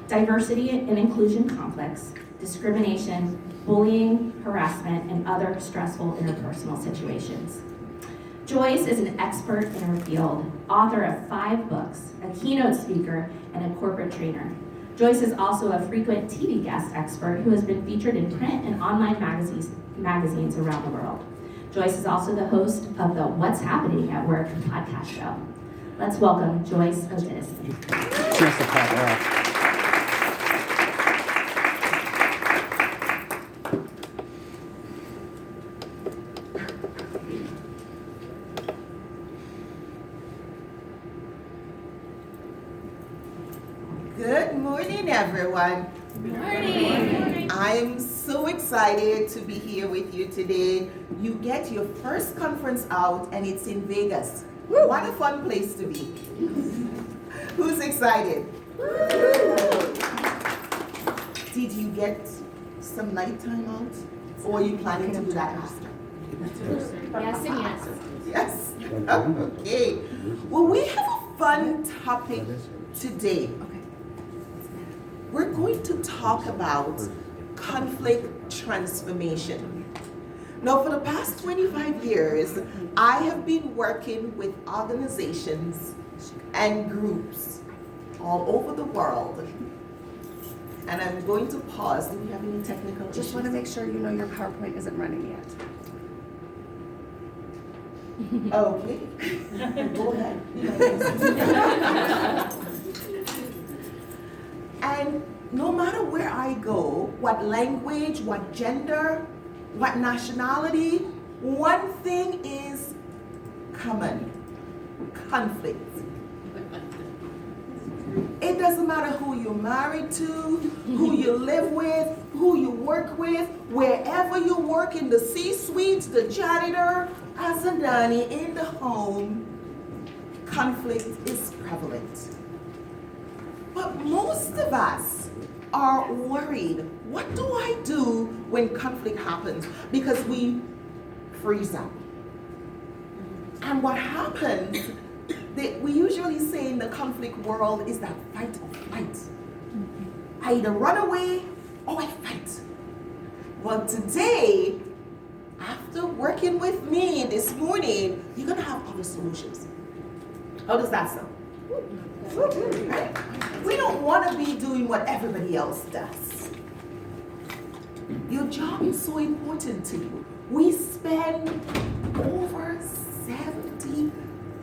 diversity and inclusion conflicts, discrimination, bullying, harassment, and other stressful interpersonal situations. Joyce is an expert in her field, author of 5 books, a keynote speaker, and a corporate trainer. Joyce is also a frequent TV guest expert who has been featured in print and online magazines around the world. Joyce is also the host of the What's Happening at Work podcast show. Let's welcome Joyce Odidison. Just a clap. Good morning, everyone. Good morning. I'm so excited to be here with you today. You get your first conference out and it's in Vegas. Woo. What a fun place to be. Who's excited? Did you get some nighttime out? Or are you planning to do that after? Yes and yes. Yes? Okay. Well, we have a fun topic today. We're going to talk about conflict transformation. Now, for the past 25 years, I have been working with organizations and groups all over the world. And I'm going to pause. Do we have any technical issues? Just want to make sure you know your PowerPoint isn't running yet. Okay. Go ahead. And no matter where I go, what language, what gender, what nationality, one thing is common: conflict. It doesn't matter who you're married to, who you live with, who you work with, wherever you work, in the C-suite, the janitor, as a nanny, in the home, conflict is prevalent. But most of us are worried. What do I do when conflict happens? Because we freeze up. And what happens, we usually say in the conflict world, is that fight or flight. I either run away or I fight. Well, today, after working with me this morning, you're going to have other solutions. How does that sound? We don't want to be doing what everybody else does. Your job is so important to you. We spend over 70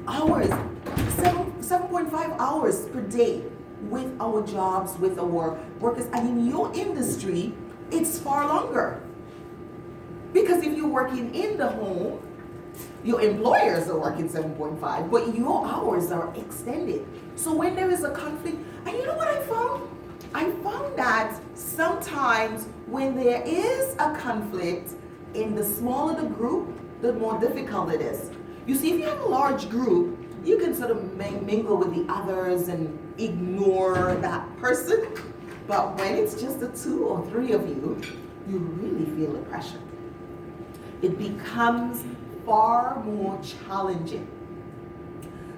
hours, 7.5 hours per day with our jobs, with our workers. And in your industry, it's far longer. Because if you're working in the home, your employers are working 7.5, but your hours are extended. So when there is a conflict, and you know what I found? I found that sometimes when there is a conflict, in the smaller the group, the more difficult it is. You see, if you have a large group, you can sort of mingle with the others and ignore that person. But when it's just the 2 or 3 of you, you really feel the pressure. It becomes far more challenging.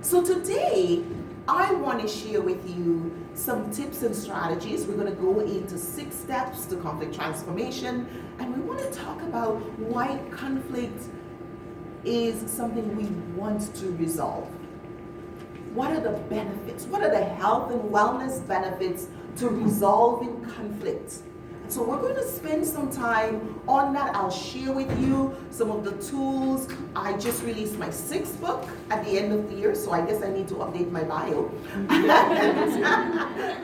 So today, I want to share with you some tips and strategies. We're going to go into 6 steps to conflict transformation, and we want to talk about why conflict is something we want to resolve. What are the benefits? What are the health and wellness benefits to resolving conflict? So we're going to spend some time on that. I'll share with you some of the tools. I just released my 6th book at the end of the year, so I guess I need to update my bio.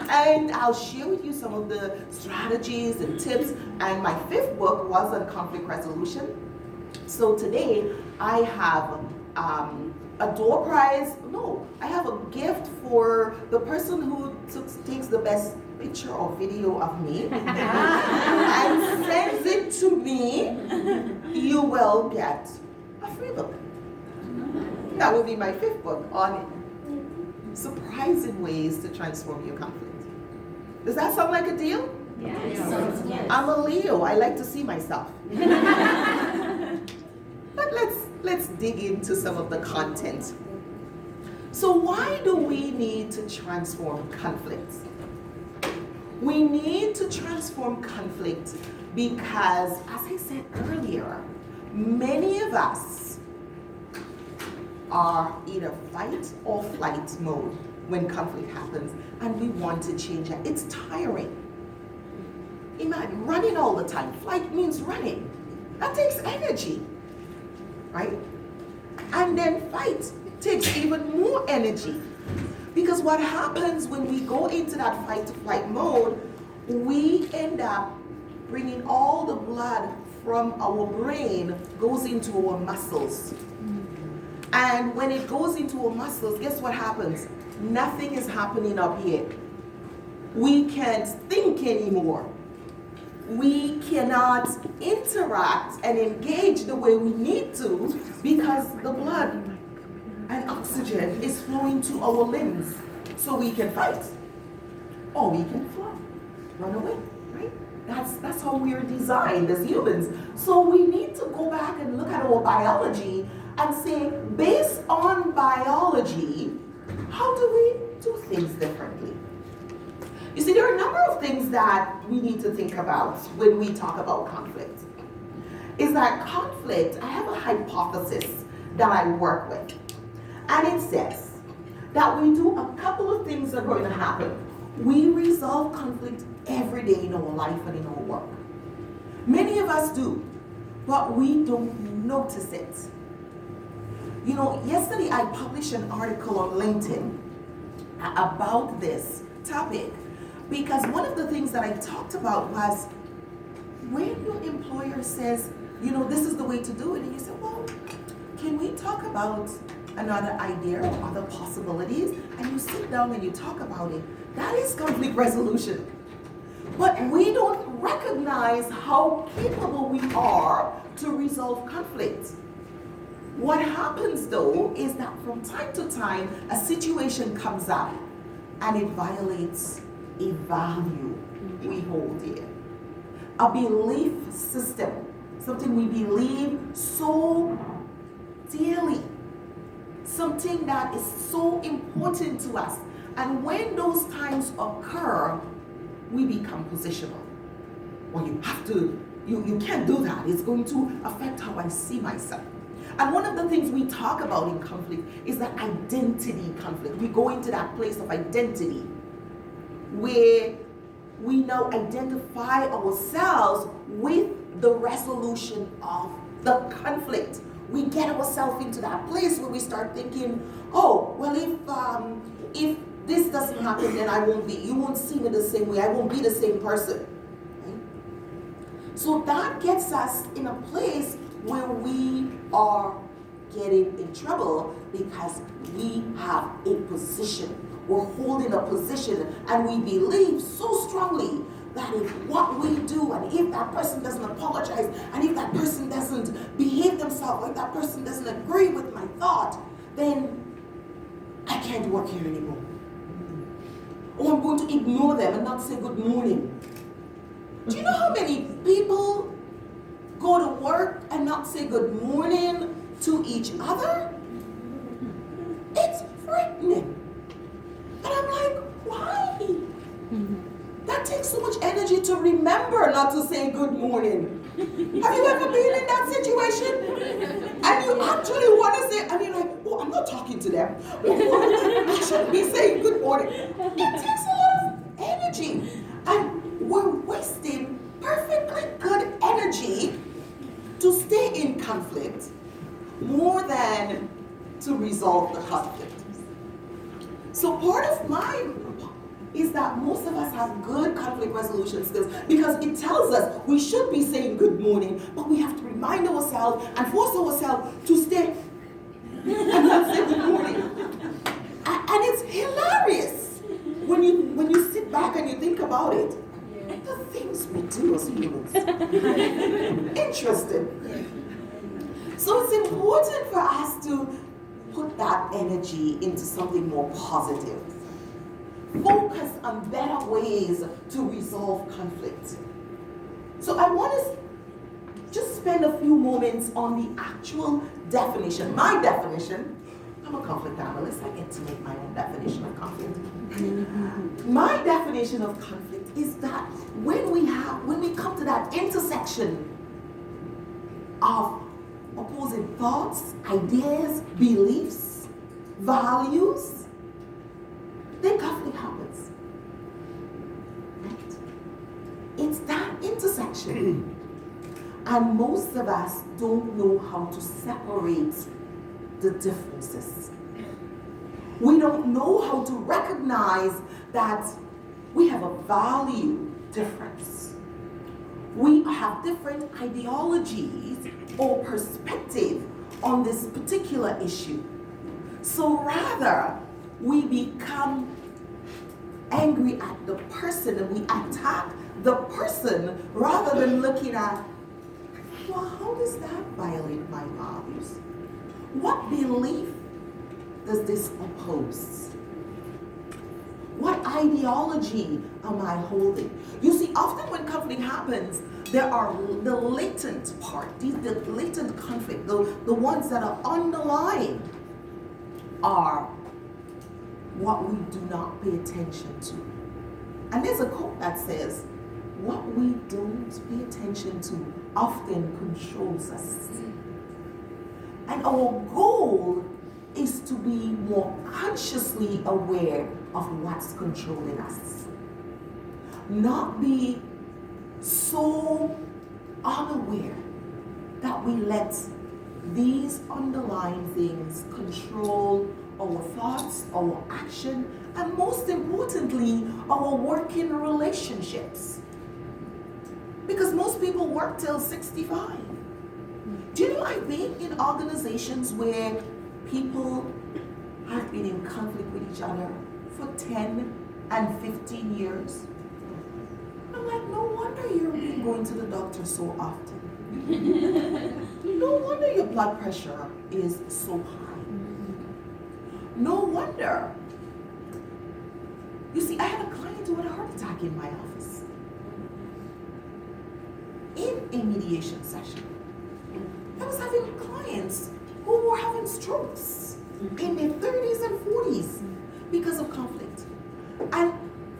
And I'll share with you some of the strategies and tips. And my 5th book was on conflict resolution. So today I have a door prize. No, I have a gift for the person who takes the best picture or video of me and sends it to me. You will get a free book. That will be my 5th book on surprising ways to transform your conflict. Does that sound like a deal? Yes. I'm a Leo. I like to see myself. But let's dig into some of the content. So why do we need to transform conflicts? We need to transform conflict because, as I said earlier, many of us are either fight or flight mode when conflict happens, and we want to change it. It's tiring. Imagine running all the time. Flight means running. That takes energy, right? And then fight takes even more energy. Because what happens when we go into that fight to flight mode, we end up bringing all the blood from our brain goes into our muscles. And when it goes into our muscles, guess what happens? Nothing is happening up here. We can't think anymore. We cannot interact and engage the way we need to because the blood and oxygen is flowing to our limbs so we can fight or we can fly, run away, right? That's how we are designed as humans. So we need to go back and look at our biology and say, based on biology, how do we do things differently? You see, there are a number of things that we need to think about when we talk about conflict. Is that conflict, I have a hypothesis that I work with. And it says that we do a couple of things that are going to happen. We resolve conflict every day in our life and in our work. Many of us do, but we don't notice it. You know, yesterday I published an article on LinkedIn about this topic because one of the things that I talked about was when your employer says, you know, this is the way to do it, and you say, well, can we talk about another idea or other possibilities? And you sit down and you talk about it. That is conflict resolution. But we don't recognize how capable we are to resolve conflict. What happens though is that from time to time, a situation comes up and it violates a value we hold dear. A belief system, something we believe so dearly, something that is so important to us. And when those times occur, we become positional. Well, you have to, you can't do that. It's going to affect how I see myself. And one of the things we talk about in conflict is that identity conflict. We go into that place of identity where we now identify ourselves with the resolution of the conflict. We get ourselves into that place where we start thinking, oh, well, if this doesn't happen, then I won't be, you won't see me the same way, I won't be the same person. Right? So that gets us in a place where we are getting in trouble because we have a position. We're holding a position and we believe so strongly that if what we do and if that person doesn't apologize and if that person doesn't behave themselves or if that person doesn't agree with my thought, then I can't work here anymore. Or I'm going to ignore them and not say good morning. Do you know how many people go to work and not say good morning to each other? It's frightening. And I'm like, why? That takes so much energy to remember not to say good morning. Have you ever been in that situation? And you actually want to say, and you're like, oh, I'm not talking to them. I shouldn't be saying good morning. It takes a lot of energy. And we're wasting perfectly good energy to stay in conflict more than to resolve the conflict. So part of mine is that most of us have good conflict resolution skills because it tells us we should be saying good morning, but we have to remind ourselves and force ourselves to stay and not say good morning. And it's hilarious when you sit back and you think about it. The things we do as humans. Interesting. So it's important for us to put that energy into something more positive. Focus on better ways to resolve conflict. So I want to just spend a few moments on the actual definition. My definition, I'm a conflict analyst. I get to make my own definition of conflict. My definition of conflict is that when we come to that intersection of opposing thoughts, ideas, beliefs, values, then conflict happens. Right? It's that intersection. And most of us don't know how to separate the differences. We don't know how to recognize that we have a value difference. We have different ideologies or perspective on this particular issue. So rather, we become angry at the person and we attack the person rather than looking at, well, how does that violate my values? What belief does this oppose? What ideology am I holding? You see, often when conflict happens, there are the latent part, the latent conflict, the ones that are underlying are what we do not pay attention to. And there's a quote that says, what we don't pay attention to often controls us. And our goal is to be more consciously aware of what's controlling us. Not be so unaware that we let these underlying things control our thoughts, our action, and most importantly, our working relationships. Because most people work till 65. Do you know I've been in organizations where people have been in conflict with each other for 10 and 15 years? I'm like, no wonder you've been going to the doctor so often. No wonder your blood pressure is so high. No wonder. You see, I had a client who had a heart attack in my office. In a mediation session. I was having clients who were having strokes in their 30s and 40s because of conflict. And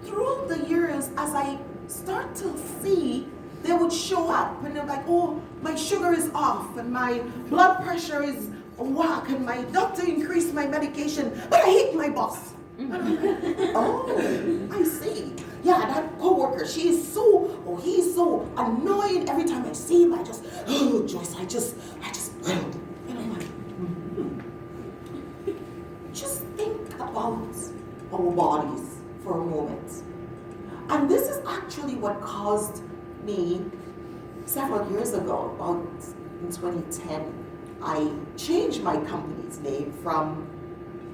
through the years, as I start to see, they would show up and they're like, oh, my sugar is off and my blood pressure is whack and my doctor increased my medication, but I hate my boss. And I'm like, oh, I see. Yeah, that coworker, he's so annoying. Every time I see him, I just, oh, Joyce, I just, and I'm like, just think about our bodies for a moment. And this is actually what caused me several years ago, about in 2010, I changed my company's name from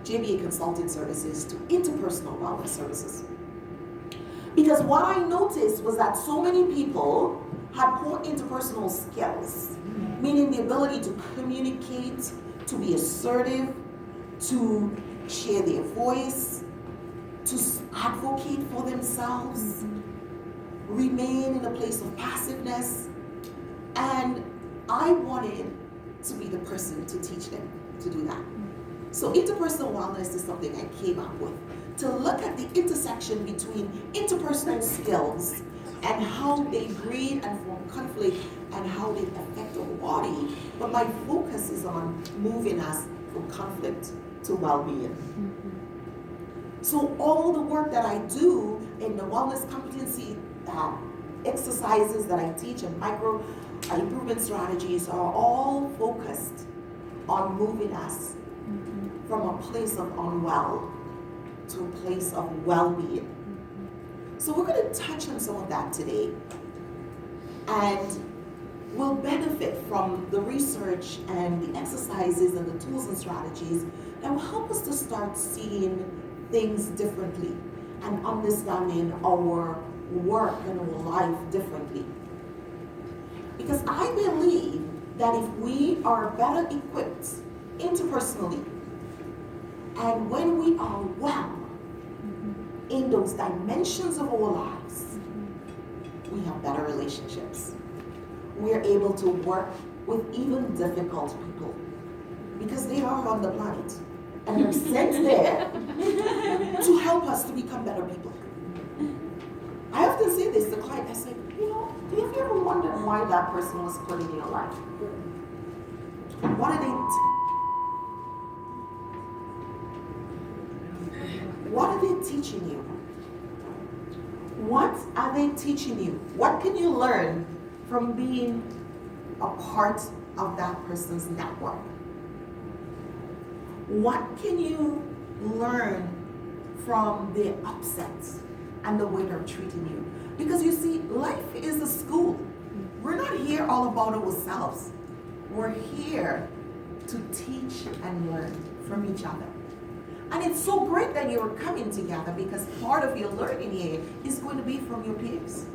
JBA Consulting Services to Interpersonal Wellness Services. Because what I noticed was that so many people had poor interpersonal skills, meaning the ability to communicate, to be assertive, to share their voice, to advocate for themselves, remain in a place of passiveness. And I wanted to be the person to teach them to do that. So interpersonal wellness is something I came up with, to look at the intersection between interpersonal skills and how they breed and form conflict and how they affect our body. But my focus is on moving us from conflict to well-being. So all the work that I do in the wellness competency exercises that I teach and micro improvement strategies are all focused on moving us from a place of unwell to a place of well-being. So we're going to touch on some of that today, and we'll benefit from the research and the exercises and the tools and strategies that will help us to start seeing things differently and understanding our work and our life differently. Because I believe that if we are better equipped interpersonally, and when we are well in those dimensions of our lives, we have better relationships. We are able to work with even difficult people because they are on the planet. And they're sent there to help us to become better people. I often say this to clients. I say, you know, have you ever wondered why that person was put in your life? What are they teaching you? What are they teaching you? What can you learn from being a part of that person's network? What can you learn from their upsets and the way they're treating you? Because you see, life is a school. We're not here all about ourselves. We're here to teach and learn from each other. And it's so great that you're coming together, because part of your learning here is going to be from your peers.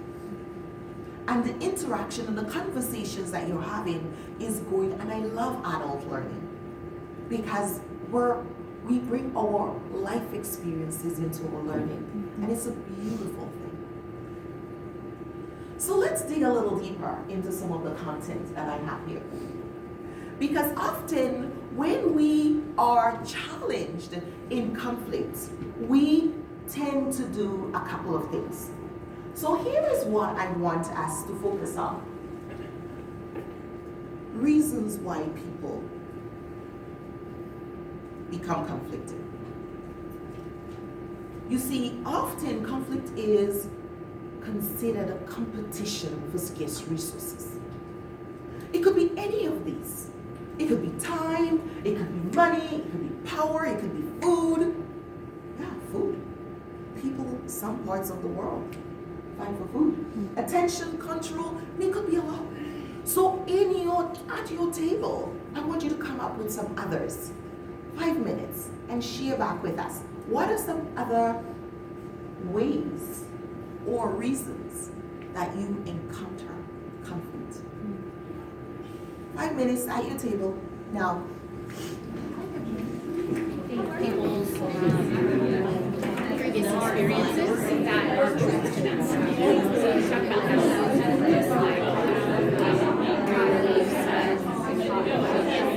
And the interaction and the conversations that you're having is going, and I love adult learning, because we bring our life experiences into our learning, and it's a beautiful thing. So let's dig a little deeper into some of the content that I have here. Because often when we are challenged in conflict, we tend to do a couple of things. So here is what I want us to focus on. Reasons why people become conflicted. You see, often conflict is considered a competition for scarce resources. It could be any of these. It could be time, it could be money, it could be power, it could be food. Yeah, food. People, some parts of the world, fight for food. Attention, control, it could be a lot. So at your table, I want you to come up with some others. 5 minutes and share back with us. What are some other ways or reasons that you encounter conflict? 5 minutes at your table. Now, People's previous experiences that are truth to them. So we talk about how it's like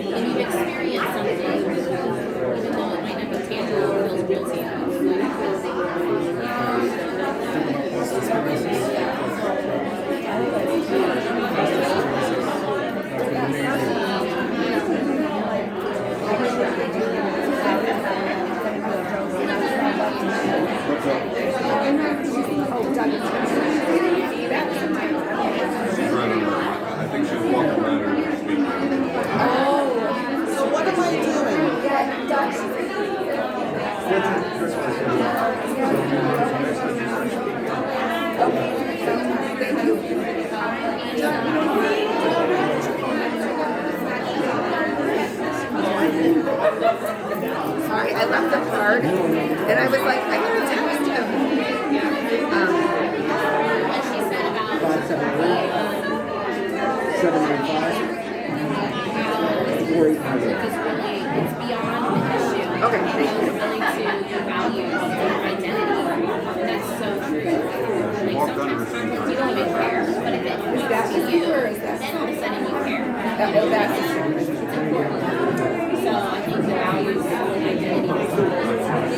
when you've experienced something, even though it might not be tangible, it feels real to you. I think she's walking around her next week. oh, so what am I doing? Sorry, I left the card, and I was like, I gotta text him. What she said about 795. Or 800. it's beyond the issue. Okay, It's thank you. really to your values, your identity. That's so true. Like sometimes conflict you don't even care, but if it happens to you, then all of a sudden you care. It's important. So I think the values and identity is I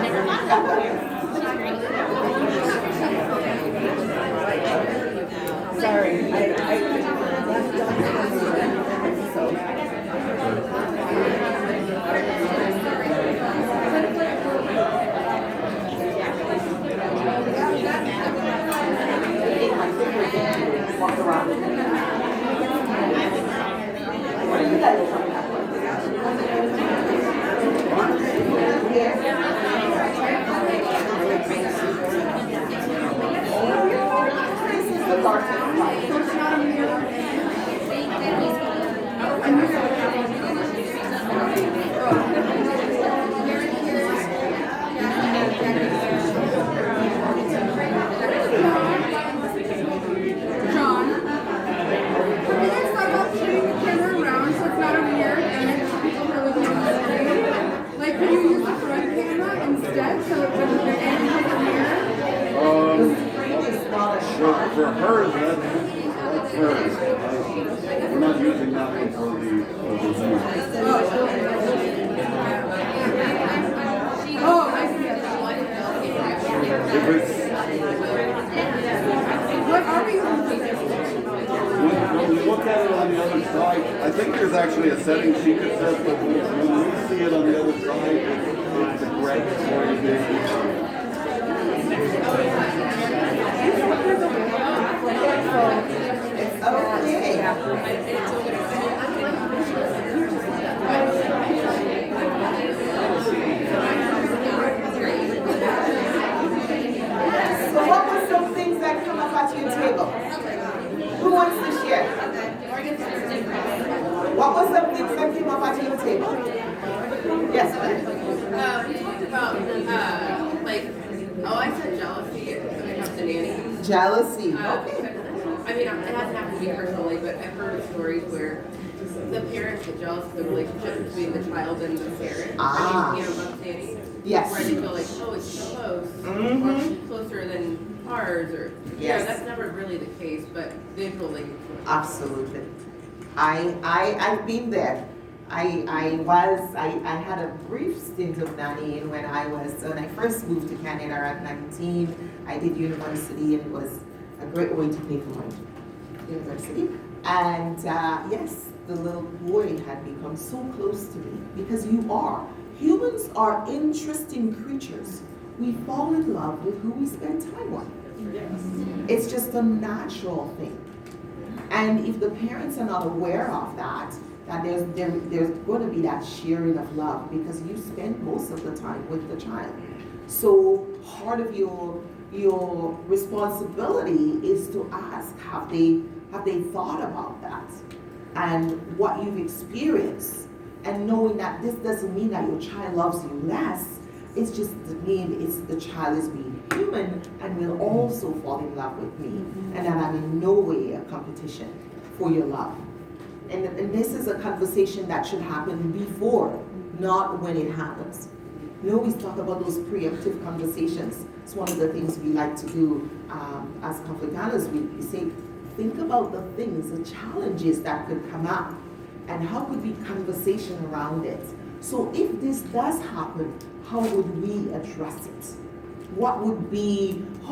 never thought of that before. Sorry, I left off. So. Walk around. What are you guys talking about? This is the dark side. John, have you guys thought about turning the camera around so it's not a weird image for people who are looking at the screen? Like, could you use the front camera instead so it doesn't look like a mirror? For hers, that's hers. We're not using that one for the Zoom. If it's, What are we using? when you look at it on the other side, I think there's actually a setting sheet that says, but when we see it on the other side, it's the correct orientation. So what were some things that come up at your table? Who wants to share? What were some things that came up at your table? Yes. We talked about, I said jealousy when it comes to nanny. Jealousy. Okay. I mean, it doesn't have to be personally, but I've heard of stories where the parents get jealous of the relationship between the child and the parent. Ah. You know, about nanny. Yes. Where they feel like, oh, it's too close, Mhm. or she's closer than ours, or Yes. that's never really the case, but visually. Absolutely. I've been there. I had a brief stint of nannying when I first moved to Canada at 19. I did university, and it was a great way to pay for my university. And yes, the little boy had become so close to me because humans are interesting creatures. We fall in love with who we spend time with. It's just a natural thing. And if the parents are not aware of that there's going to be that sharing of love because you spend most of the time with the child. So part of your responsibility is to ask, have they thought about that and what you've experienced, and knowing that this doesn't mean that your child loves you less. It's just the child is being human and will also fall in love with me, and that I'm in no way a competition for your love. And this is a conversation that should happen before, not when it happens. We always talk about those preemptive conversations. It's one of the things we like to do as conflict analysts. We say, think about the things, the challenges that could come up, and how could we conversation around it. So if this does happen, how would we address it? How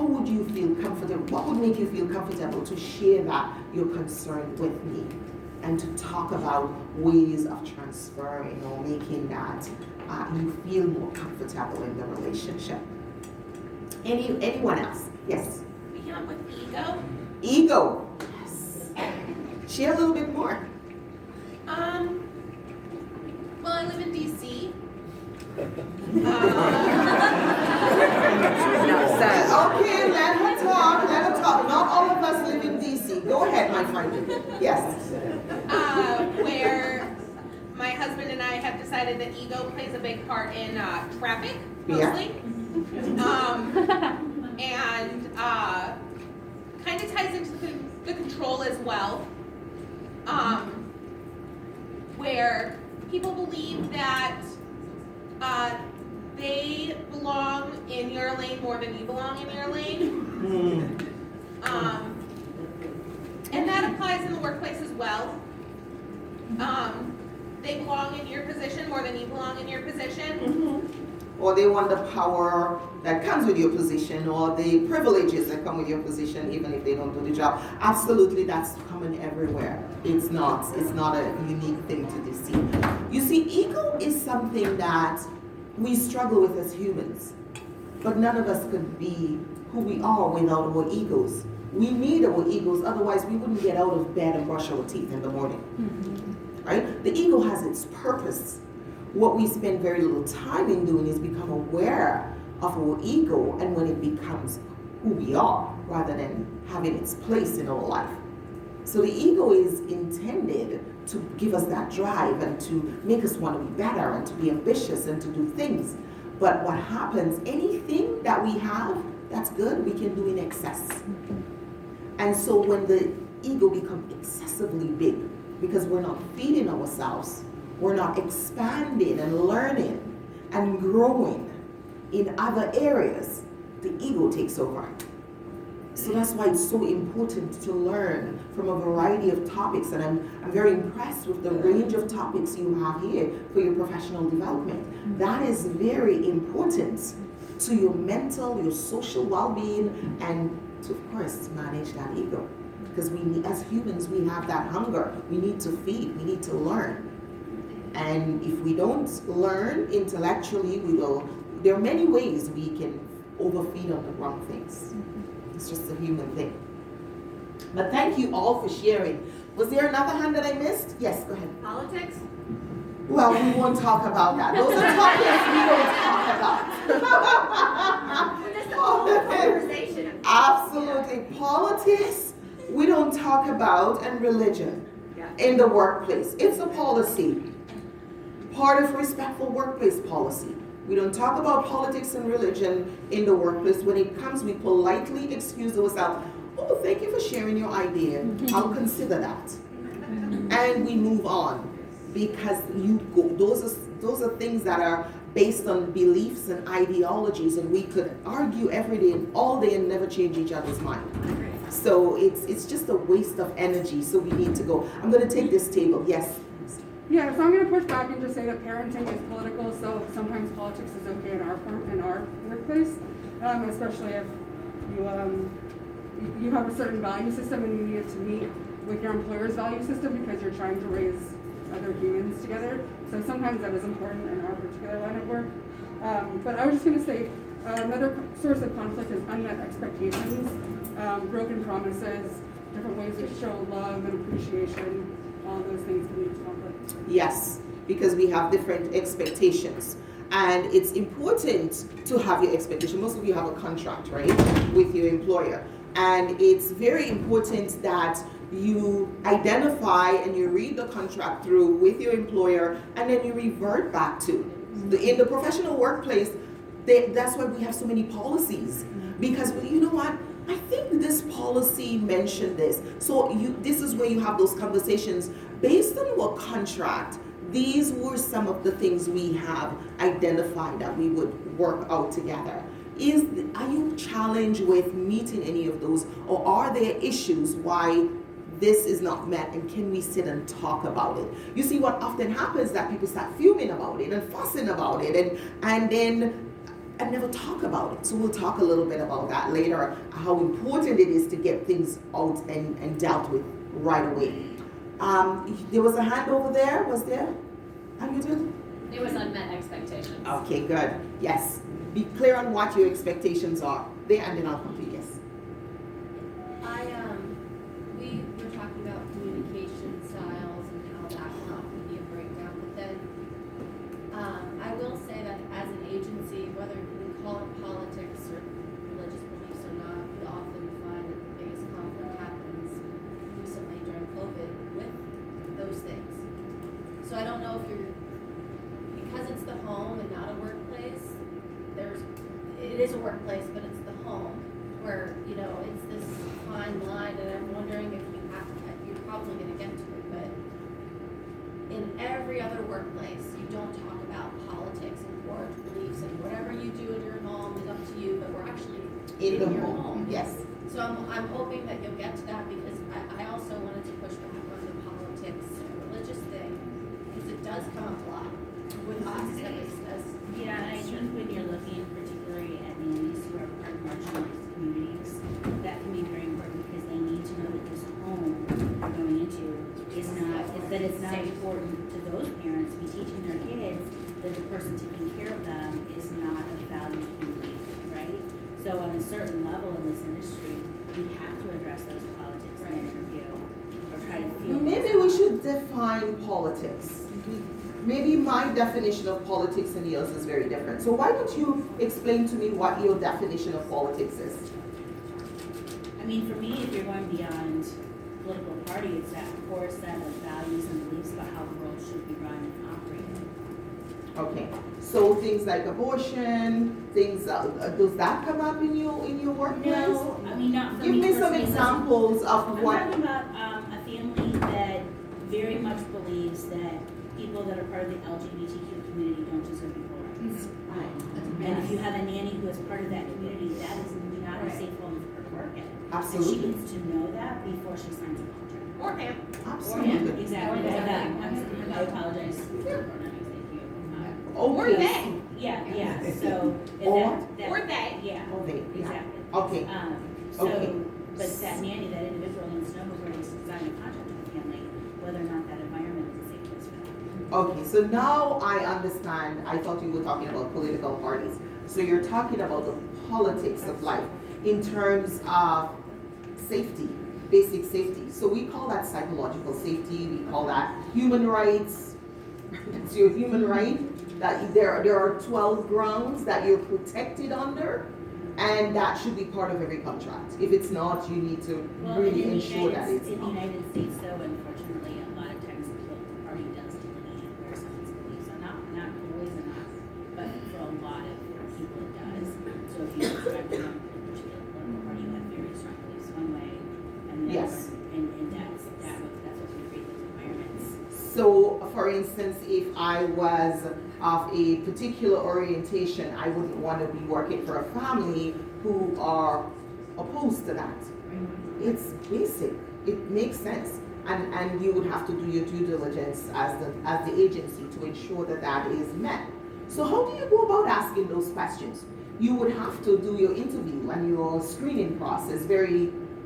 would you feel comfortable? What would make you feel comfortable to share that you're concerned with me, and to talk about ways of transferring or making that you feel more comfortable in the relationship? Anyone else? Yes. We came up with ego. Ego. Yes. Share a little bit more. Well, I live in DC. Okay, let her talk. Not all of us live in DC. Go ahead, my friend. Yes. Where my husband and I have decided that ego plays a big part in traffic, mostly. And kind of ties into the control as well. Where people believe that they belong in your lane more than you belong in your lane. And that applies in the workplace as well. They belong in your position more than you belong in your position. Or they want the power that comes with your position, or the privileges that come with your position, even if they don't do the job. Absolutely, that's common everywhere. It's not a unique thing to DC. You see, ego is something that we struggle with as humans, but none of us could be who we are without our egos. We need our egos, otherwise we wouldn't get out of bed and brush our teeth in the morning. Right? The ego has its purpose. What we spend very little time in doing is become aware of our ego, and when it becomes who we are, rather than having its place in our life. So the ego is intended to give us that drive and to make us want to be better and to be ambitious and to do things. But what happens, anything that we have that's good, we can do in excess. And so when the ego becomes excessively big, because we're not feeding ourselves, we're not expanding and learning and growing in other areas, the ego takes over. So that's why it's so important to learn from a variety of topics, and I'm very impressed with the range of topics you have here for your professional development. That is very important to your mental, your social well-being, and to, of course, manage that ego. Because we need, as humans, we have that hunger. We need to feed, we need to learn. And if we don't learn intellectually, there are many ways we can overfeed on the wrong things. It's just a human thing. But thank you all for sharing. Was there another hand that I missed? Yes, go ahead. Politics? Well, we won't talk about that. Those are topics we don't talk about. That's the whole conversation. Absolutely. Politics, we don't talk about, and religion in the workplace. It's a policy. Part of respectful workplace policy. We don't talk about politics and religion in the workplace. When it comes, we politely excuse ourselves. Oh, thank you for sharing your idea. I'll consider that. And we move on. Because those are things that are based on beliefs and ideologies, and we could argue every day and all day and never change each other's mind. So it's just a waste of energy. So we need to go. I'm going to take this table. Yes. Yeah, so I'm going to push back and just say that parenting is political. So sometimes politics is okay in our workplace, especially if you have a certain value system and you need it to meet with your employer's value system because you're trying to raise other humans together. So sometimes that is important in our particular line of work. But I was just going to say another source of conflict is unmet expectations, broken promises, different ways to show love and appreciation. All those things can lead to conflict. Yes, because we have different expectations. And it's important to have your expectation. Most of you have a contract, right, with your employer. And it's very important that you identify and you read the contract through with your employer, and then you revert back to. In the professional workplace, that's why we have so many policies. Because you know what? I think this policy mentioned this. So this is where you have those conversations. Based on your contract, these were some of the things we have identified that we would work out together. Are you challenged with meeting any of those, or are there issues why this is not met, and can we sit and talk about it? You see, what often happens is that people start fuming about it and fussing about it and then never talk about it. So we'll talk a little bit about that later, how important it is to get things out and dealt with right away. There was a hand over there, was there? Are you doing? It was unmet expectations. Okay, good. Yes. Be clear on what your expectations are. There, and then I'll come to you. Yes. We were talking about communication styles and how that can often be a breakdown, but then I will say that as an agency, whether we call it politics or religious beliefs or not, we often find that the biggest conflict happens recently during COVID with those things. So I don't know if because it's the home and not a workplace, it is a workplace, but it's the home where, it's this fine line, and I'm wondering if you're probably going to get to it, but in every other workplace, you don't talk about politics and core beliefs, and whatever you do in your home is up to you, but we're actually In the your home. Yes. So I'm hoping that you'll get to that, because I also wanted to push back on the politics and religious thing, because it does come up a lot with us as Yeah, and I think when you're looking particularly at nannies who are part of marginalized communities, that can be very important, because they need to know that this home they're going into is not important to those parents to be teaching their kids that the person taking care of them is not a valued human being, right? So on a certain level in this industry, we have to address those politics in an interview, or try to feel. Maybe we should define politics. Maybe my definition of politics and yours is very different. So why don't you explain to me what your definition of politics is? I mean, for me, if you're going beyond political party, it's that core set of values and beliefs about how the world should be run and operated. Okay, so things like abortion, things, does that come up in your workplace? No, I mean, not for Give me some personally. examples of I'm what. talking about a family that very much believes that people that are part of the LGBTQ community don't deserve equal rights. And if you have a nanny who is part of that community, that is not a safe home for her to work in. Absolutely. And she needs to know that before she signs a contract. Or him. Absolutely. Exactly. I apologize. Thank you. Or Okay. they. Yeah, so. Or? Or they. Yeah, Oh, they, yeah. exactly. Okay, So, Okay. but that nanny, that individual needs to know before they sign a contract with the family, whether or not that environment is a safe place for them. okay, so now I understand. I thought you were talking about political parties. So you're talking about the politics of life in terms of safety, basic safety. So we call that psychological safety, we call that human rights. It's your human right that there are 12 grounds that you're protected under, and that should be part of every contract. If it's not, you need to really ensure that it's In the not. United States, though, unfortunately, a lot of times the political party does delineate their responsibilities. So not always enough, but for a lot of people it does. So if you describe them in a particular political party, you have very strong beliefs one way, and then Yes. and that's what we create those environments. So, for instance, if I was of a particular orientation, I wouldn't want to be working for a family who are opposed to that. It's basic. It makes sense. And you would have to do your due diligence as the agency to ensure that that is met. So how do you go about asking those questions? You would have to do your interview and your screening process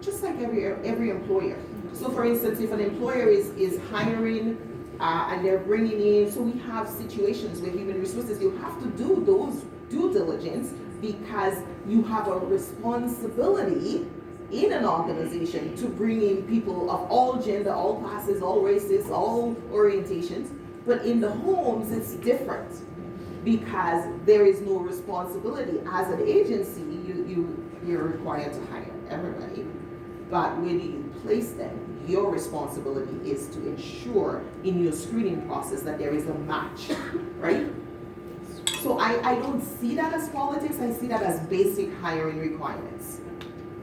just like every employer. So for instance, if an employer is hiring and they're bringing in, so we have situations where human resources, you have to do those due diligence because you have a responsibility in an organization to bring in people of all gender, all classes, all races, all orientations. But in the homes, it's different because there is no responsibility. As an agency, you're required to hire everybody. But when you place them, your responsibility is to ensure in your screening process that there is a match, right? So I don't see that as politics, I see that as basic hiring requirements.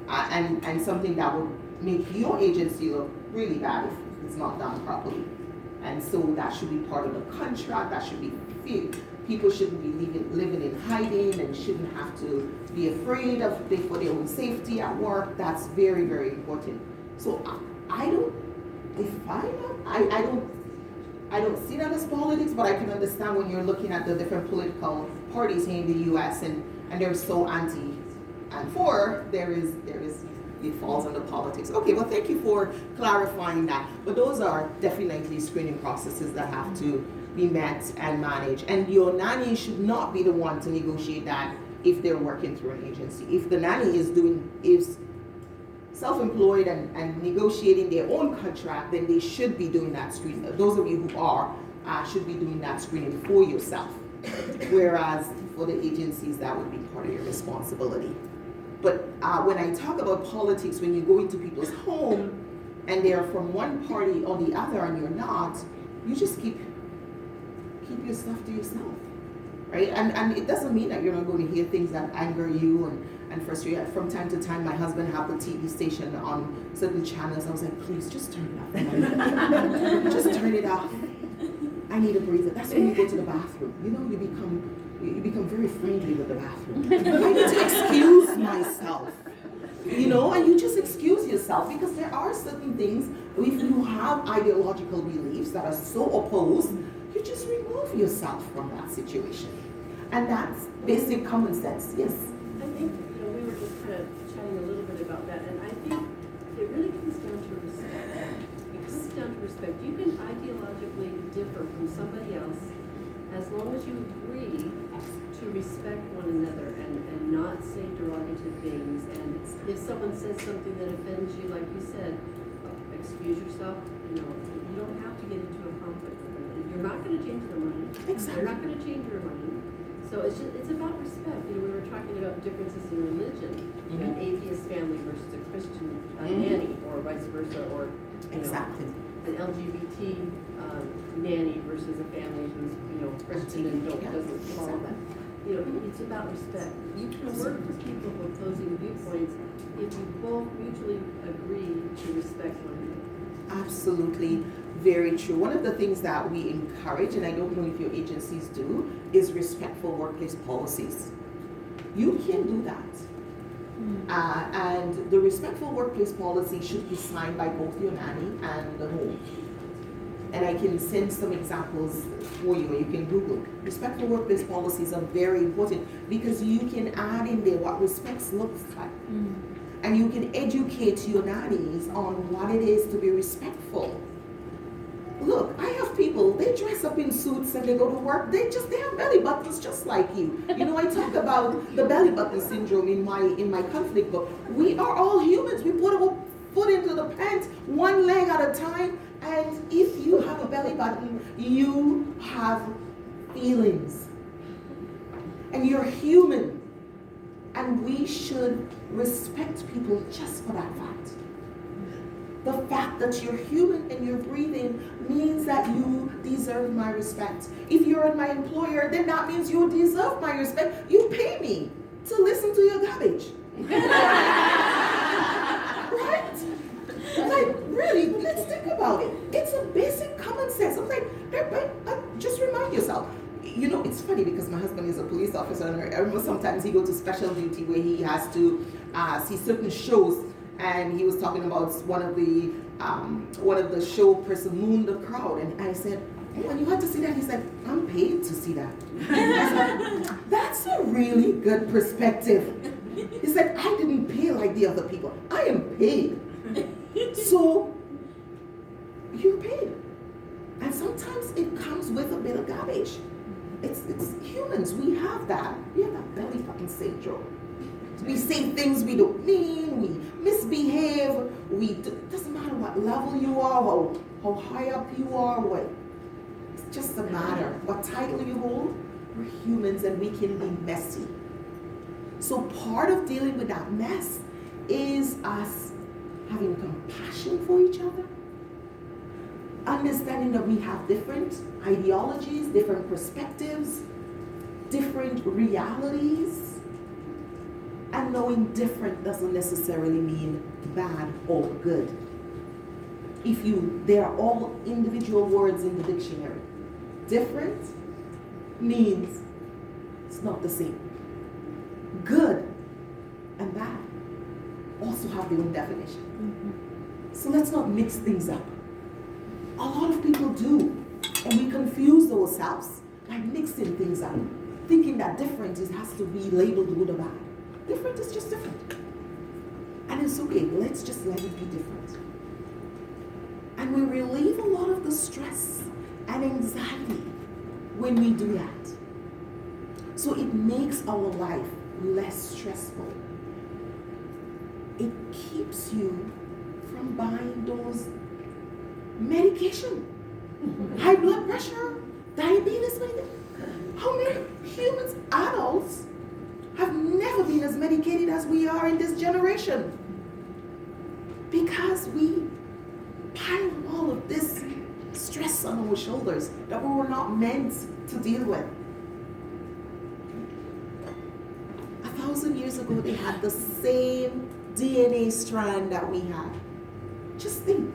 And something that would make your agency look really bad if it's not done properly. And so that should be part of the contract, that should be people shouldn't be living in hiding and shouldn't have to be afraid for their own safety at work. That's very, very important. So I don't define that. I don't see that as politics, but I can understand when you're looking at the different political parties here in the US and they're so anti and for, it falls under politics. Okay, well thank you for clarifying that. But those are definitely screening processes that have to be met and managed. And your nanny should not be the one to negotiate that if they're working through an agency. If the nanny is self-employed and negotiating their own contract, then they should be doing that screening. Those of you who are should be doing that screening for yourself. Whereas for the agencies, that would be part of your responsibility. But when I talk about politics, when you go into people's home and they're from one party or the other and you're not, you just keep your stuff to yourself, right? And it doesn't mean that you're not going to hear things that anger you and frustrate you. From time to time, my husband had the TV station on certain channels. I was like, please, just turn it off. Just turn it off. I need a breather. That's when you go to the bathroom. You know, you become very friendly with the bathroom. I need to excuse myself. You know, and you just excuse yourself because there are certain things, if you have ideological beliefs that are so opposed, you just remove yourself from that situation. And that's basic common sense, yes. I think, we were just kind of chatting a little bit about that, and I think it really comes down to respect. It comes down to respect. You can ideologically differ from somebody else as long as you agree to respect one another and not say derogative things. And if someone says something that offends you, like you said, excuse yourself. You don't have to get into a conflict with them. You're not going to change their mind. Exactly. They're not going to change your mind. So it's about respect. We were talking about differences in religion, an atheist family versus a Christian nanny, or vice versa, or Exactly. An LGBT nanny versus a family who's Christian and doesn't follow that. It's about respect. You can work with people of opposing viewpoints if you both mutually agree to respect one another. Absolutely. Very true. One of the things that we encourage, and I don't know if your agencies do, is respectful workplace policies. You can do that. And the respectful workplace policy should be signed by both your nanny and the home. and I can send some examples for you, or you can Google. Respectful workplace policies are very important because you can add in there what respect looks like. And you can educate your nannies on what it is to be respectful. Look, I have people, they dress up in suits and they go to work, they have belly buttons just like you. You know, I talk about the belly button syndrome in my conflict book. We are all humans. We put our foot into the pants, one leg at a time, and if you have a belly button, you have feelings. And you're human. And we should respect people just for that fact. The fact that you're human and you're breathing means that you deserve my respect. If you're my employer, then that means you deserve my respect. You pay me to listen to your garbage. Right? Like, really, let's think about it. It's a basic common sense. I'm like, just remind yourself. You know, it's funny because my husband is a police officer, and I remember sometimes he goes to special duty where he has to see certain shows, and he was talking about one of the show person mooned the crowd, and I said, oh, and you had to see that? He said, I'm paid to see that. I said, that's a really good perspective. He said, I didn't pay like the other people. I am paid. So, you're paid. And sometimes it comes with a bit of garbage. It's humans, we have that. We have that belly button syndrome. We say things we don't mean, we misbehave, doesn't matter what level you are, how high up you are, it's just a matter what title you hold. We're humans and we can be messy. So part of dealing with that mess is us having compassion for each other, understanding that we have different ideologies, different perspectives, different realities, and knowing different doesn't necessarily mean bad or good. They are all individual words in the dictionary. Different means it's not the same. Good and bad also have their own definition. So let's not mix things up. A lot of people do, and we confuse ourselves by mixing things up, thinking that different has to be labeled good or bad. Different is just different. And it's okay, let's just let it be different. And we relieve a lot of the stress and anxiety when we do that. So it makes our life less stressful. It keeps you from buying those medication, high blood pressure, diabetes. How many humans, adults, have never been as medicated as we are in this generation? Because we pile all of this stress on our shoulders that we were not meant to deal with. 1,000 years ago, they had the same DNA strand that we had. Just think.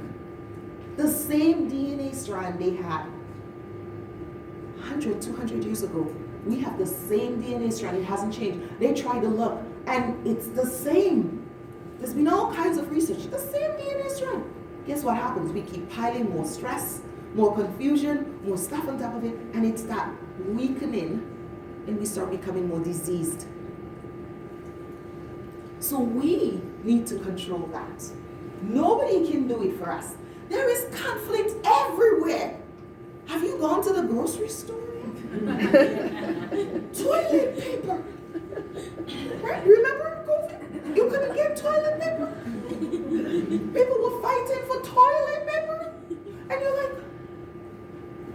The same DNA strand they had 100, 200 years ago. We have the same DNA strand. It hasn't changed. They try to look, and it's the same. There's been all kinds of research. The same DNA strand. Guess what happens? We keep piling more stress, more confusion, more stuff on top of it, and it's that weakening, and we start becoming more diseased. So we need to control that. Nobody can do it for us. There is conflict everywhere. Have you gone to the grocery store? Toilet paper. Right? Remember COVID? You couldn't get toilet paper. People were fighting for toilet paper. And you're like,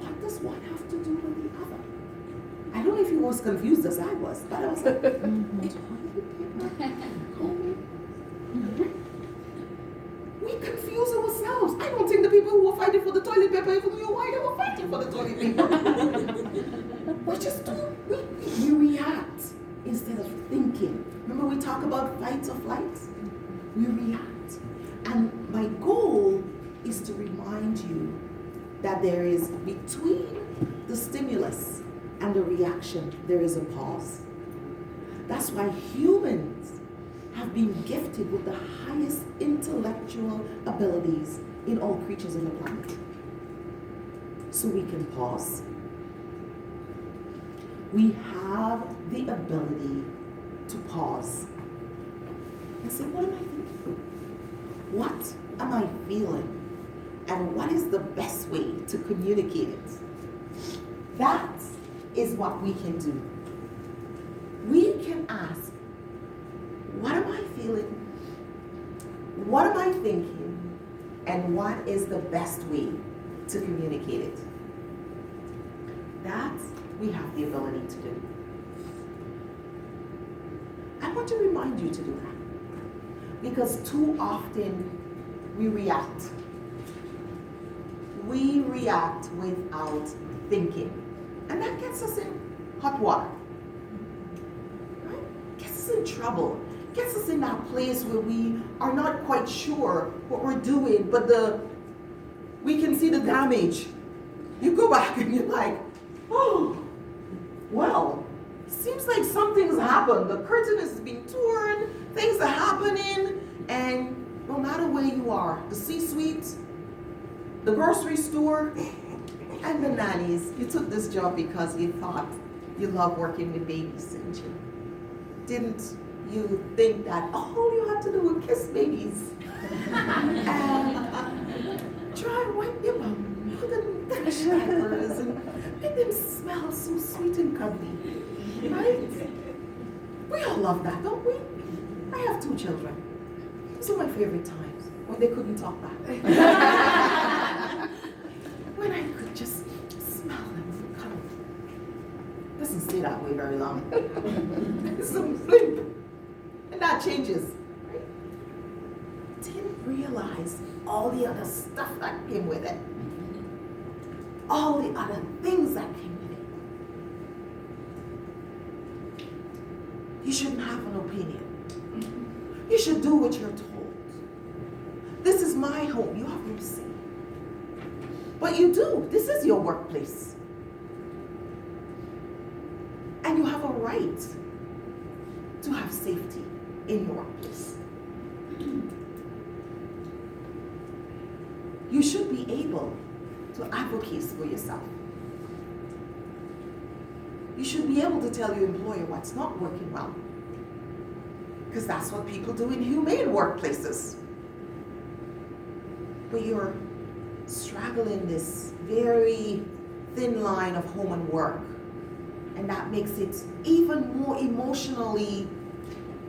what does one have to do with the other? I don't know if you were as confused as I was, but I was like, toilet paper? COVID? We confuse ourselves. I don't think the people who were fighting for the toilet paper even knew why they were fighting for the toilet paper. We just do, we react instead of thinking. Remember we talk about fight or flight? We react. And my goal is to remind you that there is, between the stimulus and the reaction, there is a pause. That's why humans have been gifted with the highest intellectual abilities in all creatures on the planet. so we can pause. We have the ability to pause and say, what am I thinking? What am I feeling? And what is the best way to communicate it? That is what we can do. We can ask, what am I feeling? What am I thinking? And what is the best way to communicate it? That we have the ability to do. I want to remind you to do that. Because too often we react. We react without thinking. And that gets us in hot water. Right? Gets us in trouble. Gets us in that place where we are not quite sure what we're doing, but we can see the damage. You go back and you're like, oh, well, seems like something's happened. The curtain is being torn, things are happening, and no matter where you are, the C-suite, the grocery store, and the nannies, you took this job because you thought you love working with babies, didn't you? Didn't you think that all you had to do was kiss babies and try and wipe their bum, put them in Dutch diapers, and make them smell so sweet and cuddly, right? We all love that, don't we? I have 2 children. Those are my favorite times, when they couldn't talk back. When I could just smell them and cuddle. Doesn't stay that way very long. It's a blip. And that changes, right? Didn't realize all the other stuff that came with it. All the other things that came with it. You shouldn't have an opinion. You should do what you're told. This is my home. You have no say. But you do. This is your workplace. And you have a right to have safety in your workplace. You should be able to advocate for yourself. You should be able to tell your employer what's not working well. Because that's what people do in humane workplaces. But you're straddling this very thin line of home and work. And that makes it even more emotionally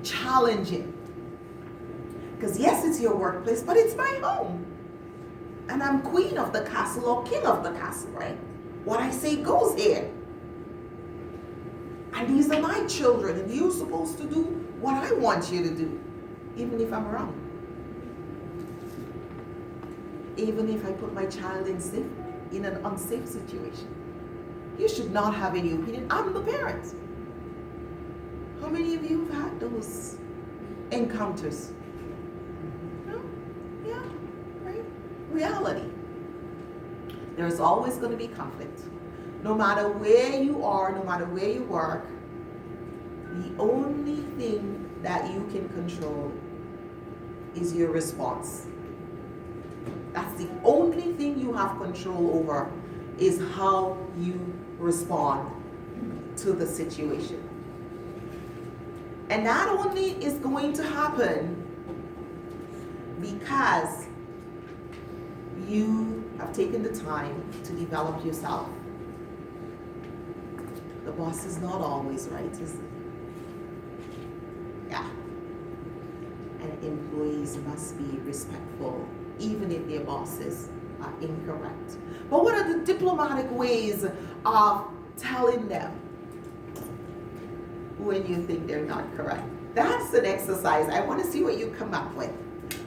challenging. Because yes, it's your workplace, but it's my home. And I'm queen of the castle or king of the castle, right? What I say goes here. And these are my children, and you're supposed to do what I want you to do, even if I'm wrong. Even if I put my child in an unsafe situation. You should not have any opinion. I'm the parent. How many of you have had those encounters? No? Yeah, right? Reality. There's always going to be conflict. No matter where you are, no matter where you work, the only thing that you can control is your response. That's the only thing you have control over, is how you respond to the situation. And that only is going to happen because you have taken the time to develop yourself. The boss is not always right, is it? Yeah. And employees must be respectful, even if their bosses are incorrect. But what are the diplomatic ways of telling them when you think they're not correct? That's an exercise. I want to see what you come up with.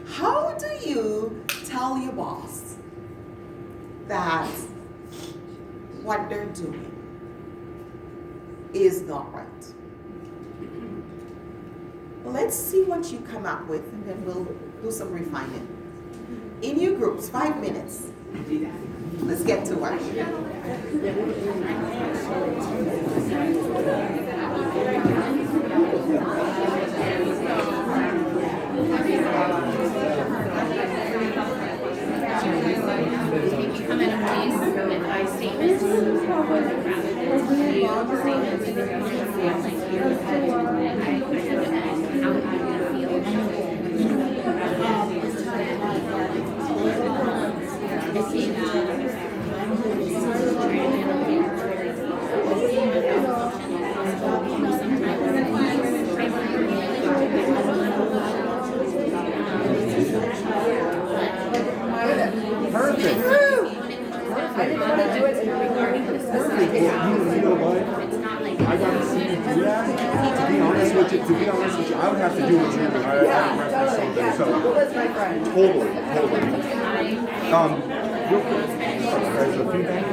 How do you tell your boss that what they're doing is not right? Let's see what you come up with, and then we'll do some refining. In your groups, 5 minutes. Let's get to work. If you come in a place with advice Perfect. I didn't want to do it regarding the Perfect. Well, you know what? I got to see you do that. To be honest with you, I would have to do what you're doing. I would have to practice something. So Who was my friend? totally. Real quick. Guys, so feedback.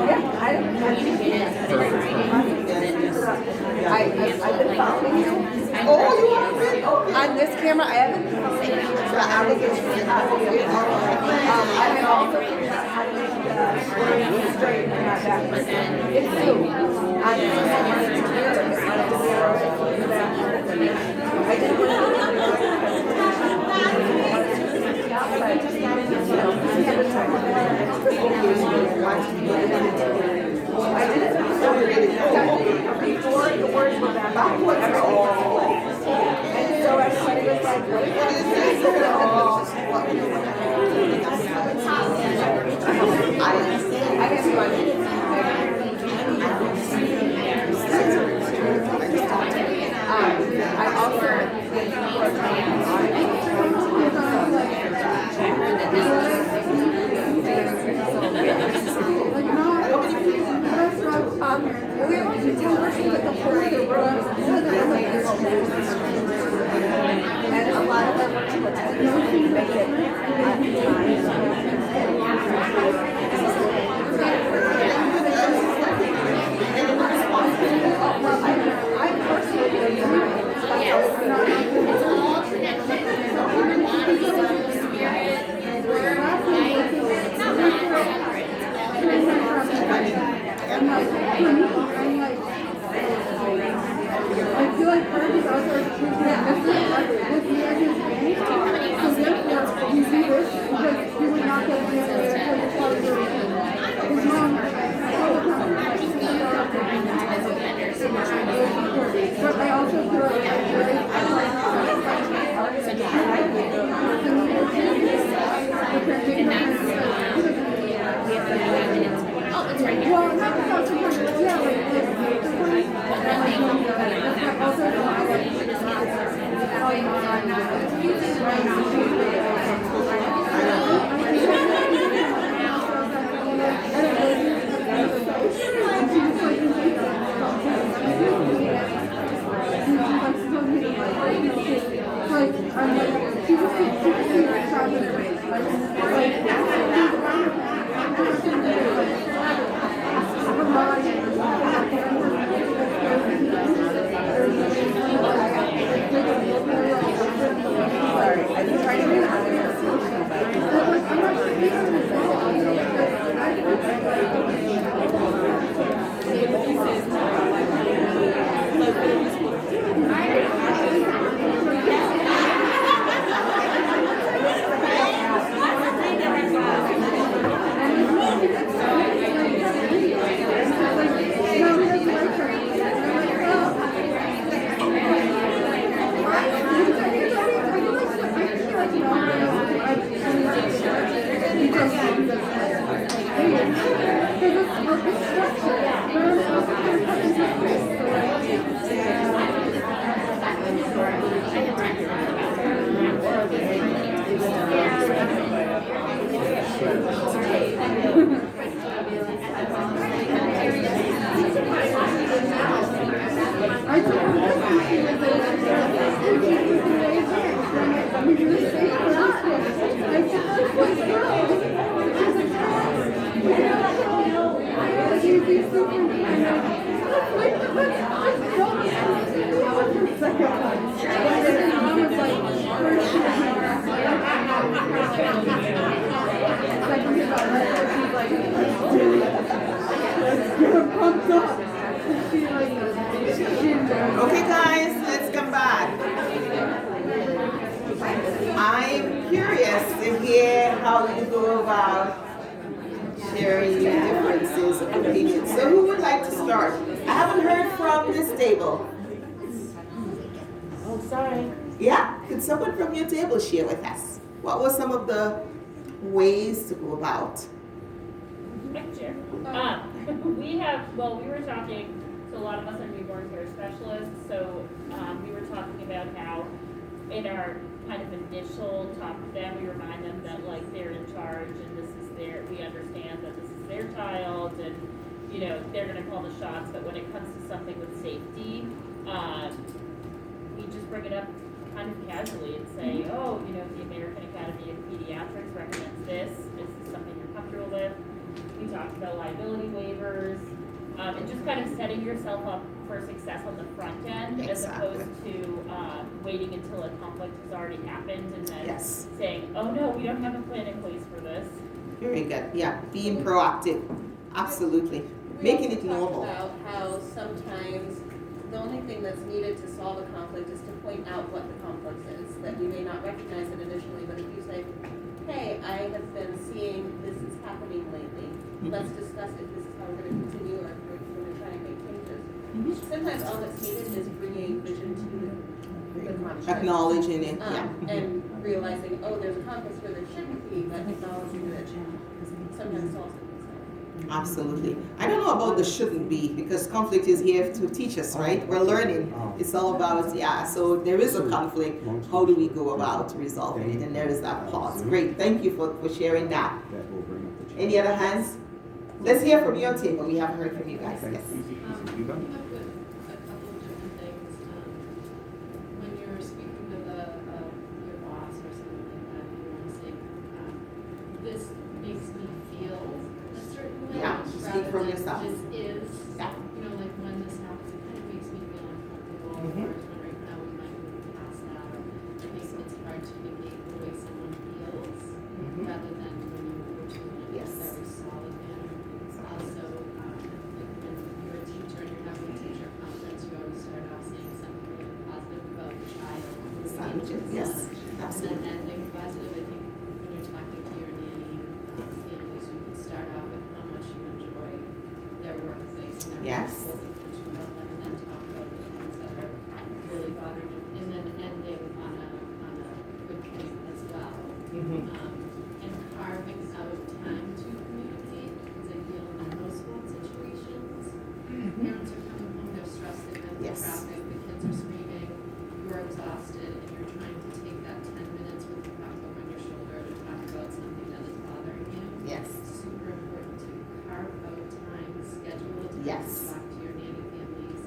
Yeah, I've been following you. Oh, you are really okay. On this camera, I haven't been following you. But I will get you I have also figured out how to make the straight and not backwards. It's you. I didn't want to do it. I didn't want to do I did it before the words were back. And so everybody was like, what is this? I guess you I we were to tell her that the whole of the room and a lot of them were to attend to make I personally It's all connected. Your body, your spirit, your word, life. It's not separate. It's all connected. I feel like part of this also is this year is May, so therefore you do this because you would not get this until your father goes to his mom. But I also feel Oh, it's right here. well, not about sometimes, yeah, sorry, I've been trying to do Okay, guys, let's come back. I'm curious to hear how you go about sharing your differences of opinion. So who would like to start? I haven't heard from this table. Oh, sorry. Yeah, could someone from your table share with us? What were some of the ways to go about? Sure. We were talking, so a lot of us are newborn care specialists, so we were talking about how in our kind of initial talk to them, we remind them that like they're in charge and this is we understand that this is their child and, you know, they're gonna call the shots, but when it comes to something with safety, we just bring it up kind of casually and say, oh, you know, the American Academy of Pediatrics recommends this. Is this something you're comfortable with? We talked about liability waivers, and just kind of setting yourself up for success on the front end, as opposed to waiting until a conflict has already happened and then saying, oh no, we don't have a plan in place for this. Very good. Yeah, being proactive. Absolutely. Making it normal. About how sometimes the only thing that's needed to solve a conflict is to point out what the conflict is. That we may not recognize it initially, but if you say, hey, I have been seeing this is happening lately. Let's discuss if this is how we're going to continue or if we're going to try and make changes. Sometimes all that's needed is bringing vision to the conflict. Acknowledging it, And realizing, oh, there's a conflict where there shouldn't be, but acknowledging that sometimes solves it. Absolutely. I don't know about the shouldn't be, because conflict is here to teach us, right? We're learning. It's all about, so there is a conflict. How do we go about resolving it? And there is that pause. Great. Thank you for sharing that. Any other hands? Let's hear from your table. We haven't heard from you guys. Yes. You come up with a couple of different things. When you're speaking with your boss or something like that, you want to say, this makes me feel a certain way. Yeah, speak from yourself. This is, you know, like when this happens, it kind of makes me feel uncomfortable. Or right now we might move past that. Or I think it's hard to negate the way someone feels rather than when you go to a very solid manner. Also, like when you're a teacher and you're having a teacher conference, you always start off saying something really positive about the child. Yes, absolutely. And then ending positive, I think when you're talking to your nanny families, you can start off with how much you enjoy their workplace and their school about them, and then talk about the things that are really bothering you, and then ending on a good point as well. And carving out time to communicate, because I feel in household situations, parents are coming home, they're stressed, they've been in traffic, the kids are screaming, you're exhausted, and you're trying to take that 10 minutes with the pocketbook on your shoulder to talk about something that is bothering you. It's super important to carve out time, schedule a time to talk to your nanny families,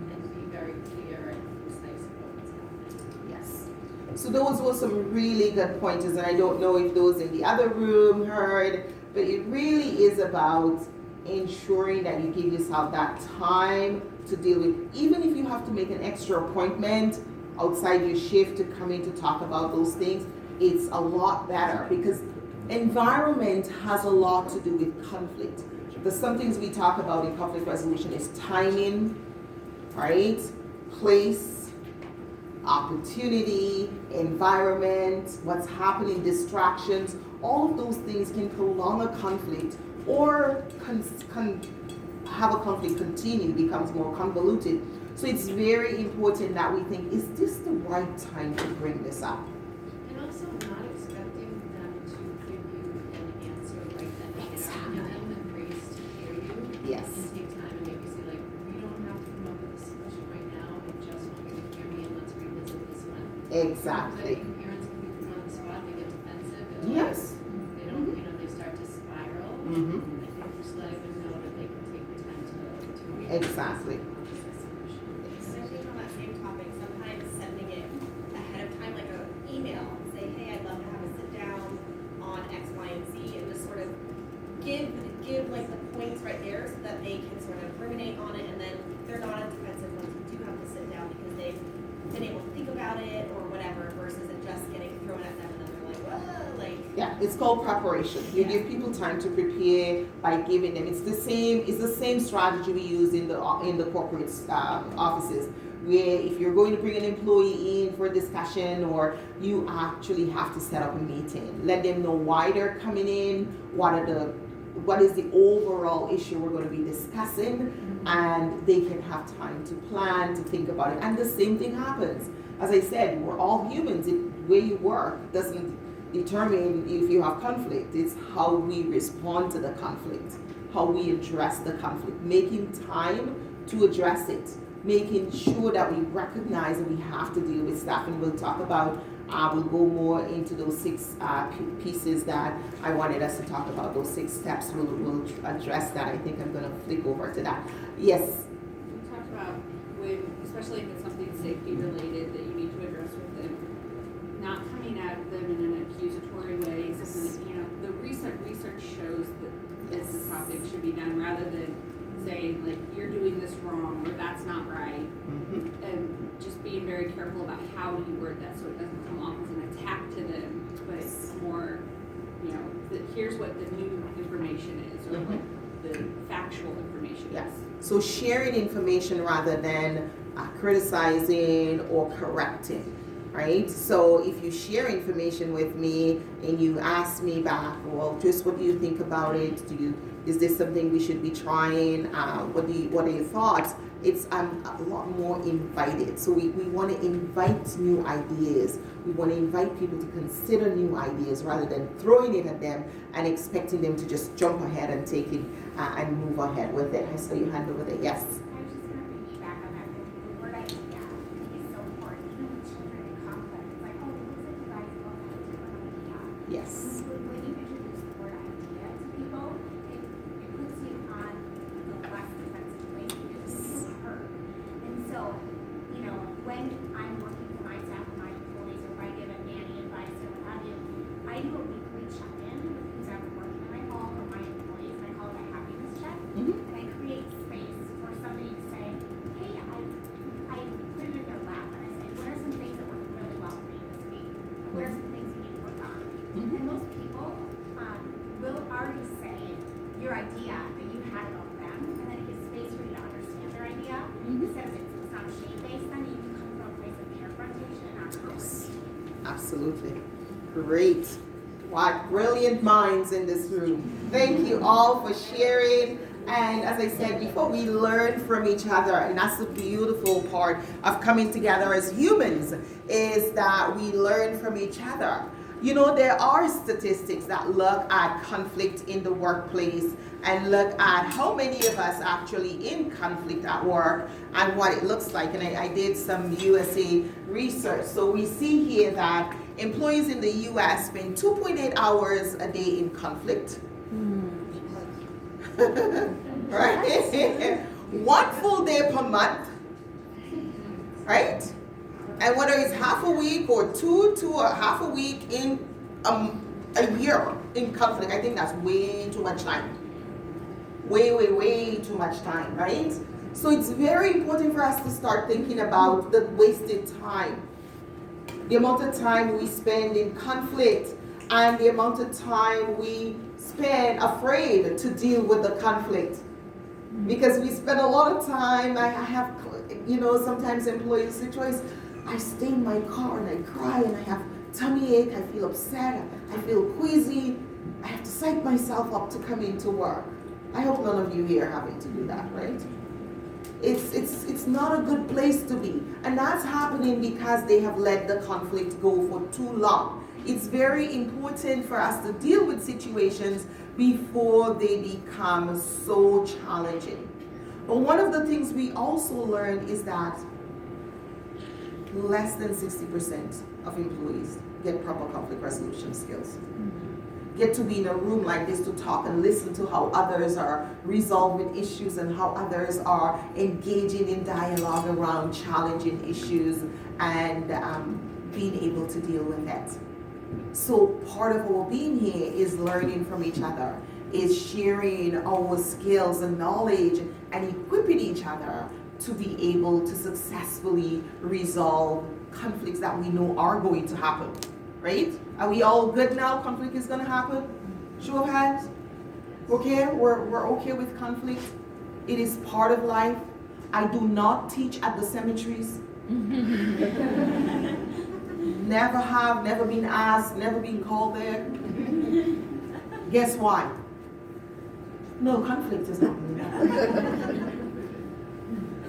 and be very clear and concise about what's happening. So those were some really good pointers, and I don't know if those in the other room heard, but it really is about ensuring that you give yourself that time to deal with, even if you have to make an extra appointment outside your shift to come in to talk about those things, it's a lot better, because environment has a lot to do with conflict. Some things we talk about in conflict resolution is timing, right? Place, opportunity, environment, what's happening, distractions. All of those things can prolong a conflict or have a conflict continue, becomes more convoluted. So it's very important that we think, is this the right time to bring this up? And also not expecting them to give you an answer right then and there. Give them the grace to hear you. And take time and maybe say, like, we don't have to come up with a solution right now. I just want you to hear me and let's revisit this one. Exactly. I think parents can be put on the spot, they get defensive. They don't, you know, they start to spiral. I think just letting them know that they can take the time to Exactly. I think on that same topic, sometimes sending it ahead of time, like an email, say, hey, I'd love to have a sit down on X, Y, and Z, and just sort of give like the points right there so that they can sort of ruminate on it, and then they're not as defensive once we do have to sit down because they've been able to think about it or whatever, versus it just getting thrown at them and then they're like, whoa, like. Yeah, it's called preparation. You give people time to prepare by giving them. It's the same strategy we use in the corporate offices, where if you're going to bring an employee in for a discussion, or you actually have to set up a meeting, let them know why they're coming in, what is the overall issue we're going to be discussing, and they can have time to plan, to think about it. And the same thing happens. As I said, we're all humans. Where you work doesn't determine if you have conflict. It's how we respond to the conflict, how we address the conflict, making time to address it, making sure that we recognize that we have to deal with stuff. And we'll talk about We'll go more into those 6 pieces that I wanted us to talk about. Those 6 steps, we'll address that. I think I'm going to flick over to that. Yes? We talked about when, especially if it's something safety related that you need to address with them, not coming at them in an accusatory way. Something, you know, the research shows that this topic should be done rather than saying like you're doing this wrong or that's not right, and just being very careful about how you word that so it doesn't come off as an attack to them, but it's more, you know, that here's what the new information is or like the factual information is. So sharing information rather than criticizing or correcting. Right? So if you share information with me and you ask me back, well, just what do you think about it? Is this something we should be trying? What are your thoughts? It's a lot more invited. So we want to invite new ideas. We want to invite people to consider new ideas rather than throwing it at them and expecting them to just jump ahead and take it and move ahead with it. I saw your hand over there. Yes. Yes. When you introduce the word idea to people, it puts you on the less defensive place because you feel heard. And so, you know, when I'm working for my staff and my employees, or if I give a nanny advice or what have you, I do a weekly check-in with who's ever working in my home or my employees, and I call it a happiness check. And I create space for somebody to say, hey, I put it in their lap and I say, what are some things that worked really well for you this week? What are some things you need to work on? And most people will already say your idea that you had about them, and then it gives space for you to understand their idea. Instead of it's not shame-based, then you can come from a place of confrontation and not confrontation. Absolutely. Great. What brilliant minds in this room. Thank you all for sharing. And as I said before, we learn from each other, and that's the beautiful part of coming together as humans, is that we learn from each other. You know, there are statistics that look at conflict in the workplace and look at how many of us actually in conflict at work and what it looks like. And I did some USA research. So we see here that employees in the US spend 2.8 hours a day in conflict. Right? 1 full day per month. Right? And whether it's half a week or two to a half a week in a year in conflict, I think that's way too much time. Way too much time, right? So it's very important for us to start thinking about the wasted time. The amount of time we spend in conflict and the amount of time we spend afraid to deal with the conflict. Because we spend a lot of time, I have, you know, sometimes employees say, Joyce, I stay in my car and I cry and I have tummy ache, I feel upset, I feel queasy, I have to psych myself up to come into work. I hope none of you here are having to do that, right? It's not a good place to be. And that's happening because they have let the conflict go for too long. It's very important for us to deal with situations before they become so challenging. But one of the things we also learned is that less than 60% of employees get proper conflict resolution skills. Get to be in a room like this to talk and listen to how others are resolving issues and how others are engaging in dialogue around challenging issues and being able to deal with it. So part of our being here is learning from each other, is sharing our skills and knowledge and equipping each other to be able to successfully resolve conflicts that we know are going to happen, right? Are we all good now? Conflict is going to happen? Show of hands. Okay, we're okay with conflict. It is part of life. I do not teach at the cemeteries. Never have, never been asked, never been called there. Guess why? No, conflict is happening.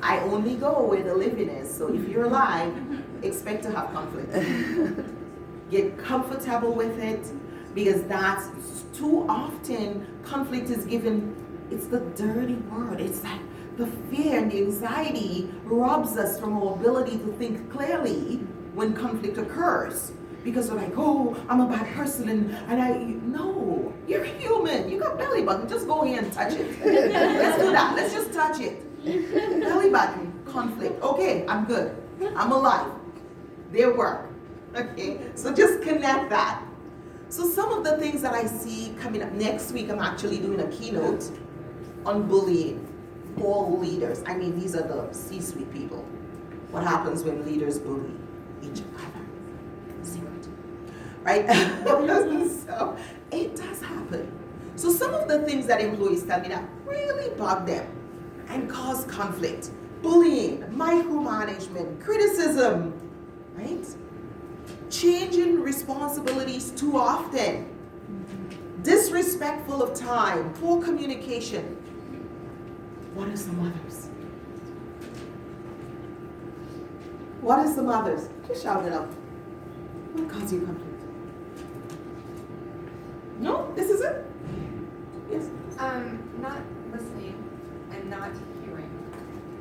I only go where the living is. So if you're alive, expect to have conflict. Get comfortable with it, because that's too often conflict is given, it's the dirty word. It's like the fear and the anxiety robs us from our ability to think clearly when conflict occurs. because they're like, oh, I'm a bad person, no, you're human. You got belly button. Just go here and touch it. Let's do that. Let's just touch it. Belly button, conflict. Okay, I'm good. I'm alive. Their work. Okay, so just connect that. So some of the things that I see coming up next week, I'm actually doing a keynote on bullying. All leaders. I mean, these are the C-suite people. What happens when leaders bully each other? Secret. Right? So it does happen. So some of the things that employees tell me that really bug them and cause conflict. Bullying, micromanagement, criticism, right? Changing responsibilities too often. Disrespectful of time, poor communication. What are some others? What are some others? Just shout it out. What causes you conflict? No? This is it? Yes. Not listening and not hearing.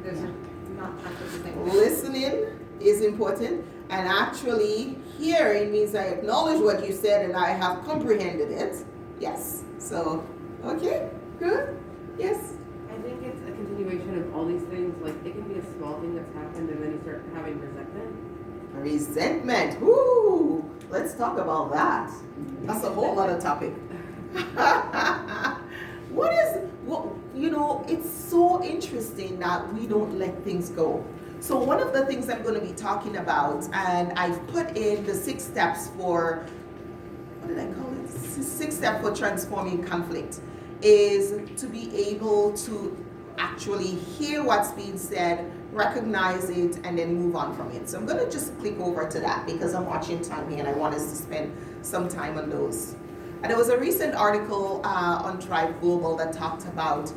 Those are not practices. Listening is important, and actually hearing means I acknowledge what you said and I have comprehended it. Yes. So, okay, good. Yes. I think it's a continuation of all these things. Like, it can be a small thing that's happened and then you start having resentment. Resentment. Woo! Let's talk about that. That's a whole other topic. It's so interesting that we don't let things go. So one of the things I'm going to be talking about, and I've put in the 6 steps for, what did I call it? 6 steps for transforming conflict, is to be able to actually hear what's being said, recognize it, and then move on from it. So I'm going to just click over to that because I'm watching time here and I want us to spend some time on those. And there was a recent article on Tribe Global that talked about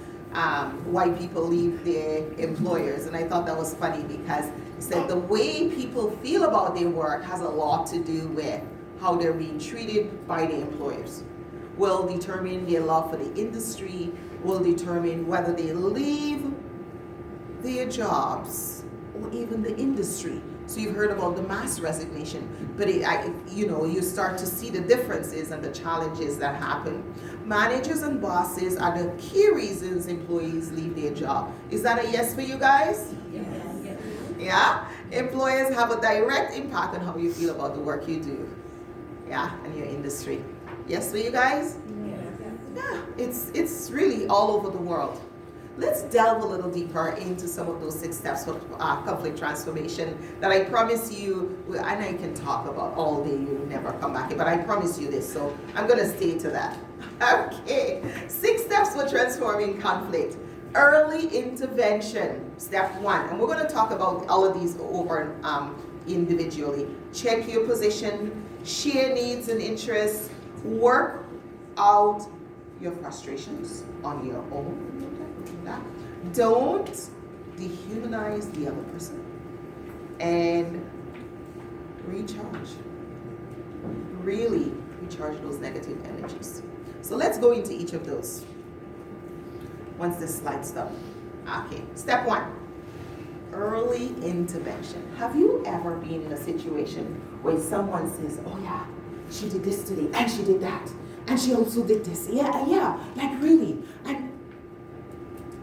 why people leave their employers, and I thought that was funny because it said the way people feel about their work has a lot to do with how they're being treated by the employers. Will determine their love for the industry, will determine whether they leave their jobs or even the industry. So you've heard about the mass resignation, but you start to see the differences and the challenges that happen. Managers and bosses are the key reasons employees leave their job. Is that a yes for you guys? Yes. Yeah? Employers have a direct impact on how you feel about the work you do. Yeah, and your industry. Yes for you guys? Yeah, it's really all over the world. Let's delve a little deeper into some of those 6 steps for conflict transformation that I promise you, and I can talk about all day, you'll never come back here, but I promise you this, so I'm going to stay to that. Okay, 6 steps for transforming conflict. Early intervention, step 1, and we're going to talk about all of these over individually. Check your position, share needs and interests, work out your frustrations on your own. Don't dehumanize the other person, and recharge. Really recharge those negative energies. So let's go into each of those once this slide stops. Okay, step 1, early intervention. Have you ever been in a situation where someone says, oh yeah, she did this today and she did that and she also did this, yeah, like really? And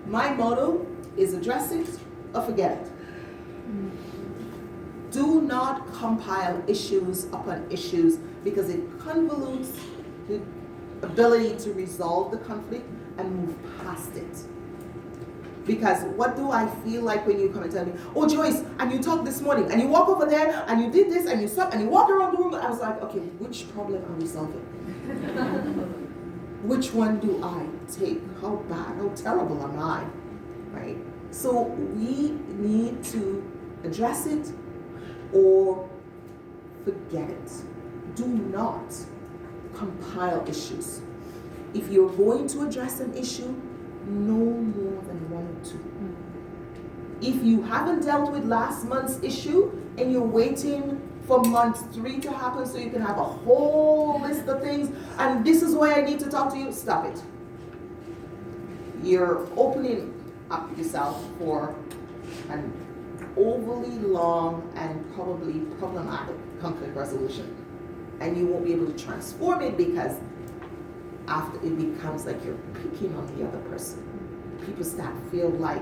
my motto is address it or forget it. Do not compile issues upon issues because it convolutes the ability to resolve the conflict and move past it. Because what do I feel like when you come and tell me, oh Joyce, and you talked this morning, and you walk over there, and you did this, and you stopped, and you walk around the room, I was like, okay, which problem are we solving? Which one do I take? How bad, how terrible am I? Right? So we need to address it or forget it. Do not compile issues. If you're going to address an issue, no more than 1 or 2. If you haven't dealt with last month's issue and you're waiting for month 3 to happen so you can have a whole list of things, and this is why I need to talk to you, stop it. You're opening up yourself for an overly long and probably problematic conflict resolution. And you won't be able to transform it because after it becomes like you're picking on the other person. People start feel like,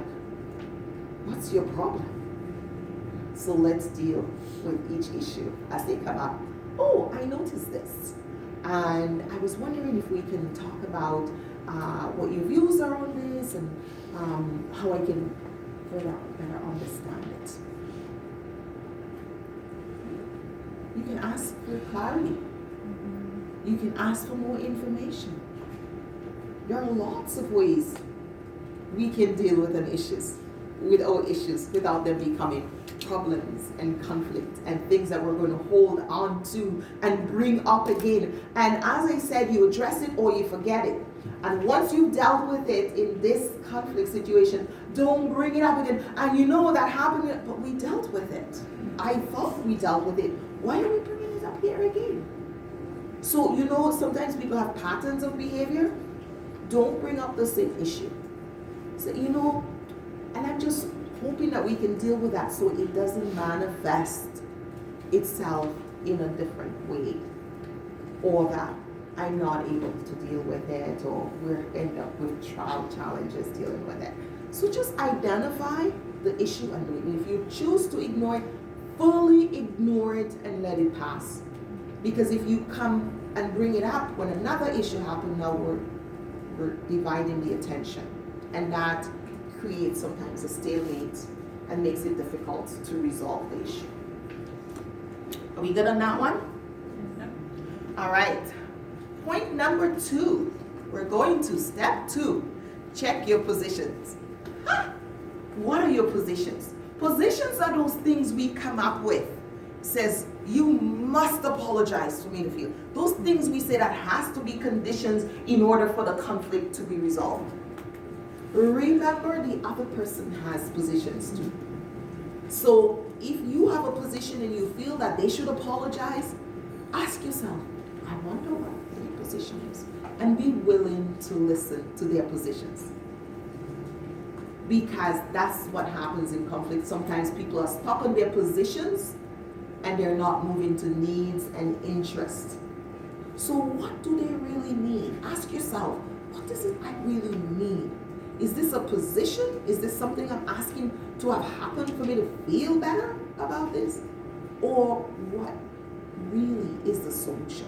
what's your problem? So let's deal with each issue as they come up. Oh, I noticed this. And I was wondering if we can talk about what your views are on this and how I can better understand it. You can ask for clarity. You can ask for more information. There are lots of ways we can deal with our issues without them becoming problems and conflict and things that we're going to hold on to and bring up again. And as I said, you address it or you forget it. And once you've dealt with it in this conflict situation, don't bring it up again. And you know that happened, but we dealt with it. I thought we dealt with it. Why are we bringing it up here again? So, you know, sometimes people have patterns of behavior. Don't bring up the same issue. So, you know, and I'm just hoping that we can deal with that so it doesn't manifest itself in a different way, or that I'm not able to deal with it, or we're end up with challenges dealing with it. So just identify the issue and do it. If you choose to ignore it, fully ignore it and let it pass. Because if you come and bring it up when another issue happens, now we're dividing the attention, and that creates sometimes a stalemate and makes it difficult to resolve the issue. Are we good on that one? All right. Point number 2. We're going to step 2. Check your positions. What are your positions? Positions are those things we come up with. Says, you must apologize for me to feel. Those things we say that has to be conditions in order for the conflict to be resolved. Remember, the other person has positions too. So if you have a position and you feel that they should apologize, ask yourself, I wonder what their position is. And be willing to listen to their positions. Because that's what happens in conflict. Sometimes people are stuck on their positions and they're not moving to needs and interests. So what do they really mean? Ask yourself, what does it really mean? Is this a position? Is this something I'm asking to have happened for me to feel better about this? Or what really is the solution?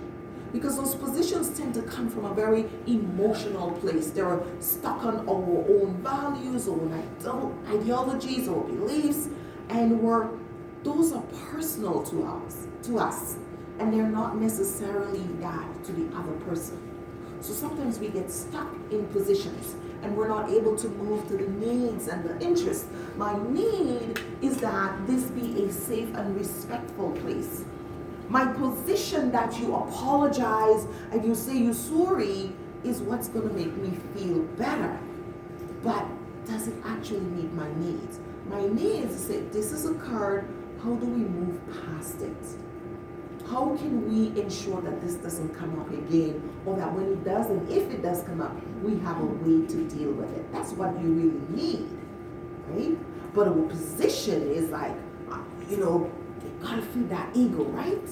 Because those positions tend to come from a very emotional place. They're stuck on our own values, or ideologies, or beliefs, and those are personal to us, and they're not necessarily that to the other person. So sometimes we get stuck in positions and we're not able to move to the needs and the interests. My need is that this be a safe and respectful place. My position that you apologize and you say you're sorry is what's going to make me feel better. But does it actually meet my needs? My needs is to say, this has occurred, how do we move past it? How can we ensure that this doesn't come up again, or that when it does, and if it does come up, we have a way to deal with it? That's what you really need, right? But our position is like, you gotta feed that ego, right?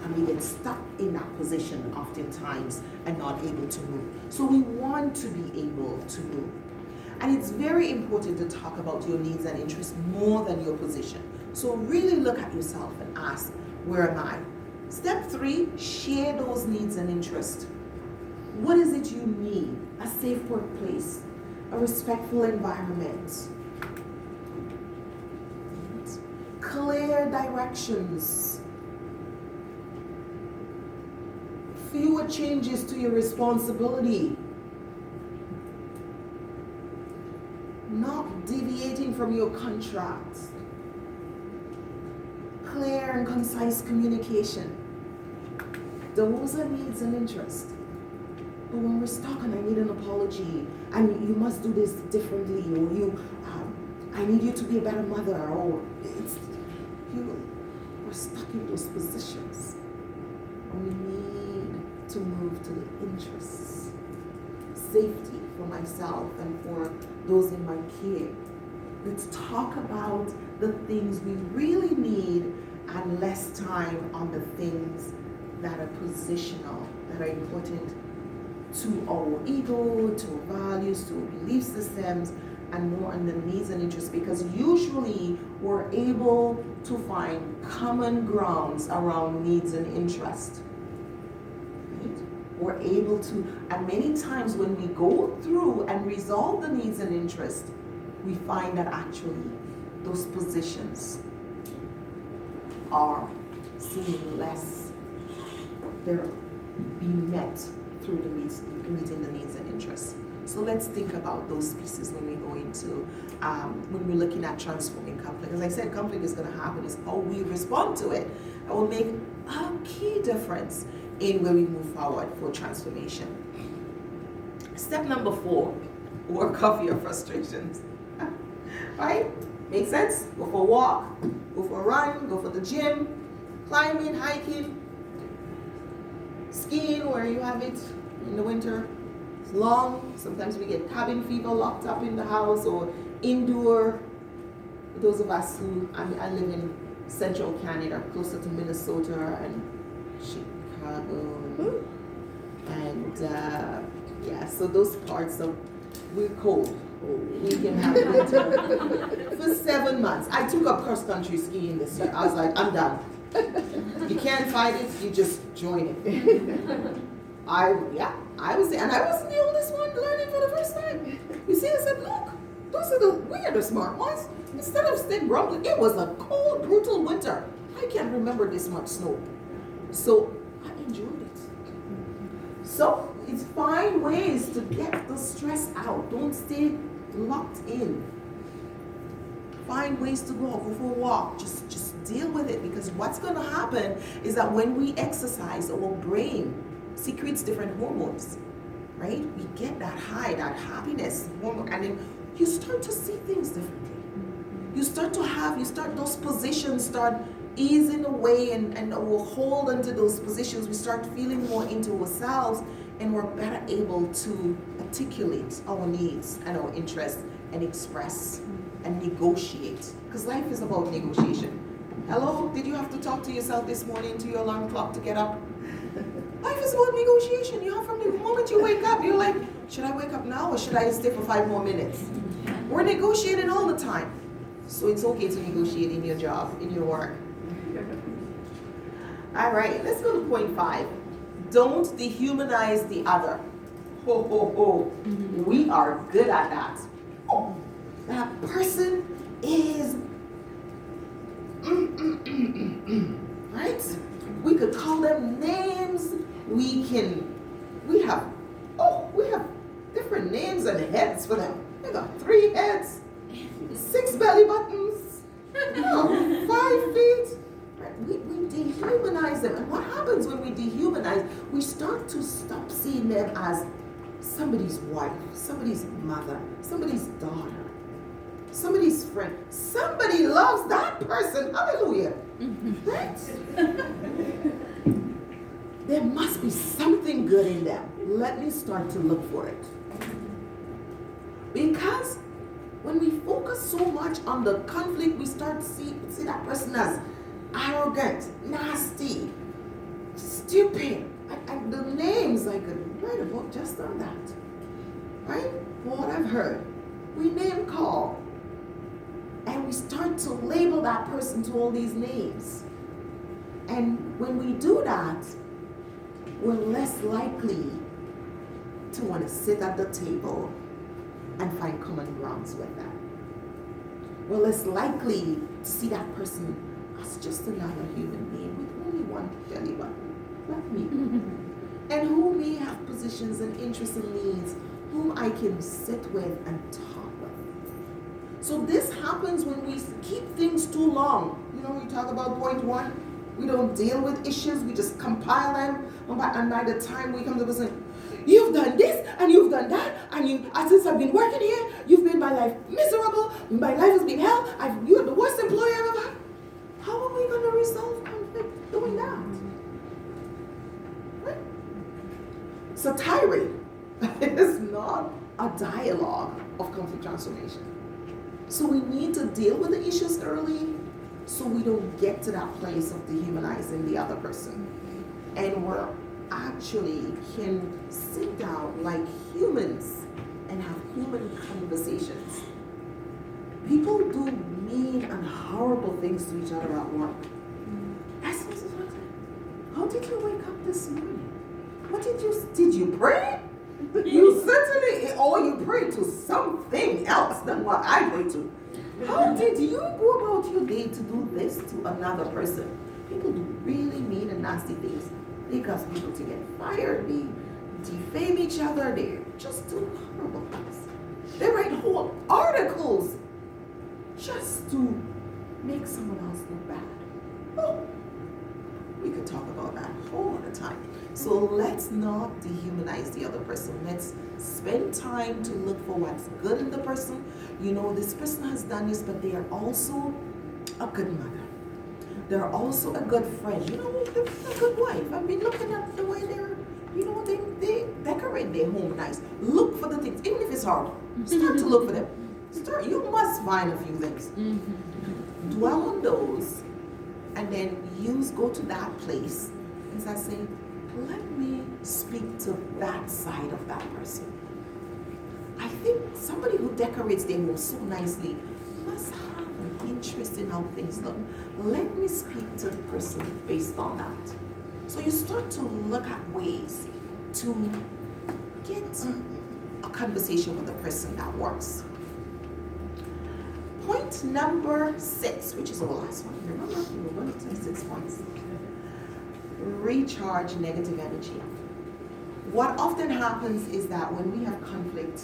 And we get stuck in that position oftentimes and not able to move. So we want to be able to move. And it's very important to talk about your needs and interests more than your position. So really look at yourself and ask, where am I? Step 3, share those needs and interests. What is it you need? A safe workplace, a respectful environment, clear directions, fewer changes to your responsibility, not deviating from your contracts, clear and concise communication. Those are needs and interests. But when we're stuck and I need an apology, and you must do this differently, or I need you to be a better mother, or we're stuck in those positions. And we need to move to the interests, safety for myself and for those in my care. Let's talk about the things we really need and less time on the things that are positional, that are important to our ego, to our values, to our belief systems, and more on the needs and interests, because usually we're able to find common grounds around needs and interests. Right? We're able to, and many times when we go through and resolve the needs and interests, we find that actually those positions are seeming less, they're being met through the meeting the needs and interests. So let's think about those pieces when we go into, when we're looking at transforming conflict. As I said, conflict is going to happen. It's how we respond to it that will make a key difference in where we move forward for transformation. Step number 4, work off your frustrations. Right? Make sense? Go for a walk, go for a run, go for the gym, climbing, hiking, skiing where you have it in the winter. It's long. Sometimes we get cabin fever, locked up in the house or indoor. For those of us who, I live in central Canada, closer to Minnesota and Chicago. And yeah, so those parts of, we're cold. We can have winter for 7 months. I took up cross country skiing this year. I was like, I'm done. You can't fight it, you just join it. I was there, and I wasn't the oldest one learning for the first time. You see, I said, look, those are the smart ones. Instead of staying grumbling, it was a cold, brutal winter. I can't remember this much snow. So I enjoyed it. So it's find ways to get the stress out. Don't stay locked in. Find ways to go for a walk. Just deal with it, because what's going to happen is that when we exercise, our brain secretes different hormones, right? We get that high, that happiness hormone, and then you start to see things differently. You start those positions start easing away, and we'll hold onto those positions. We start feeling more into ourselves, and we're better able to articulate our needs and our interests and express and negotiate, because life is about negotiation. Hello, did you have to talk to yourself this morning to your alarm clock to get up? Life is about negotiation. You have, from the moment you wake up, you're like, should I wake up now or should I stay for 5 more minutes? We're negotiating all the time. So it's okay to negotiate in your job, in your work. All right, let's go to point 5. Don't dehumanize the other. Ho, ho, ho. We are good at that. Oh, that person is, right? We could call them names. We have different names and heads for them. They got 3 heads, 6 belly buttons, 5 feet. Right? We dehumanize them. And what happens when we dehumanize? We start to stop seeing them as somebody's wife, somebody's mother, somebody's daughter, somebody's friend. Somebody loves that person. Hallelujah. Right? There must be something good in them. Let me start to look for it. Because when we focus so much on the conflict, we start to see that person as arrogant, nasty, stupid. And the names, I could write a book just on that. Right? For what I've heard. We name call. And we start to label that person to all these names. And when we do that, we're less likely to want to sit at the table and find common grounds with them. We're less likely to see that person as just another human being with only one belly button, like me, and who may have positions and interests and needs, whom I can sit with and talk with. So this happens when we keep things too long. You know, we talk about point 1. We don't deal with issues. We just compile them. And by the time we come to the person, you've done this and you've done that, and since I've been working here, you've made my life miserable. My life has been hell. You're the worst employer I've ever had. How are we going to resolve conflict doing that? Right? So tirade is not a dialogue of conflict transformation. So we need to deal with the issues early, so we don't get to that place of dehumanizing the other person. and we're actually can sit down like humans and have human conversations. People do mean and horrible things to each other at work. How did you wake up this morning? What did you pray? You certainly, or you prayed to something else than what I prayed to. How did you go about your day to do this to another person? People do really mean and nasty things. They cause people to get fired, they defame each other, they just do horrible things. They write whole articles just to make someone else look bad. Oh, we could talk about that all the time. So let's not dehumanize the other person. Let's spend time to look for what's good in the person. You know, this person has done this, but they are also a good mother. They're also a good friend. You know, they're a good wife. I've been looking at the way they're, you know, they decorate their home nice. Look for the things, even if it's hard. Start to look for them. You must find a few things. Dwell on those, and then go to that place and start saying, let me speak to that side of that person. I think somebody who decorates their home so nicely must have an interest in how things look. Let me speak to the person based on that. So you start to look at ways to get a conversation with the person that works. Point number 6, which is our last one. Remember, we were going to 6 points. Recharge negative energy. What often happens is that when we have conflict,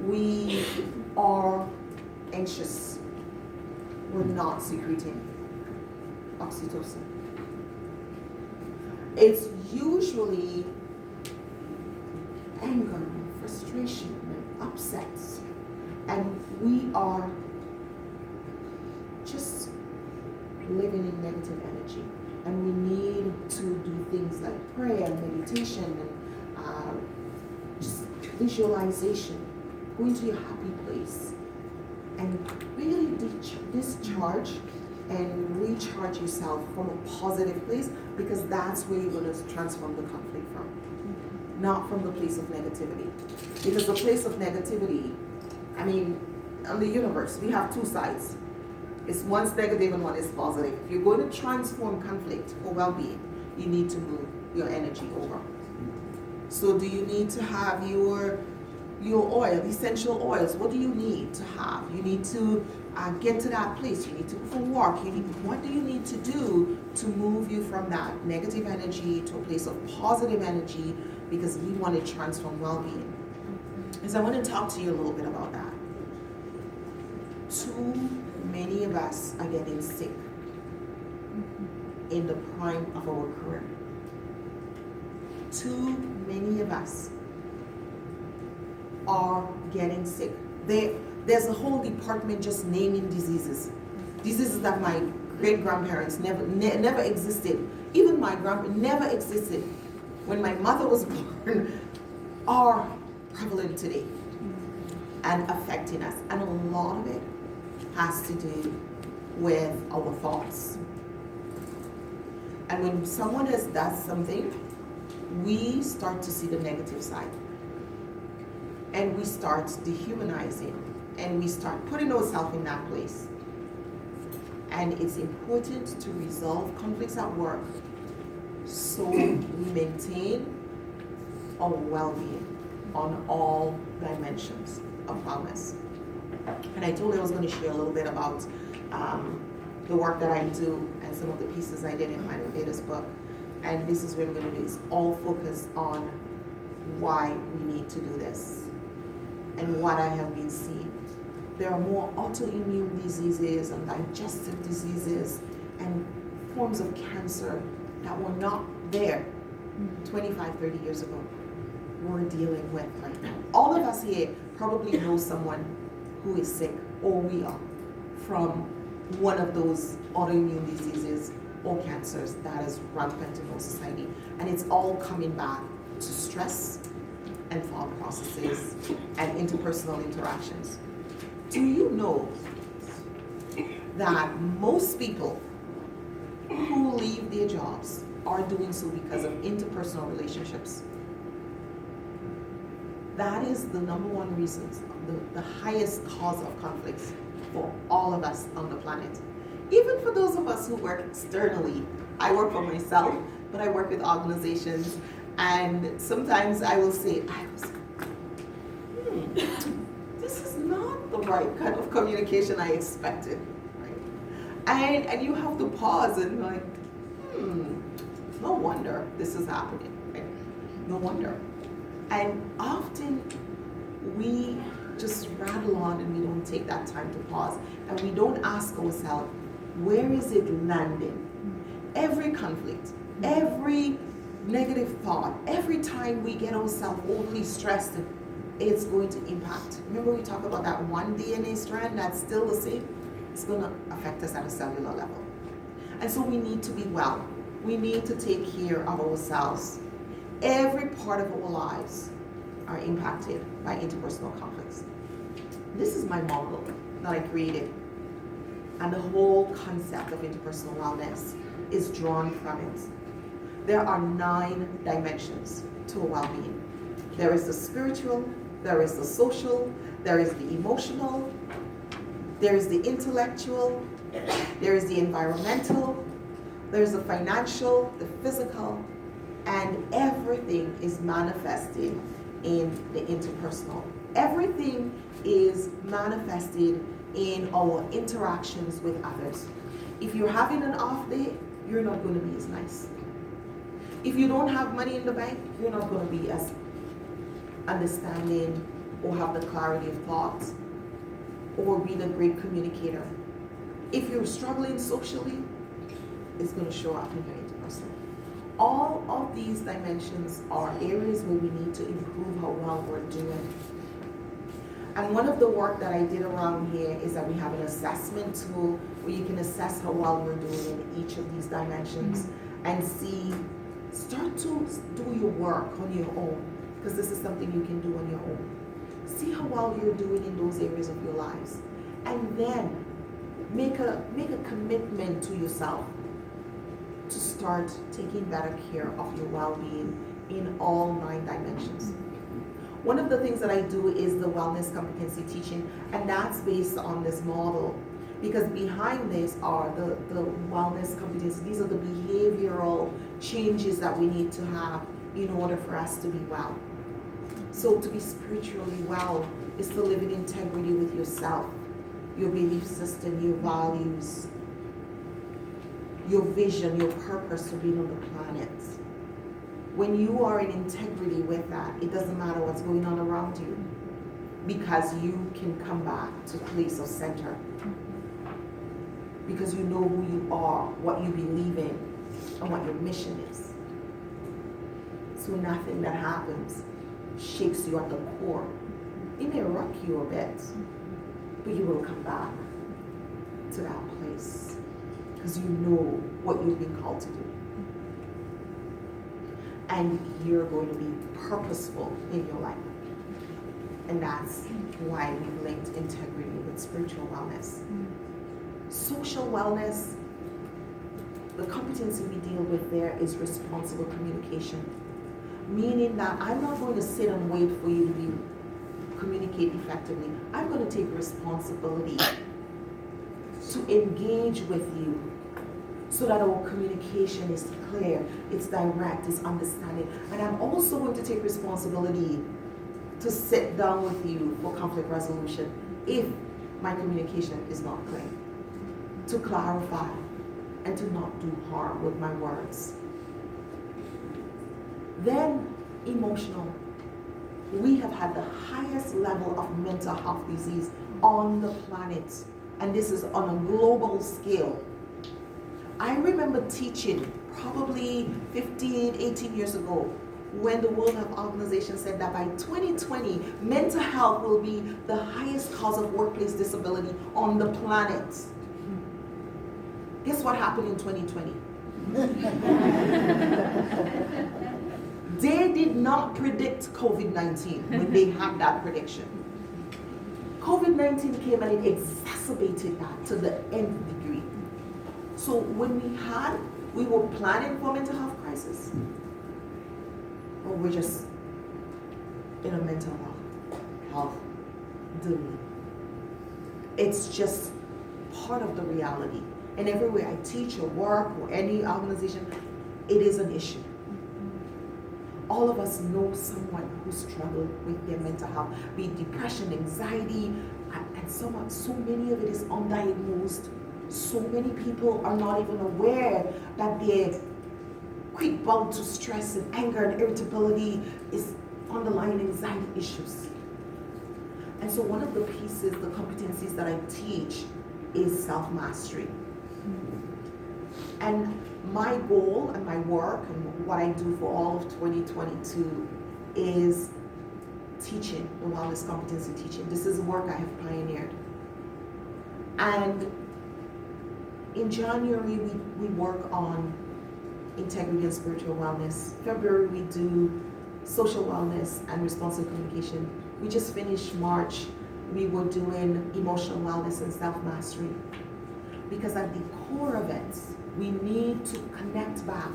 we are anxious. We're not secreting oxytocin. It's usually anger, frustration, and upsets. And we are just living in negative energy. And we need to do things like prayer and meditation and just visualization. Go into your happy place and really discharge and recharge yourself from a positive place, because that's where you're going to transform the conflict from. Not from the place of negativity. Because the place of negativity, I mean, on the universe, we have 2 sides. It's one's negative and one is positive. If you're going to transform conflict for well-being, you need to move your energy over. So do you need to have your oil, essential oils? What do you need to have? You need to get to that place. You need to go for work. What do you need to do to move you from that negative energy to a place of positive energy? Because we want to transform well-being. So I want to talk to you a little bit about that. Too many of us are getting sick in the prime of our career. Too many of us are getting sick. There's a whole department just naming diseases. Diseases that my great-grandparents never existed. Even my grandparents never existed when my mother was born, are prevalent today and affecting us. And a lot of it has to do with our thoughts. And when someone does something, we start to see the negative side. And we start dehumanizing. And we start putting ourselves in that place. And it's important to resolve conflicts at work so we maintain our well-being on all dimensions of wellness. And I told you I was going to share a little bit about the work that I do and some of the pieces I did in my latest book. And this is what I'm going to do, is all focus on why we need to do this and what I have been seeing. There are more autoimmune diseases and digestive diseases and forms of cancer that were not there 25, 30 years ago. We're dealing with right now. All of us here probably know someone who is sick, or we are, from one of those autoimmune diseases or cancers that is rampant in our society. And it's all coming back to stress and thought processes and interpersonal interactions. Do you know that most people who leave their jobs are doing so because of interpersonal relationships. That is the number one reason, the highest cause of conflicts for all of us on the planet. Even for those of us who work externally. I work for myself, but I work with organizations, and sometimes I will say, this is not the right kind of communication I expected, right? And you have to pause and like, no wonder this is happening, right? No wonder. And often we just rattle on and we don't take that time to pause, and we don't ask ourselves, where is it landing? Every conflict, every negative thought, every time we get ourselves overly stressed, it's going to impact. Remember we talked about that one DNA strand that's still the same? It's going to affect us at a cellular level. And so we need to be well. We need to take care of ourselves. Every part of our lives are impacted by interpersonal conflicts. This is my model that I created. And the whole concept of interpersonal wellness is drawn from it. There are 9 dimensions to well-being. There is the spiritual, there is the social, there is the emotional, there is the intellectual, there is the environmental, there is the financial, the physical, and everything is manifested in the interpersonal. Everything is manifested in our interactions with others. If you're having an off day, you're not going to be as nice. If you don't have money in the bank, you're not going to be as understanding or have the clarity of thought or be the great communicator. If you're struggling socially, it's going to show up in your interpersonal. All of these dimensions are areas where we need to improve how well we're doing. And one of the work that I did around here is that we have an assessment tool where you can assess how well you're doing in each of these dimensions and see, start to do your work on your own, because this is something you can do on your own. See how well you're doing in those areas of your lives. And then make a commitment to yourself to start taking better care of your well-being in all 9 dimensions. One of the things that I do is the wellness competency teaching, and that's based on this model, because behind this are the wellness competency. These are the behavioral changes that we need to have in order for us to be well. So to be spiritually well is to live in integrity with yourself, your belief system, your values, your vision, your purpose for being on the planet. When you are in integrity with that, it doesn't matter what's going on around you, because you can come back to a place of center. Because you know who you are, what you believe in, and what your mission is. So nothing that happens shakes you at the core. It may rock you a bit, but you will come back to that place because you know what you've been called to do. And you're going to be purposeful in your life. And that's why we've linked integrity with spiritual wellness. Social wellness, the competency we deal with there is responsible communication. Meaning that I'm not going to sit and wait for you to communicate effectively. I'm going to take responsibility to engage with you so that our communication is clear, it's direct, it's understanding. And I'm also going to take responsibility to sit down with you for conflict resolution if my communication is not clear. To clarify and to not do harm with my words. Then, emotional. We have had the highest level of mental health disease on the planet, and this is on a global scale. I remember teaching probably 15, 18 years ago when the World Health Organization said that by 2020, mental health will be the highest cause of workplace disability on the planet. Guess what happened in 2020? They did not predict COVID-19 when they had that prediction. COVID-19 came and it exacerbated that to the nth degree. So when we had we were planning for mental health crisis? Or we're just in a mental health doom? It's just part of the reality. And everywhere I teach or work or any organization, it is an issue. All of us know someone who struggled with their mental health, be it depression, anxiety, and so many of it is undiagnosed. So many people are not even aware that their quick bout to stress and anger and irritability is underlying anxiety issues. And so one of the pieces, the competencies that I teach is self-mastery. And my goal and my work and what I do for all of 2022 is teaching, the wellness competency teaching. This is work I have pioneered. And in January, we work on integrity and spiritual wellness. February, we do social wellness and responsive communication. We just finished March. We were doing emotional wellness and self-mastery. Because at the core of it, we need to connect back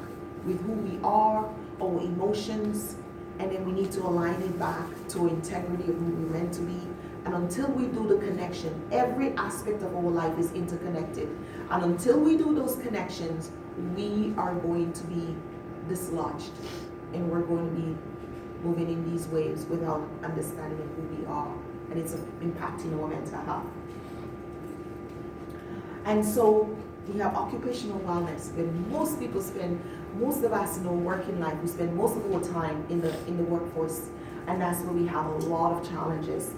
with who we are, our emotions, and then we need to align it back to integrity of who we're meant to be. And until we do the connection, every aspect of our life is interconnected. And until we do those connections, we are going to be dislodged. And we're going to be moving in these waves without understanding who we are. And it's impacting our mental health. And so we have occupational wellness, where most of us in our working life, we spend most of our time in the workforce, and that's where we have a lot of challenges.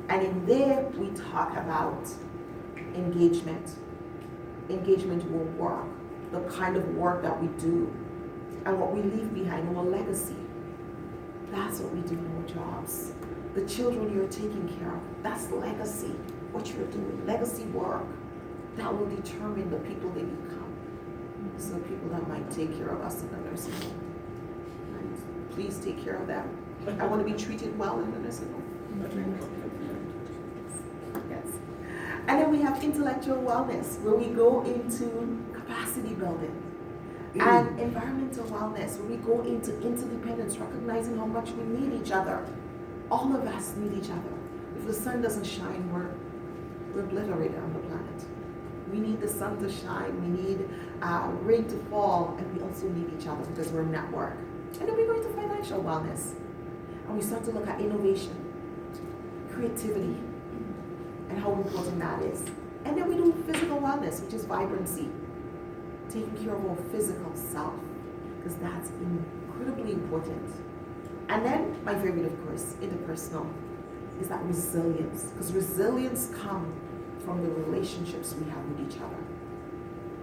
And in there, we talk about engagement will work, the kind of work that we do, and what we leave behind, our legacy. That's what we do in our jobs. The children you're taking care of, that's legacy, what you're doing, legacy work. That will determine the people they become. So the people that might take care of us in the nursing home. And please take care of them. I want to be treated well in the nursing home. Yes. And then we have intellectual wellness, where we go into capacity building. And environmental wellness, where we go into interdependence, recognizing how much we need each other. All of us need each other. If the sun doesn't shine, we're obliterated on the planet. We need the sun to shine, we need rain to fall, and we also need each other because we're a network. And then we go into financial wellness. And we start to look at innovation, creativity, and how important that is. And then we do physical wellness, which is vibrancy, taking care of our physical self, because that's incredibly important. And then, my favorite, of course, interpersonal, is that resilience, because resilience comes from the relationships we have with each other.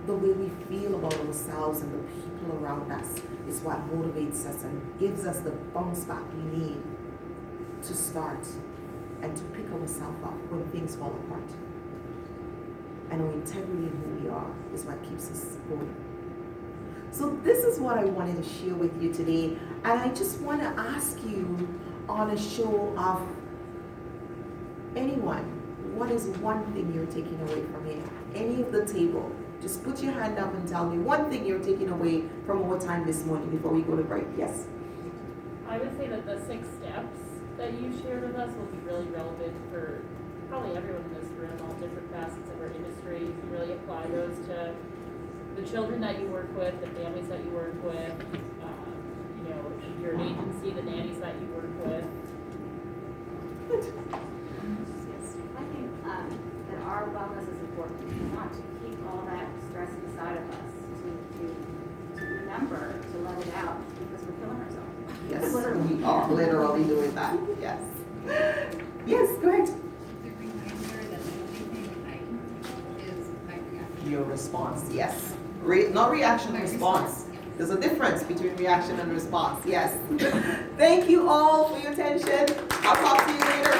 The way we feel about ourselves and the people around us is what motivates us and gives us the bounce back we need to start and to pick ourselves up when things fall apart. And our integrity in who we are is what keeps us going. So this is what I wanted to share with you today. And I just want to ask you on a show of anyone, what is one thing you're taking away from here? Any of the table, just put your hand up and tell me one thing you're taking away from our time this morning before we go to break. Yes? I would say that the 6 steps that you shared with us will be really relevant for probably everyone in this room, all different facets of our industry. You can really apply those to the children that you work with, the families that you work with, if you're an agency, the nannies that you work with. I think that our wellness is important. We want to keep all that stress inside of us, to remember to let it out, because we're killing ourselves. Yes, we are literally doing that. Yes. Yes, go ahead. The reminder that the only thing I can control is my reaction. Your response, yes. Not reaction, response. There's a difference between reaction and response, yes. Thank you all for your attention. I'll talk to you later.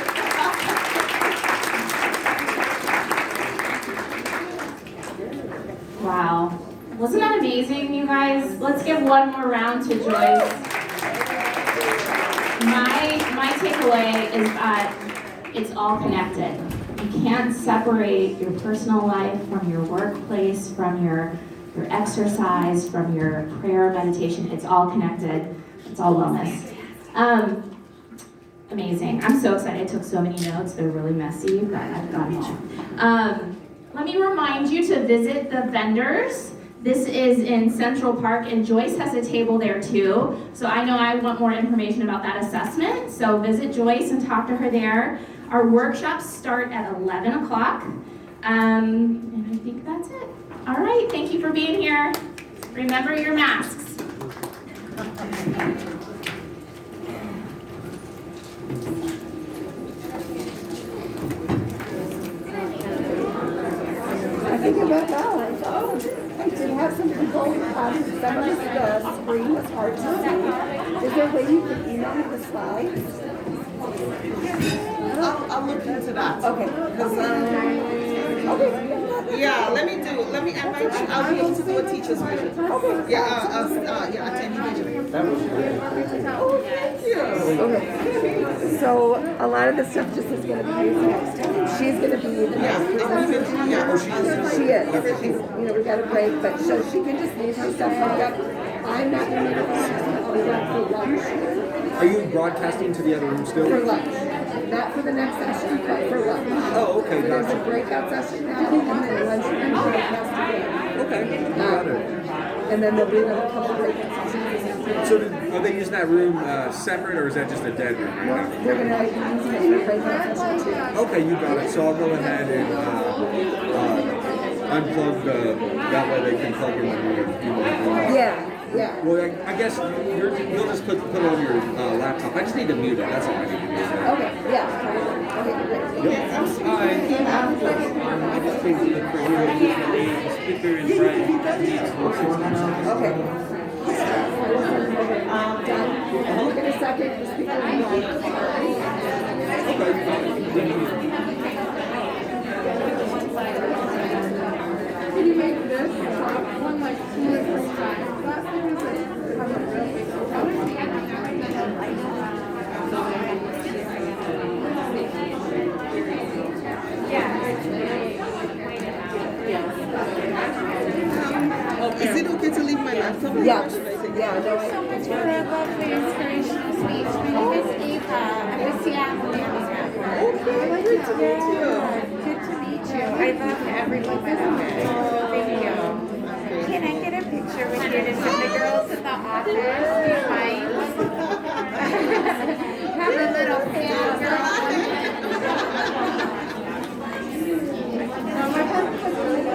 Wow. Wasn't that amazing, you guys? Let's give one more round to Joyce. My takeaway is that it's all connected. You can't separate your personal life from your workplace, from your your exercise, from your prayer, meditation. It's all connected. It's all wellness. Amazing. I'm so excited. I took so many notes. They're really messy, but I've got them all. Let me remind you to visit the vendors. This is in Central Park, and Joyce has a table there too. So I know I want more information about that assessment. So visit Joyce and talk to her there. Our workshops start at 11 o'clock. And I think that's it. All right, thank you for being here. Remember your masks. I think about balance. Oh, I did have some people, some of the screen was hard to see. Is there a way you can email me the slides? I'll look into that. Okay. Let me invite you. I'll be able to do a teacher's vision. Okay. Attendee vision. That was great. Oh, thank you. Okay. So a lot of the stuff just is going to be used next time. She's going to be the next presenter. She is. We got a break, but so she can just leave her stuff hooked up. I'm not going to need it. I'll be back for lunch. Are you broadcasting to the other room still? For lunch. Not for the next session, but for lunch. Oh, okay, So there's a breakout session now, and then lunch we're going to broadcast again. Okay, got it. And then there'll be another couple breakout sessions. So are they using that room separate, or is that just a dead room right now? They're going to use it for breakout session too. Okay, you got it. So I'll go ahead and unplug that way they can plug in the new. Yeah. Well, I guess you'll just put it on your laptop. I just need to mute it. That's all I need to do. Okay, yeah. Okay, great. Yep. I just changed it for you. The speaker is right. Okay. Done. Look in a second. The speaker is Can you make this one like 2 or 3 times? That thing is like, has a real big Is it okay to leave my laptop? Yes. Yeah. So much for a lovely inspirational speech. My name is Eva. I'm with Seattle Women's Network. Okay, good to meet you. Good to meet you. I love everyone that I'm with. Thank you. Can I get a picture with you to send the girls at the office behind? Have a little fan girl.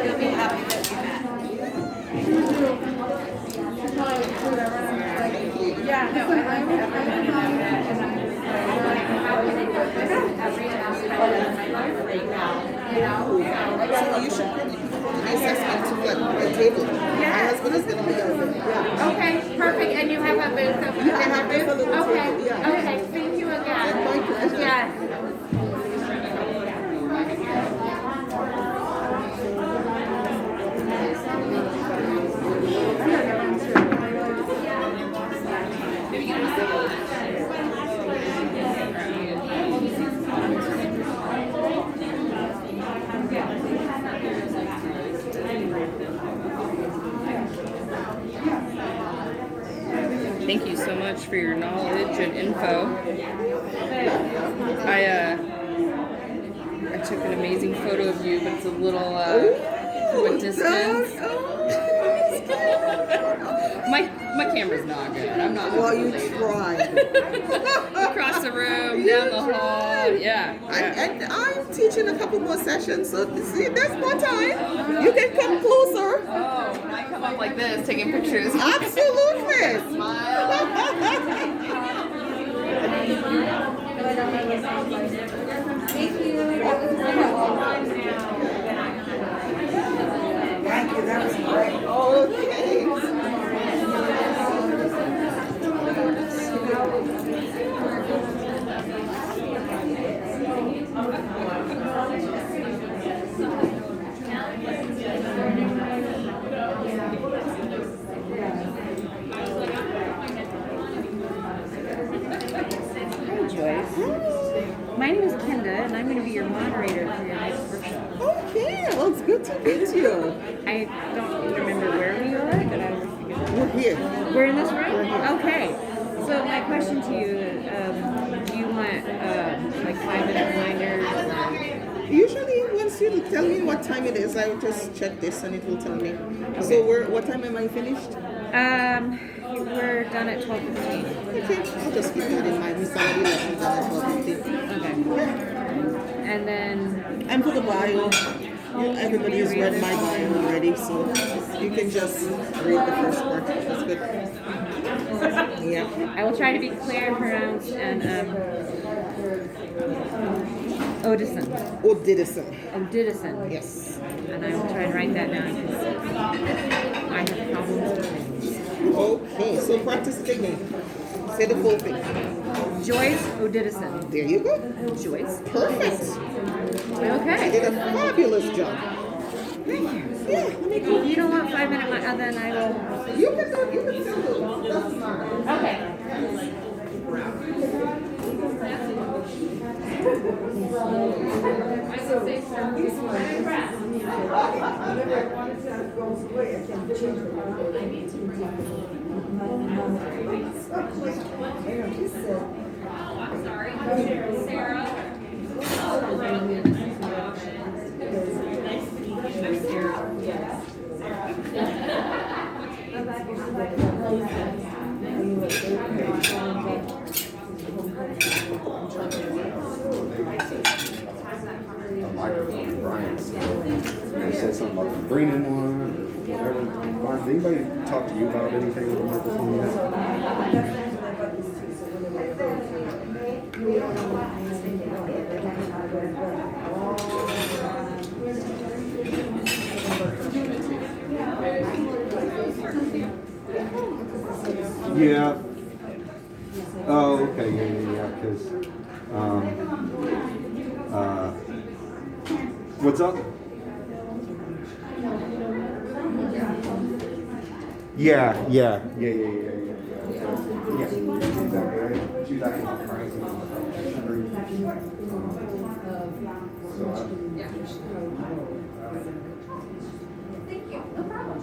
You'll be happy that you met. Yeah, no, I So you should put the assessment to the table. My husband is going to be over there. Okay, perfect. And you have a booth over there? I have a booth? Okay, okay. Thank you again. Yes. Thank you so much for your knowledge and info. I took an amazing photo of you, but it's a little from a distance. My camera's not good. I'm not. Well, you tried. Across the room, down the hall. Yeah. And I'm teaching a couple more sessions, so see, there's more time. You can come closer. Oh, when I come up like this, taking pictures. Absolutely. Smile. Thank you. Thank you. That was great. Okay. My My name is Kenda, and I'm going to be your moderator for your next workshop. Okay, well, it's good to meet you. I don't remember where we are, but I was thinking. We're here. We're in this room? We're here. Okay. So my question to you, do you want like 5-minute reminders? Usually, once you tell me what time it is, I will just check this and it will tell me. Okay. So, what time am I finished? We're done at 12:15. Okay, I'll just keep that in mind. We started 11, done at 12:15. Okay. And then. And for the bio, everybody has read my bio already, so you can just read the first part. That's good. Yeah. I will try to be clear and pronounced and Odidison. Odidison. Yes. And I will try and write that down because I have problems with names. Okay, so practice it again. Say the full thing. Joyce Odidison. There you go. Joyce. Perfect. Okay. You did a fabulous job. Thank you. Yeah, let me go. You don't want 5-minute, then I will. You can still do it. That's fine. Okay. I'm sorry. Sarah. Brian said something about bringing one or whatever. Did anybody talk to you about anything with the microphone yet? Yeah. Oh, okay. Yeah. Because, what's up? Yeah. She's actually pricing. Thank you. No problem.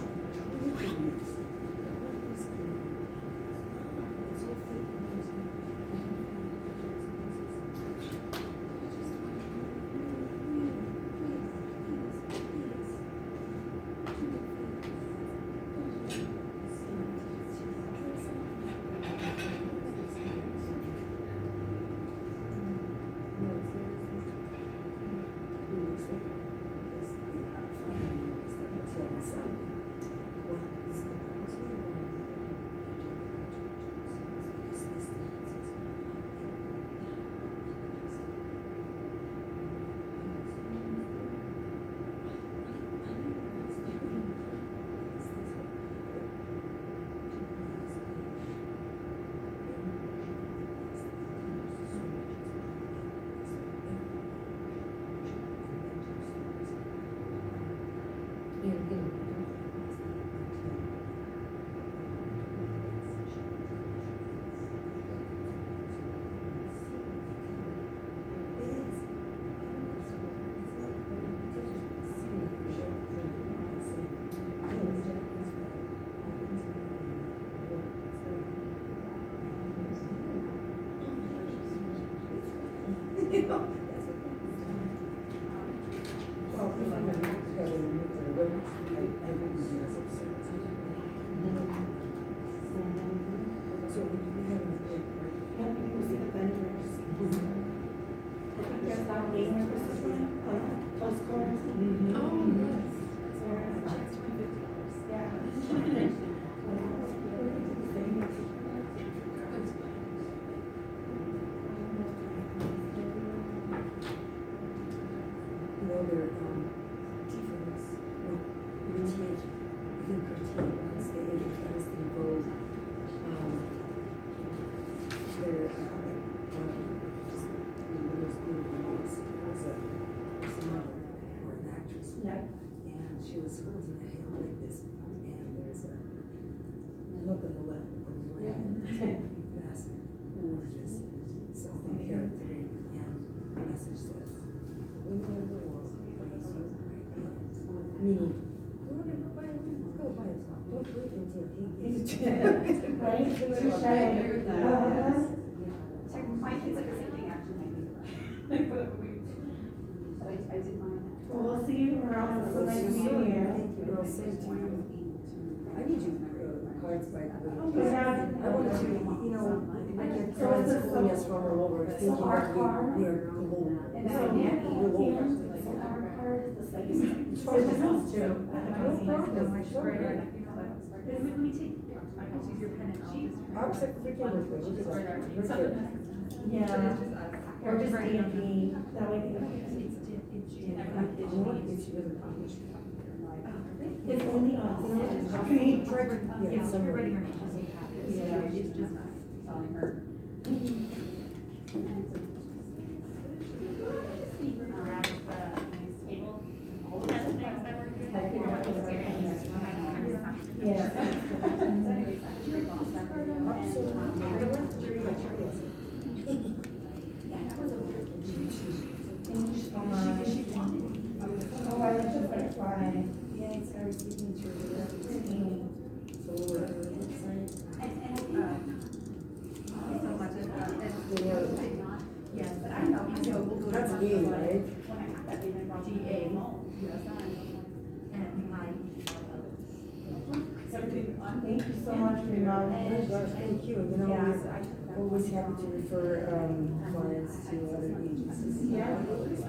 message says. Meaning, go buy yourself. Don't wait until he gets My kids are the same thing actually. I did mine. Well, we'll see you around. So nice to meet you. Thank you, girl. Same to you. I need you cards by the way. I wanted to, you know, I get friends calling us from all over thinking that we are global. And So, then we're global. Yeah. Or just DMV, that way they don't. It's only on. Yeah, somewhere. Yeah, she's just telling her. Yes, but I know, so we'll go to. That's me, right? When I have that, they brought GA. And my. Thank you so much for your knowledge. Thank you. You know, we're always happy to refer clients to other agencies. Yeah. Yeah, of course.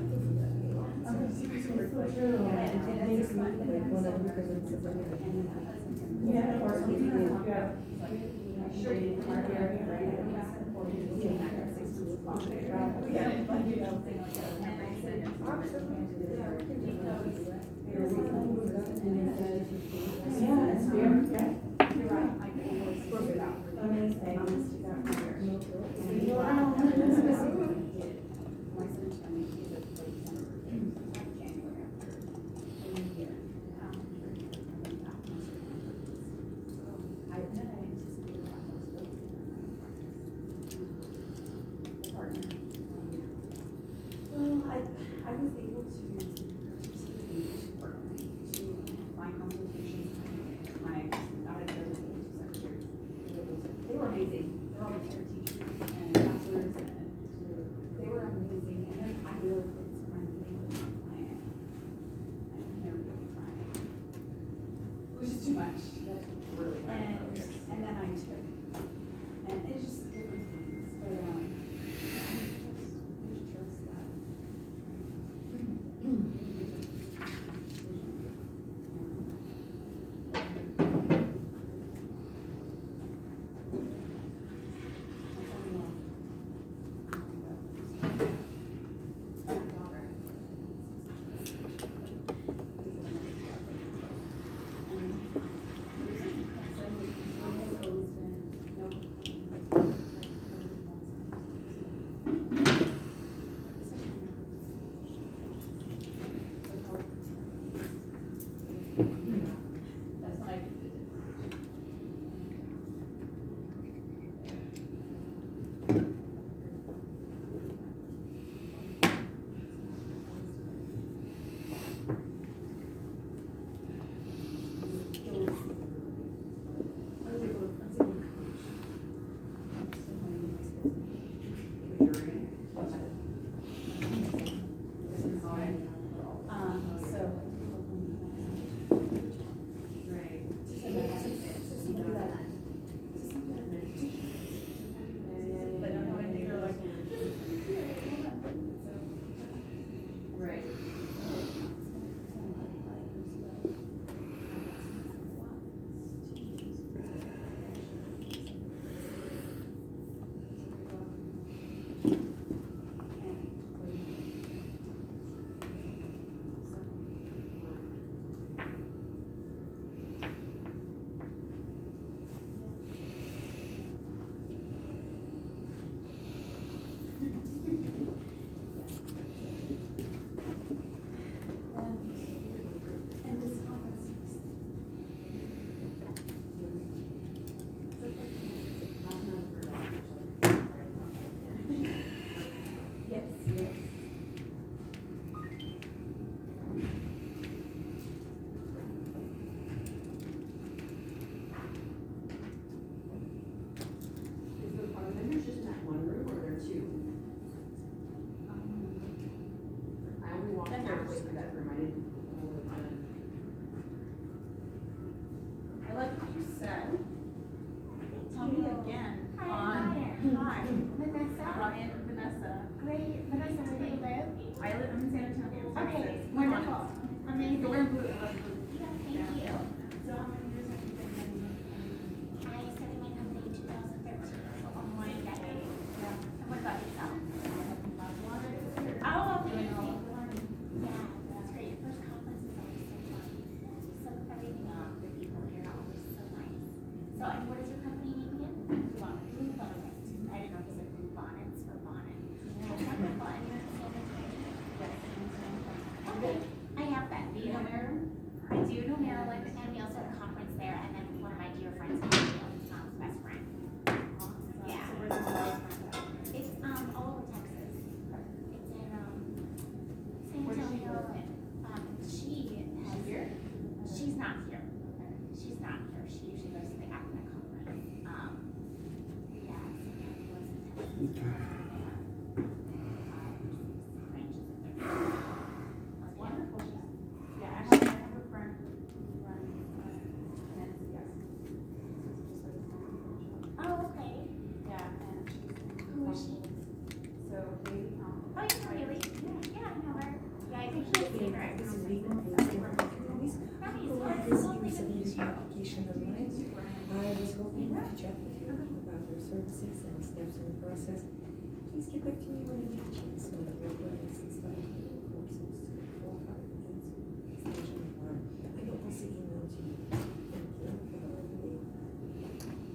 I was able to find consultations with my out of the secretaries. They were amazing. They're all retired teachers and counselors, and they were amazing. And then I really put some time with my client. I never really tried. It was just too much. That's really hard. And then I took. And it's just different things. But trust that. Vanessa? Ryan and Vanessa. Great. Vanessa, where do you live? I live in San Antonio, Texas. Okay, wonderful. Amazing. So we're in blue. Yeah, thank you. So how many years have you been running? I started my company in 2013, so almost a decade. Yeah. And what about yourself? Oh, okay. Yeah, that's great. Your first conference is always so fun. So everything the people here are always so nice. So, and what is your company name again? Blue Bonnet. I didn't know if you said Blue Bonnets or Bonnet. Wonderful. And you're in San Antonio? yes. Okay, I have that. Do you know Maryland? I do know Maryland, and we also had a conference there, and then one of my dear friends, mom's best friend. Yeah. So where's the best friend at? It's all over Texas. It's in San Where does she Antonio. live? She's here. She's not here. She's not here. She usually goes to the academic conference. Yeah. So that was in Texas. Wonderful. Yeah, I have a friend who runs, and yes. Oh, okay. Yeah, and she's. Who is she? So, Katie, Oh, you know Haley? Yeah, I know her. Yeah, I think she's a favorite. This is legal. Application online. I was hoping to chat with you about your services and steps in the process. Please get back to me when you get a chance. So that we're going to start courses for extension one. I will also email to you. Thank you. Have a lovely day.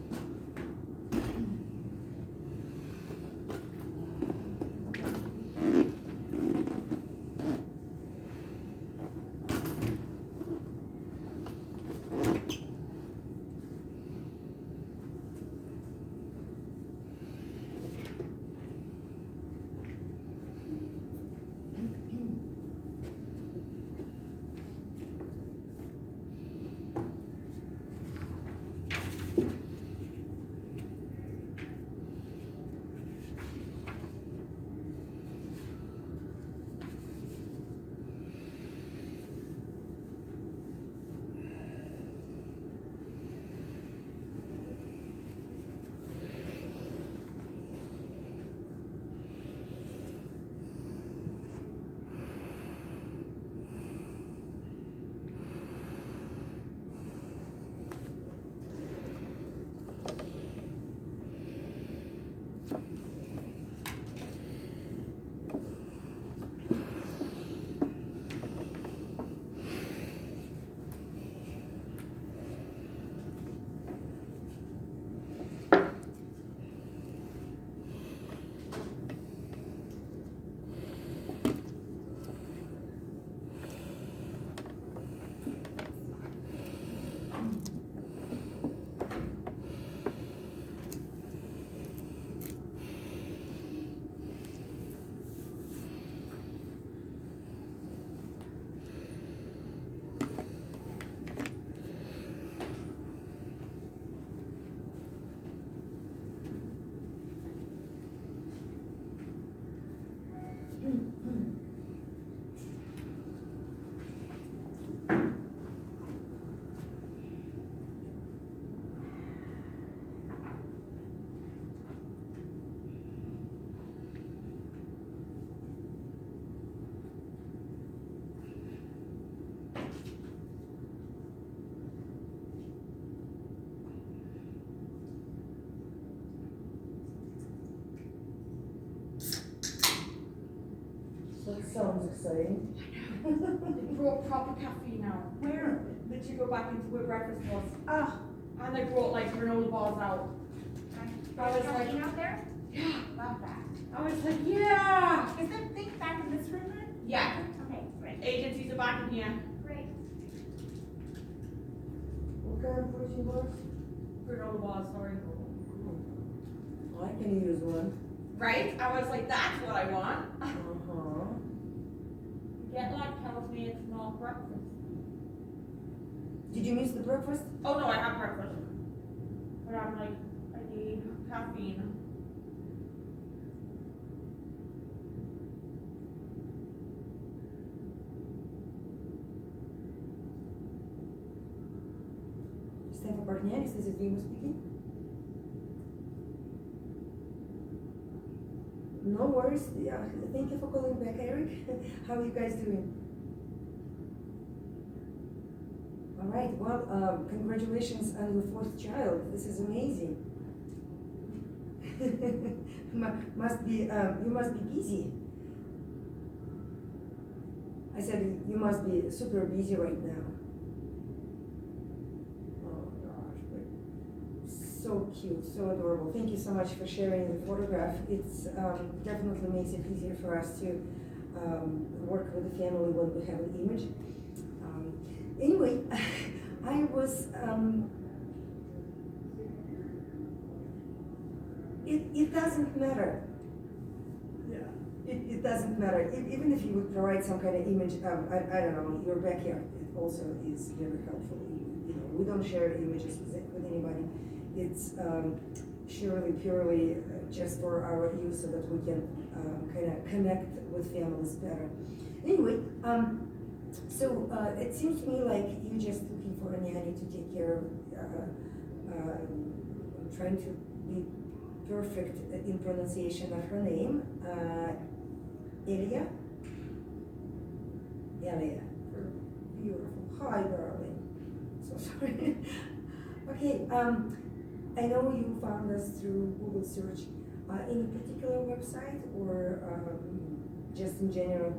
That sounds exciting. They brought proper caffeine out. Where? That you go back into where breakfast was. Ah, and they brought like granola bars out. I was like, out there? yeah. Love that. I was like, yeah. Is there things back in this room then? Yeah. Okay, great. Agencies are back in here. Great. What kind of protein bars? Granola bars, sorry. I can use one. Right? I was like, that's what I want. Uh-huh. Get luck tells me it's not breakfast. Did you miss the breakfast? Oh no, I have breakfast. But I'm like, I need caffeine. Stefan Bartnieri says if he was speaking. No worries. Yeah, thank you for calling back, Eric. How are you guys doing? All right. Well, congratulations on the fourth child. This is amazing. Must be you must be busy. I said you must be super busy right now. Oh gosh, but so cute, so adorable. Thank you so much for sharing the photograph. It's definitely makes it easier for us to work with the family when we have an image. Anyway, I was. It doesn't matter. Yeah. It doesn't matter. Even if you would provide some kind of image, I don't know, your backyard, it also is very helpful. You know, we don't share images with anybody. It's purely just for our use so that we can kind of connect with families better. Anyway, so it seems to me like you're just looking for a nanny to take care of, trying to be perfect in pronunciation of her name, Elia. Beautiful. Hi, darling. So sorry. Okay. I know you found us through Google search. Any particular website or just in general?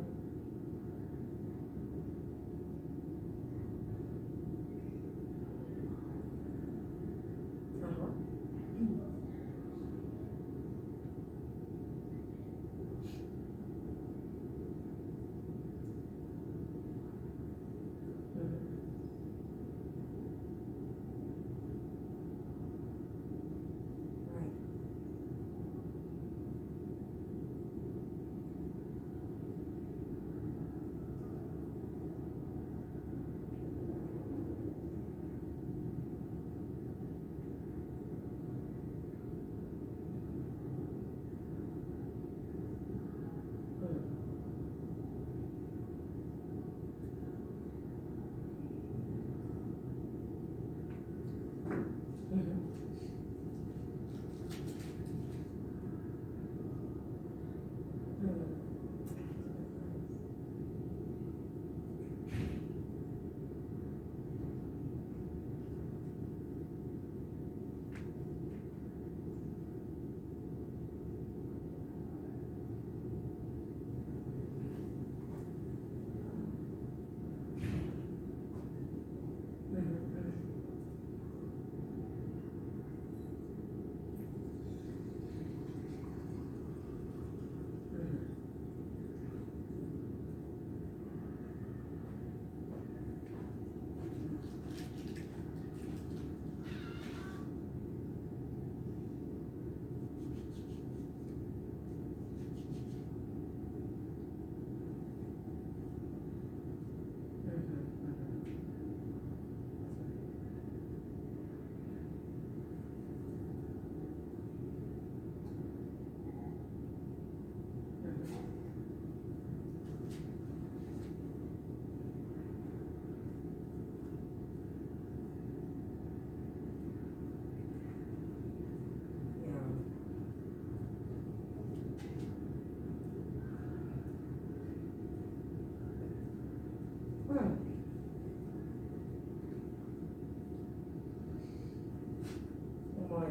Oh my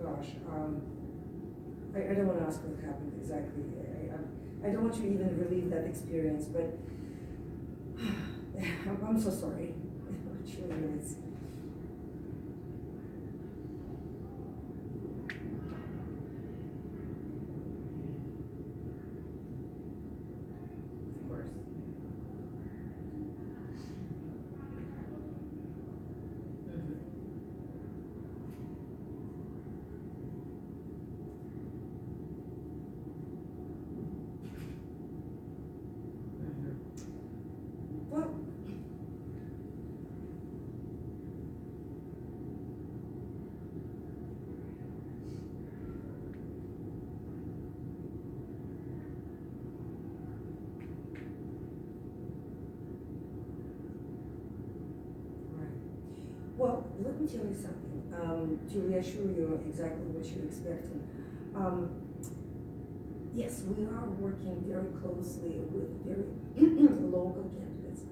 gosh, I don't want to ask what happened exactly. I don't want you to even relive that experience, but I'm so sorry. It really is. Of course. Well, well, let me tell you something to reassure you exactly what you're expecting. Yes, we are working very closely with very local candidates.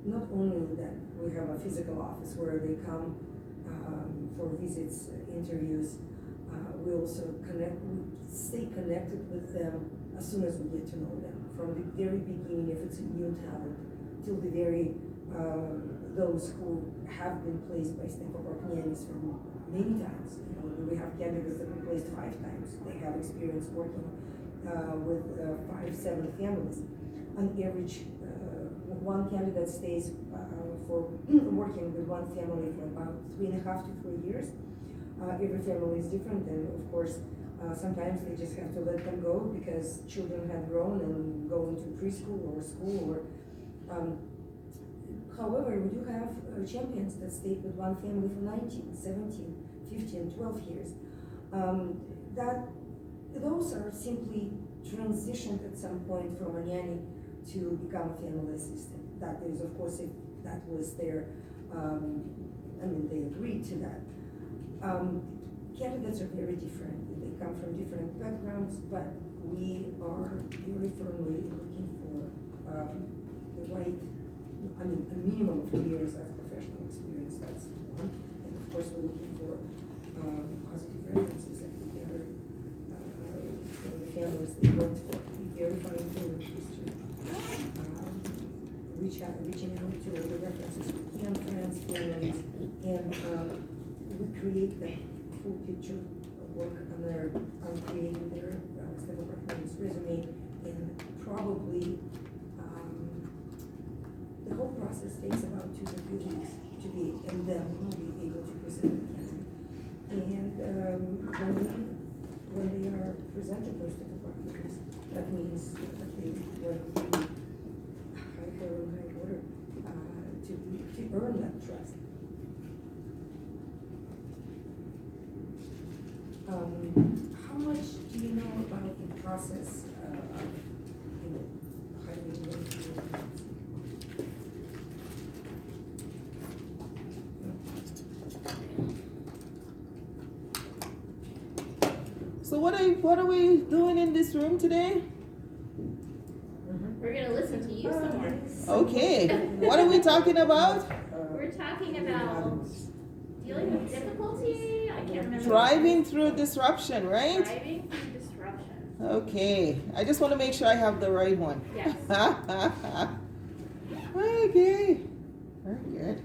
Not only that we have a physical office where they come for visits, interviews, we also stay connected with them as soon as we get to know them. From the very beginning, if it's a new talent, till the very, those who have been placed by Stanford nannies for many times. You know, we have candidates that we placed 5 times. They have experience working with 5, 7 families. On average, one candidate stays for working with one family for about 3.5 to 4 years. Every family is different, and of course, sometimes they just have to let them go because children have grown and go into preschool or school. Or, however, we do have champions that stayed with one family for 19, 17, 15, 12 years. Those are simply transitioned at some point from a nanny to become a family assistant. That is, of course, if that was their, they agreed to that. Candidates are very different. They come from different backgrounds, but we are very firmly looking for the right, a minimum of 2 years of professional experience. That's one. And of course, we're looking for positive references that we gather from the families they worked for. We verify employment history. Reaching out to the references we can, friends, families, and we create that full picture of work on creating their Stanford Partners resume, and probably the whole process takes about 2 to 3 weeks to be, and then we'll be able to present it. And when they are presented those Stanford Partners, that means that they went through high order to earn that trust. How much do you know about the process of hiring So what are we doing in this room today? We're gonna listen to you some more. Okay, what are we talking about? We're talking about dealing with difficulty. I can't remember. Driving through disruption, right? Driving through disruption. Okay, I just want to make sure I have the right one. Yes. Okay, very good.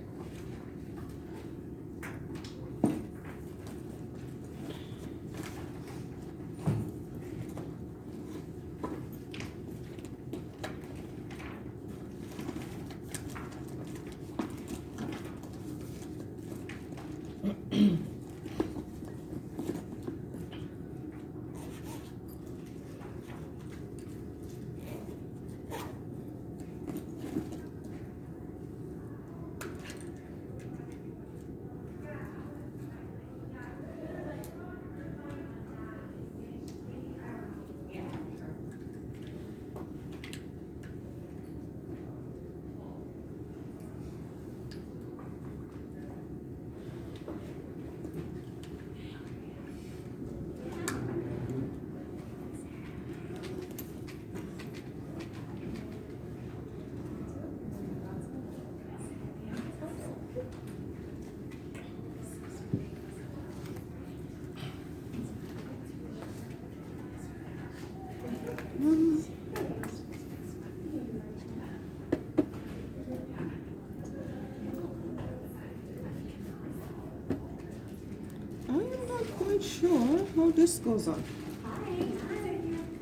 Sure how this goes on. Hi.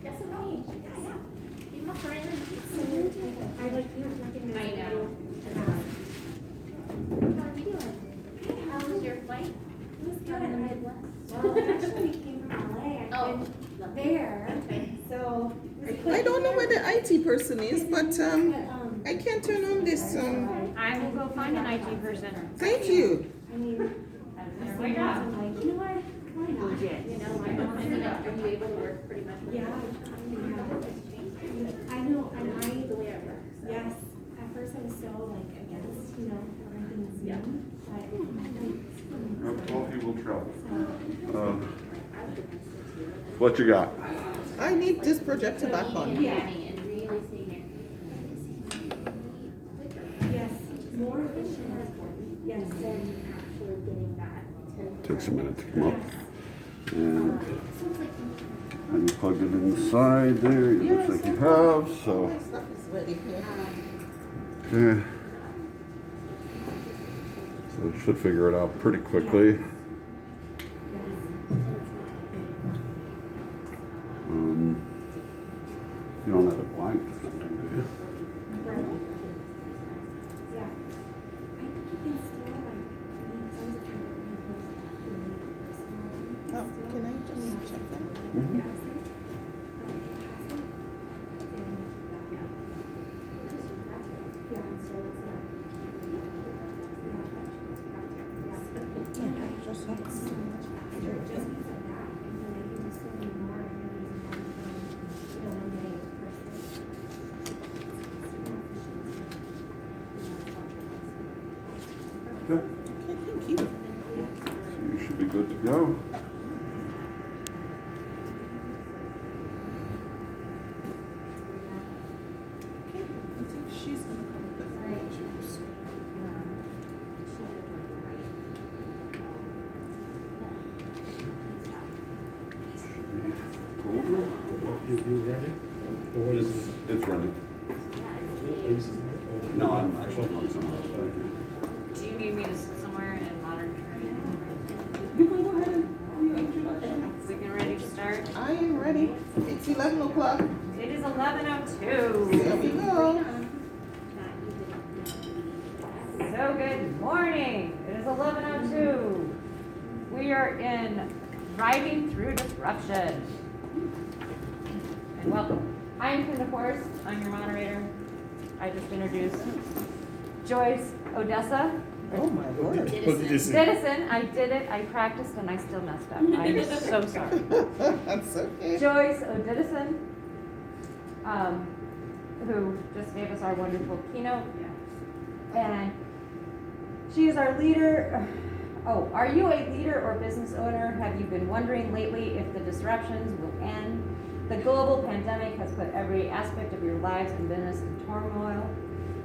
Guess what me? Be my friend. I like you talking. I know. How are you doing? How was your flight? It was good. In the Midwest. Well, I actually came from LA. I've been there. Okay. So. I don't know where the IT person is, but I can't turn on this. I will go find an IT person. Thank you. I mean, there we go. Like, you know what? Why not? Legit. You know, are you able to work pretty much? Yeah. I know, and the way I work. So. Yes. At first I was so like against, everything's new. But Coffee will travel. What you got? I need this projector back on. And really seeing Yes, more efficient. Yes, than actually getting that. Takes a minute to come up. And you plug it inside there. It looks like you have, so. My stuff is ready here. Okay. So it should figure it out pretty quickly. You don't have it blank or something, do you? Yeah. I think you can still Oh, can I just check that? Mm-hmm. Okay. Thank you. So you should be good to go. I think she's gonna come with the pictures. What is this? It's running. No, I'm actually on somewhere else. Do you need me to sit somewhere in modern You can go ahead and introduction. We can ready to start? I am ready. It's 11 o'clock. It is 11:02. There we go. So good morning. It is 11:02. We are in Thriving Through Disruption. And welcome. I'm Kinda Forrest. I'm your moderator. I just introduced Joyce Odessa. Oh my Lord. Odidison. I did it. I practiced and I still messed up. I'm so sorry. That's okay. Joyce Odidison, who just gave us our wonderful keynote. And she is our leader. Oh, are you a leader or business owner? Have you been wondering lately if the disruptions will end? The global pandemic has put every aspect of your lives and business in turmoil.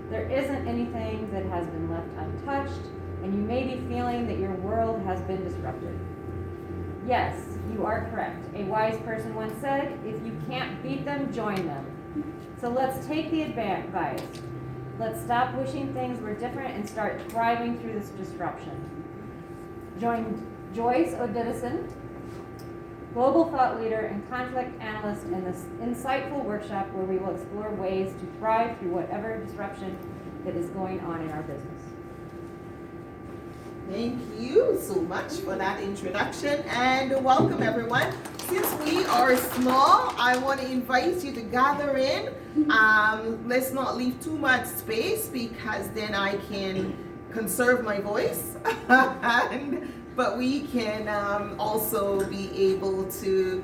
There isn't anything that has been left untouched, and you may be feeling that your world has been disrupted. Yes, you are correct. A wise person once said, if you can't beat them, join them. So let's take the advice. Let's stop wishing things were different and start thriving through this disruption. Join Joyce Odidison, global thought leader and conflict analyst, in this insightful workshop where we will explore ways to thrive through whatever disruption that is going on in our business. Thank you so much for that introduction and welcome everyone. Since we are small, I want to invite you to gather in. Let's not leave too much space because then I can conserve my voice. But we can also be able to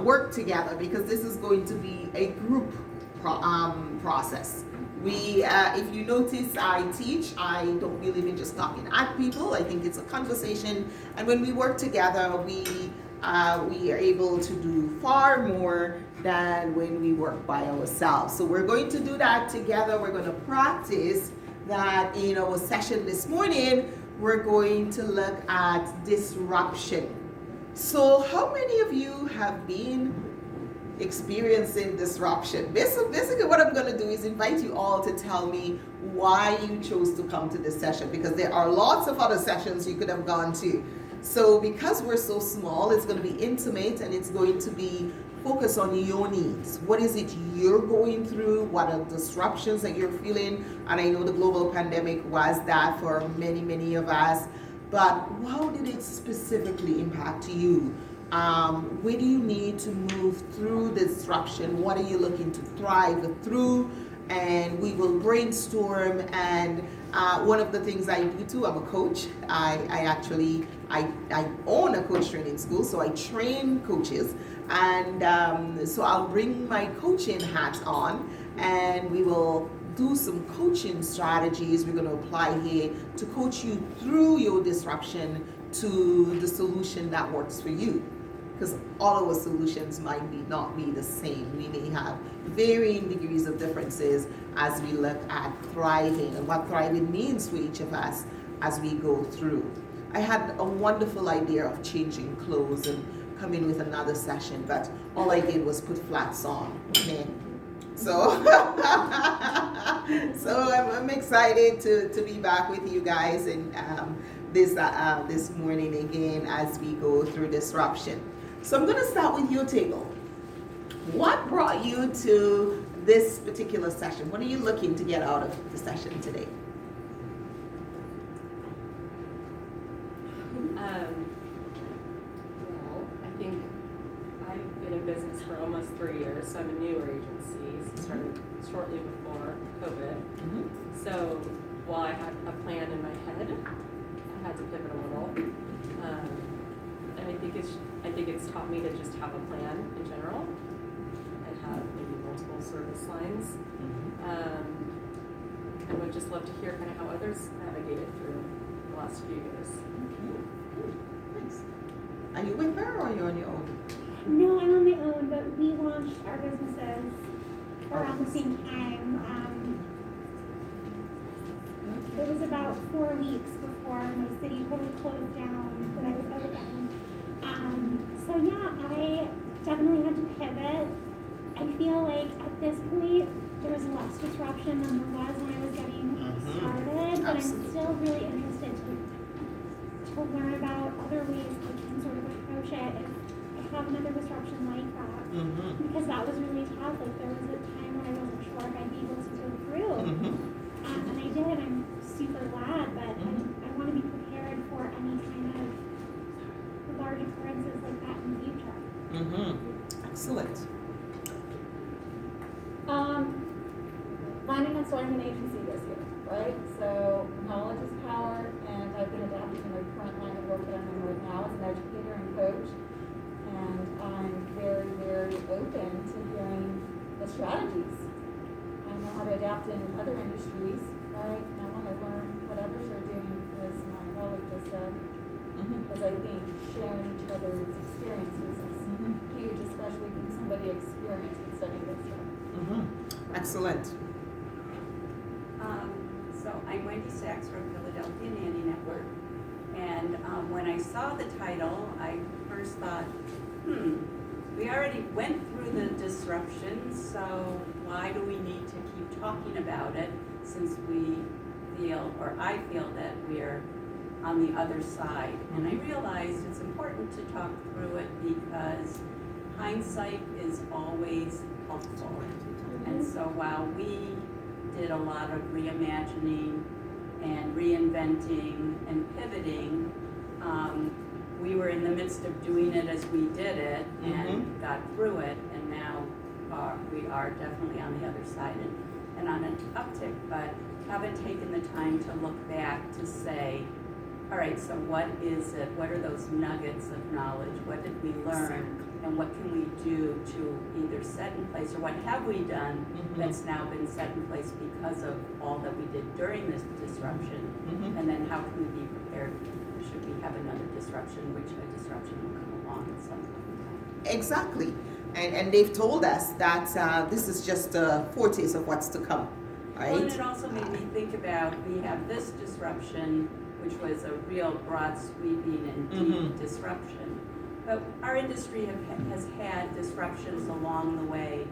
work together because this is going to be a group process. If you notice, I teach. I don't believe in just talking at people. I think it's a conversation, and when we work together, we are able to do far more than when we work by ourselves. So we're going to do that together. We're going to practice that in our session this morning. We're going to look at disruption. So how many of you have been experiencing disruption? Basically what I'm going to do is invite you all to tell me why you chose to come to this session, because there are lots of other sessions you could have gone to. So because we're so small, it's going to be intimate and it's going to be focused on your needs. What is it you're going through? What are the disruptions that you're feeling? And I know the global pandemic was that for many, many of us, but how did it specifically impact you? Where do you need to move through the disruption? What are you looking to thrive through? And we will brainstorm. And one of the things I do too, I'm a coach. I own a coach training school, so I train coaches. And so I'll bring my coaching hat on and we will do some coaching strategies we're going to apply here to coach you through your disruption to the solution that works for you. because all our solutions might not be the same. We may have varying degrees of differences as we look at thriving and what thriving means for each of us as we go through. I had a wonderful idea of changing clothes and come in with another session, but all I did was put flats on, okay? So, I'm excited to be back with you guys and this morning again as we go through disruption. So I'm gonna start with your table. What brought you to this particular session? What are you looking to get out of the session today? Well, I think I've been in business for almost 3 years, so I'm a newer agency, started shortly before COVID. So while I had a plan in my head, I had to pivot a little. And I think it's taught me to just have a plan in general and have maybe multiple service lines. And would just love to hear kind of how others navigated through the last few years. Thanks. Are you with her or are you on your own? No, I'm on my own, but we launched our businesses around the same time. It was about 4 weeks before my city totally closed down that I was open. So yeah, I definitely had to pivot. I feel like at this point there was less disruption than there was when I was getting started, but I'm still really interested to learn about other ways I can sort of approach it if I have another disruption like that. Because that was really tough. Like there was a time when I wasn't sure if I'd be able to go through. And I did. I'm super glad, but I want to be prepared for any kind of large occurrences like that in the future. Excellent. Finding and starting an agency this year, right? So knowledge is power, and I've been adapting to my current line of work that I'm in right now as an educator and coach. And I'm very, very open to hearing the strategies. I know how to adapt in other industries, right? And I want to learn what others are doing, as my colleague just said. Because I think sharing each other's experiences is huge, especially when somebody experienced in studying this stuff. Excellent. So I'm Wendy Sachs from Philadelphia Nanny Network. And when I saw the title, I first thought, we already went through the disruption, so why do we need to keep talking about it since we feel, or I feel that we're on the other side. And I realized it's important to talk through it because hindsight is always helpful. And so while we did a lot of reimagining and reinventing and pivoting, we were in the midst of doing it as we did it and got through it, and now we are definitely on the other side and on an uptick, but haven't taken the time to look back to say, all right, so what is it? What are those nuggets of knowledge? What did we learn? And what can we do to either set in place, or what have we done that's now been set in place because of all that we did during this disruption? And then how can we be prepared should we have another disruption, which a disruption will come along at some point? Exactly. And they've told us that this is just a foretaste of what's to come, right? Well, and it also made me think about, we have this disruption, which was a real broad sweeping and deep disruption. But our industry has had disruptions along the way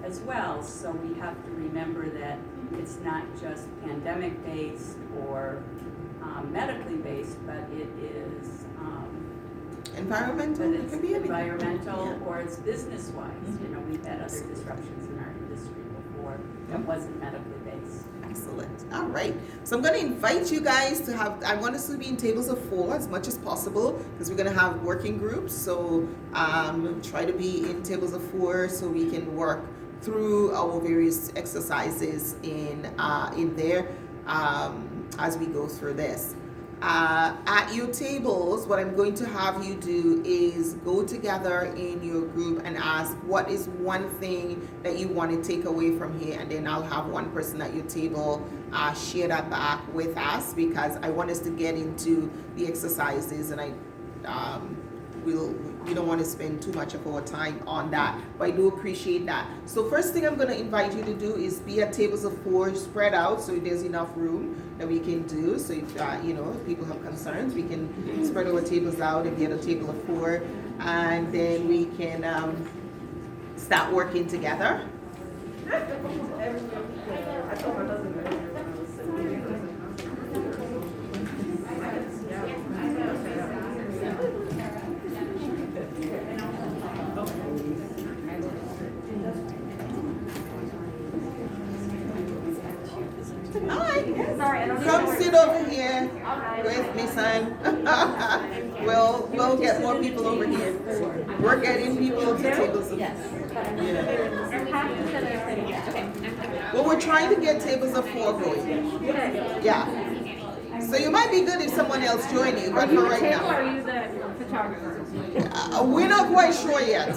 as well, so we have to remember that it's not just pandemic based or medically based, but it is environmental. But it's environmental or it's business wise. You know, we've had other disruptions in our industry before that wasn't medically based. Excellent. All right. So I'm going to invite you guys to have, I want us to be in tables of 4 as much as possible because we're going to have working groups. So try to be in tables of 4 so we can work through our various exercises in there as we go through this. At your tables, what I'm going to have you do is go together in your group and ask what is one thing that you want to take away from here, and then I'll have one person at your table share that back with us because I want us to get into the exercises, and we don't want to spend too much of our time on that, but I do appreciate that. So first thing I'm going to invite you to do is be at tables of 4 spread out so there's enough room that we can do. So if if people have concerns, we can spread our tables out and be at a table of 4, and then we can start working together. Come sit over here with me, son. We'll get more people over here. We're getting people to tables of Well, we're trying to get tables of 4 going. Yeah. So you might be good if someone else join you, but for right now. Are you the photographer? We're not quite sure yet.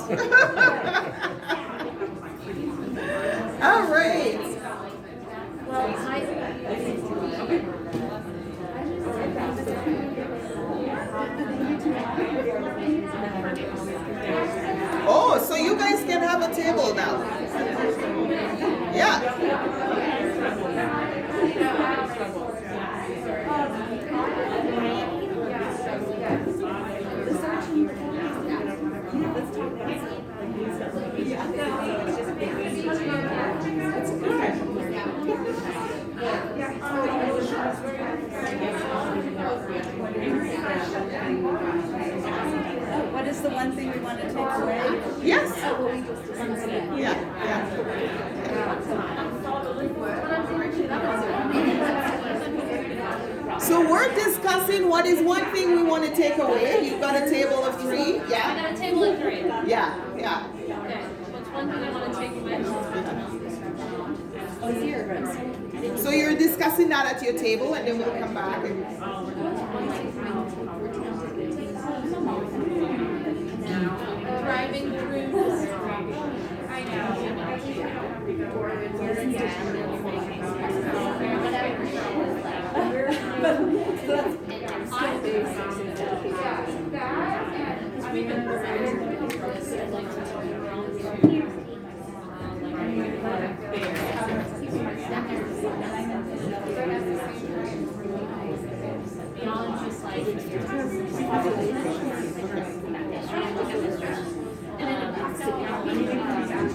All right. Oh, so you guys can have a table now. Yeah. What is the one thing we want to take away? Yes. Yeah. So we're discussing what is one thing we want to take away. You've got a table of 3. Yeah. I got a table of 3. Yeah. Okay. What's one thing I want to take away? So you're discussing that at your table, and then we'll come back. Driving through. I know. Beyond just like and then it packs up maybe that's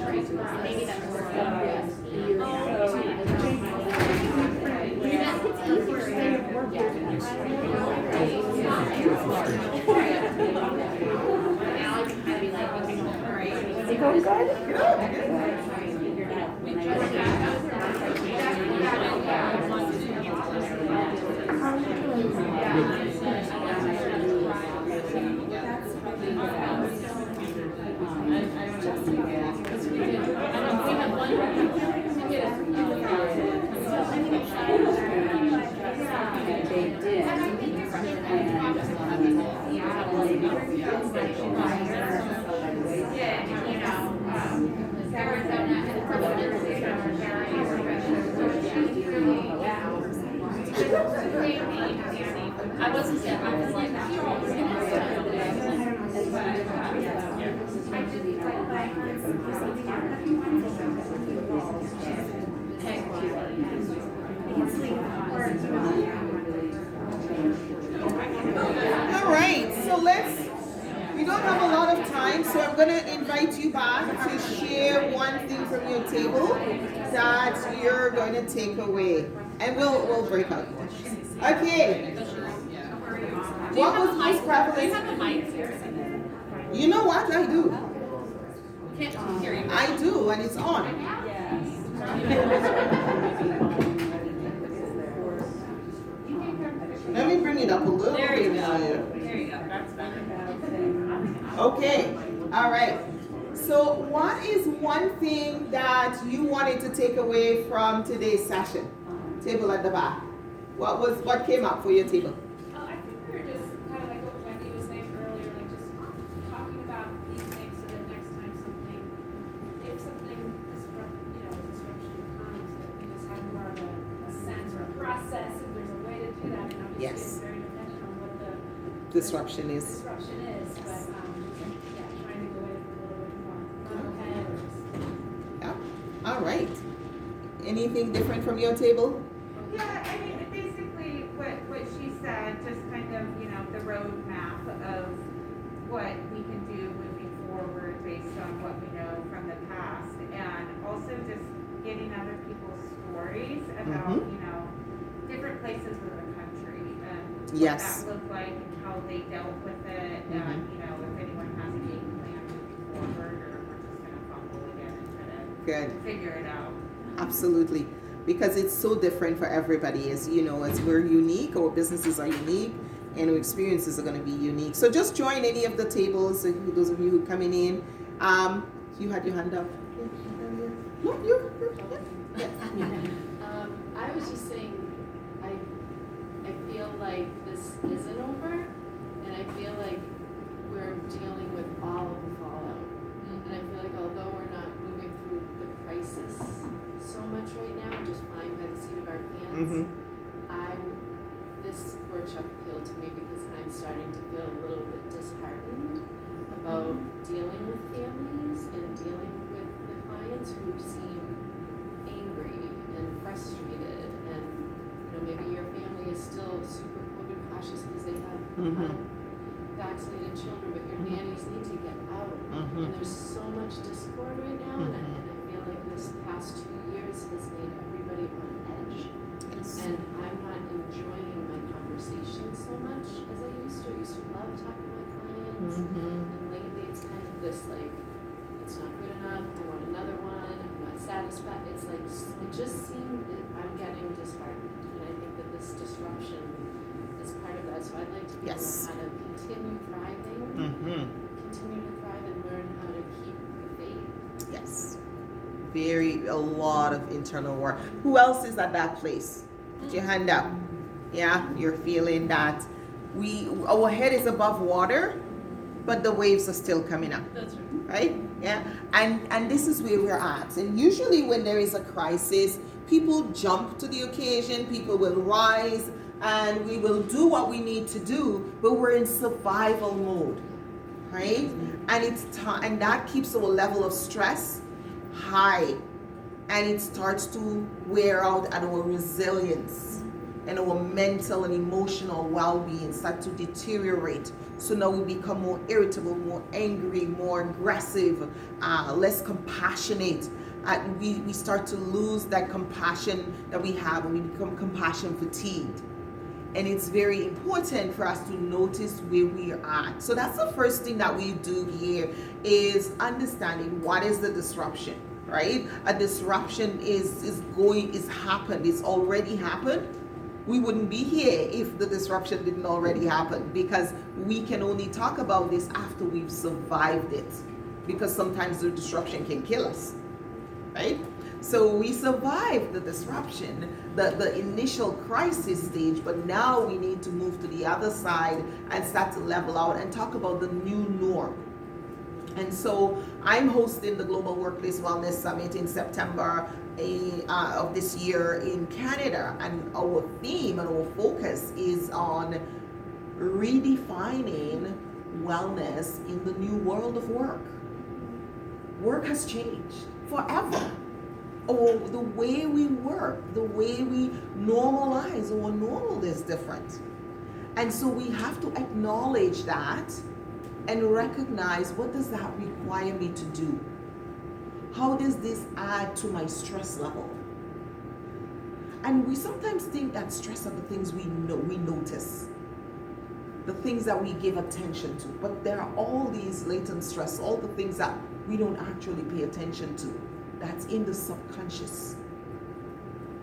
Is it going good? I wasn't there. I was like, All right, so we don't have a lot of time, so I'm going to invite you back to share one thing from your table that you're going to take away. And we'll break out. Okay. What was most prevalent? You know what? I do. I do, and it's on. Let me bring it up a little bit. There you go. That's better. Okay. All right. So what is one thing that you wanted to take away from today's session? Table at the back. What came up for your table? I think we were just kind of like what Wendy was saying earlier, like just talking about these things so that next time if something disruption comes, that we just have more of a sense or a process, if there's a way to do that, and obviously it's very dependent on what the disruption is. But All right. Anything different from your table? Yeah, I mean, basically what she said, just kind of, the roadmap of what we can do moving forward based on what we know from the past. And also just getting other people's stories about, different places within the country and what that looked like and how they dealt with it. And, if anyone has a game plan moving forward, or if we're just gonna fumble again and try to figure it out. Absolutely. Because it's so different for everybody. As we're unique, our businesses are unique, and our experiences are going to be unique. So just join any of the tables. So those of you who are coming in, you had your hand up. No, you. I was just saying, I feel like this isn't over, and I feel like we're dealing with all of the fallout. And I feel like although we're not moving through the crisis so much right now, just flying by the seat of our pants, this workshop appealed to me because I'm starting to feel a little bit disheartened about dealing with families and dealing with the clients who seem angry and frustrated, and maybe your family is still super COVID cautious because they have vaccinated children, but your nannies need to get out. And there's so much discord right now, and I feel like this past 2 years has made everybody on edge. And I'm not enjoying my conversations so much as I used to. I used to love talking to my clients, and lately it's kind of this like, it's not good enough, I want another one, I'm not satisfied. It's like, it just seemed that I'm getting disheartened, and I think that this disruption is part of that. So I'd like to be able to kind of continue thriving, continue to thrive, and learn how to keep the faith. Yes. A lot of internal work. Who else is at that place? Put your hand up. Yeah, you're feeling that our head is above water, but the waves are still coming up. That's right. Yeah. And this is where we're at. And usually when there is a crisis, people jump to the occasion, people will rise, and we will do what we need to do, but we're in survival mode. Right? And that keeps our level of stress high, and it starts to wear out at our resilience, and our mental and emotional well-being start to deteriorate. So now we become more irritable, more angry, more aggressive, less compassionate. We start to lose that compassion that we have, and we become compassion fatigued. And it's very important for us to notice where we are at. So that's the first thing that we do here, is understanding what is the disruption, right? A disruption is happened. It's already happened. We wouldn't be here if the disruption didn't already happen, because we can only talk about this after we've survived it, because sometimes the disruption can kill us, right? So we survived the disruption, the initial crisis stage, but now we need to move to the other side and start to level out and talk about the new norm. And so I'm hosting the Global Workplace Wellness Summit in September of this year in Canada, and our theme and our focus is on redefining wellness in the new world of work. Work has changed forever. The way we work, the way we normalize, our normal is different. And so we have to acknowledge that and recognize, what does that require me to do? How does this add to my stress level? And we sometimes think that stress are the things we notice, the things that we give attention to. But there are all these latent stress, all the things that we don't actually pay attention to, that's in the subconscious,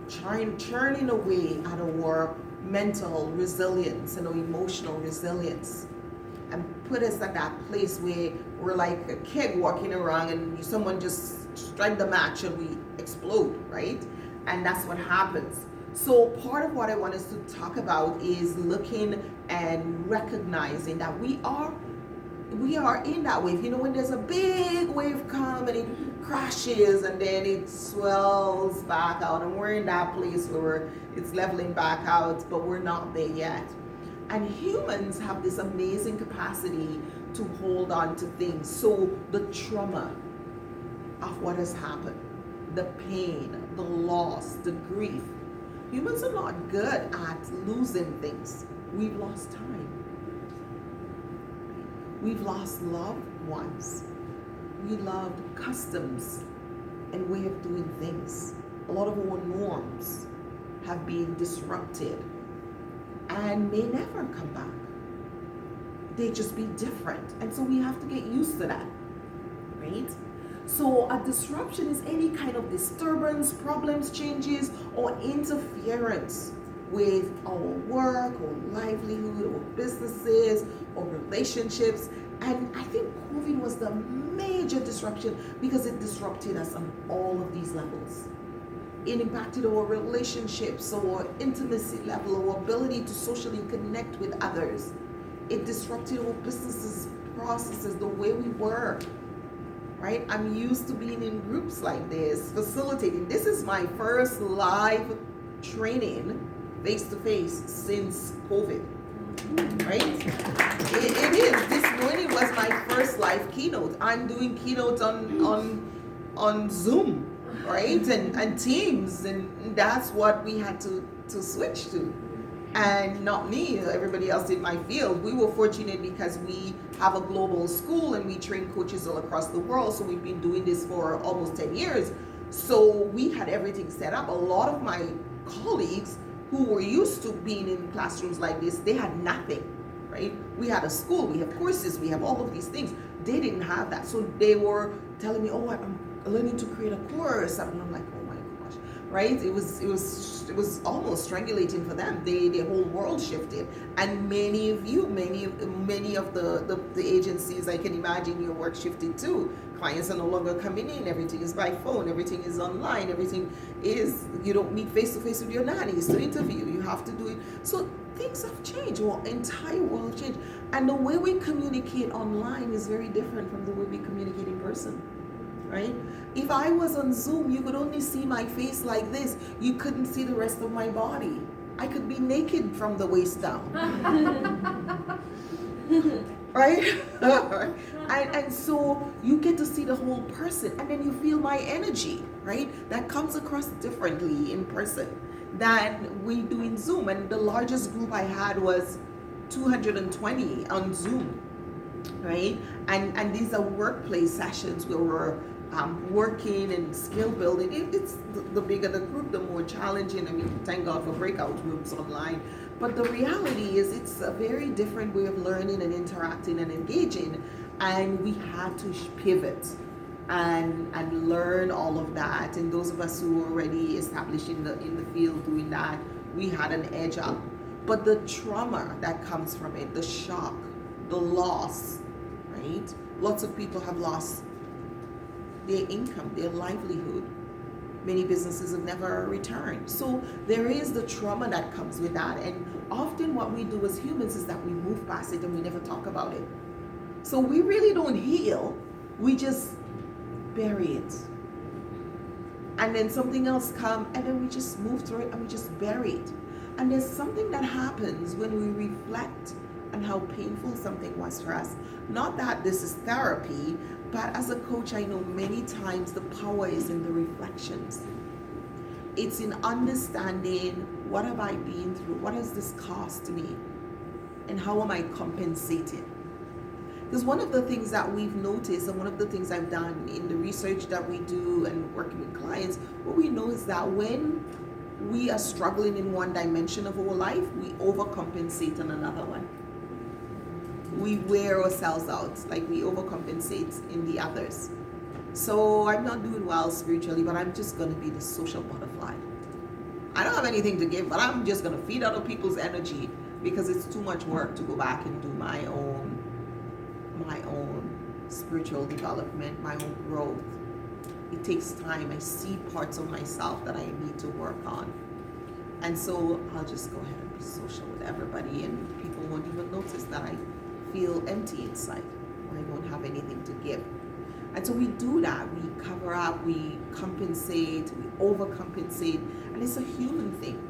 churning away at our mental resilience and our emotional resilience, and put us at that place where we're like a kid walking around and someone just strike the match and we explode, right? And that's what happens. So part of what I want us to talk about is looking and recognizing that we are in that wave. You know, when there's a big wave come and it crashes and then it swells back out, and we're in that place where it's leveling back out, but we're not there yet. And humans have this amazing capacity to hold on to things. So the trauma of what has happened, the pain, the loss, the grief. Humans are not good at losing things. We've lost time. We've lost loved ones. We loved customs and way of doing things. A lot of our norms have been disrupted and may never come back. They just be different. And so we have to get used to that, right? So a disruption is any kind of disturbance, problems, changes, or interference with our work or livelihood or businesses or relationships. And I think COVID was the major disruption because it disrupted us on all of these levels. It impacted our relationships, our intimacy level, our ability to socially connect with others. It disrupted our businesses, processes, the way we work, right? I'm used to being in groups like this, facilitating. This is my first live training face-to-face since COVID, right? It is. This morning was my first live keynote. I'm doing keynotes on Zoom, right? And Teams, and that's what we had to switch to. And not me, everybody else in my field. We were fortunate because we have a global school and we train coaches all across the world. So we've been doing this for almost 10 years. So we had everything set up. A lot of my colleagues who were used to being in classrooms like this, they had nothing, right? We had a school, we have courses, we have all of these things. They didn't have that. So they were telling me, oh, I'm learning to create a course. And I'm like, oh my gosh, right? It was almost strangulating for them. The whole world shifted. And many of you, many of the agencies, I can imagine your work shifted too. Clients are no longer coming in. Everything is by phone. Everything is online. Everything is, you don't meet face to face with your nannies to interview. You have to do it. So things have changed. Our entire world changed. And the way we communicate online is very different from the way we communicate in person, right? If I was on Zoom, you could only see my face like this. You couldn't see the rest of my body. I could be naked from the waist down. Right? And so you get to see the whole person, and then you feel my energy, right? That comes across differently in person than we do in Zoom. And the largest group I had was 220 on Zoom, right? And these are workplace sessions where we're working and skill building. It's the bigger the group, the more challenging. I mean, thank God for breakout rooms online. But the reality is it's a very different way of learning and interacting and engaging. And we had to pivot and learn all of that. And those of us who were already established in the field doing that, we had an edge up. But the trauma that comes from it, the shock, the loss, right? Lots of people have lost their income, their livelihood. Many businesses have never returned. So there is the trauma that comes with that. And often what we do as humans is that we move past it and we never talk about it. So we really don't heal. We just bury it. And then something else comes and then we just move through it and we just bury it. And there's something that happens when we reflect on how painful something was for us. Not that this is therapy, but as a coach, I know many times the power is in the reflections. It's in understanding, what have I been through? What has this cost me? And how am I compensating? Because one of the things that we've noticed, and one of the things I've done in the research that we do and working with clients, what we know is that when we are struggling in one dimension of our life, we overcompensate on another one. We wear ourselves out, like we overcompensate in the others. So I'm not doing well spiritually, but I'm just going to be the social butterfly. I don't have anything to give, but I'm just going to feed other people's energy because it's too much work to go back and do my own spiritual development, my own growth. It takes time. I see parts of myself that I need to work on. And so I'll just go ahead and be social with everybody, and people won't even notice that I feel empty inside, or I don't have anything to give. And so we do that. We cover up, we compensate, we overcompensate, and it's a human thing.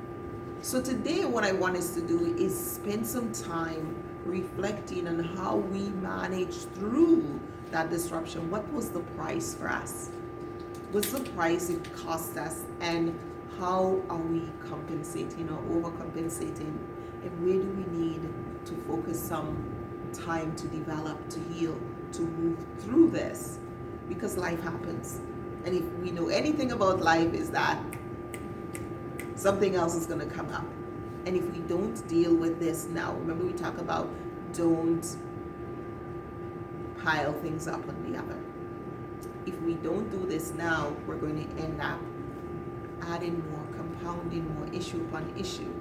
So today what I want us to do is spend some time reflecting on how we managed through that disruption. What was the price for us? what's the price it cost us, and how are we compensating or overcompensating, and where do we need to focus some time to develop, to heal, to move through this, because life happens. And if we know anything about life, is that something else is going to come up. And if we don't deal with this now, remember we talk about don't pile things up on the other. If we don't do this now, we're going to end up adding more, compounding more issue upon issue,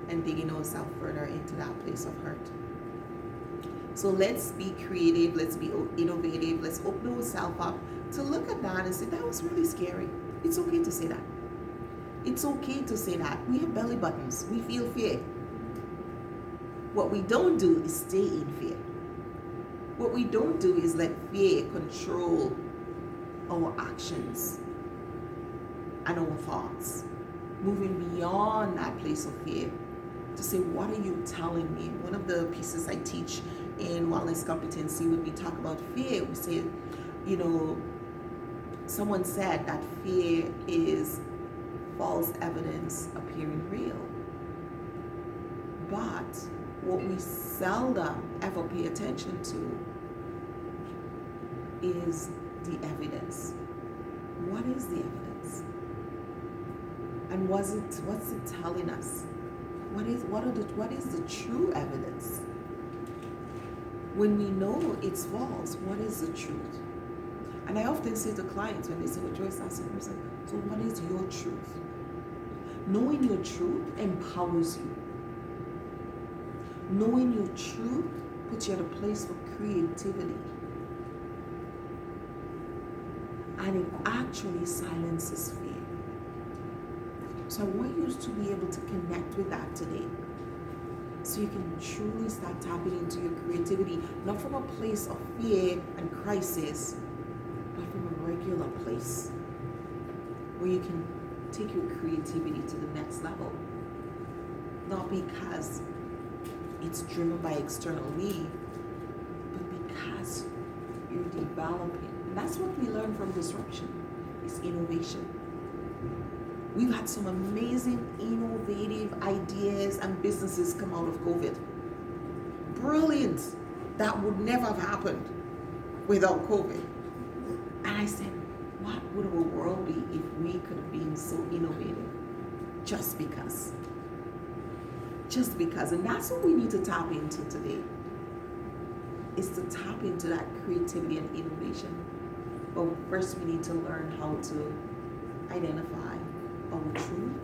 and digging ourselves further into that place of hurt. So let's be creative, let's be innovative, let's open ourselves up to look at that and say, that was really scary. It's okay to say that. It's okay to say that. We have belly buttons. We feel fear. What we don't do is stay in fear. What we don't do is let fear control our actions and our thoughts. Moving beyond that place of fear to say, what are you telling me? One of the pieces I teach in Wellness Competency, when we talk about fear, we say, someone said that fear is false evidence appearing real. But what we seldom ever pay attention to is the evidence. What is the evidence? And what's it telling us? What is the true evidence? When we know it's false, what is the truth? And I often say to clients when they say, well, Joyce, ask the person, so what is your truth? Knowing your truth empowers you. Knowing your truth puts you at a place of creativity. And it actually silences fear. So I want you to be able to connect with that today. So you can truly start tapping into your creativity, not from a place of fear and crisis, but from a regular place where you can take your creativity to the next level. Not because it's driven by external need, but because you're developing. And that's what we learn from disruption, is innovation. We've had some amazing innovative ideas and businesses come out of COVID. Brilliant. That would never have happened without COVID. And I said, what would our world be if we could have been so innovative? Just because. Just because. And that's what we need to tap into today, is to tap into that creativity and innovation. But first we need to learn how to identify our truth,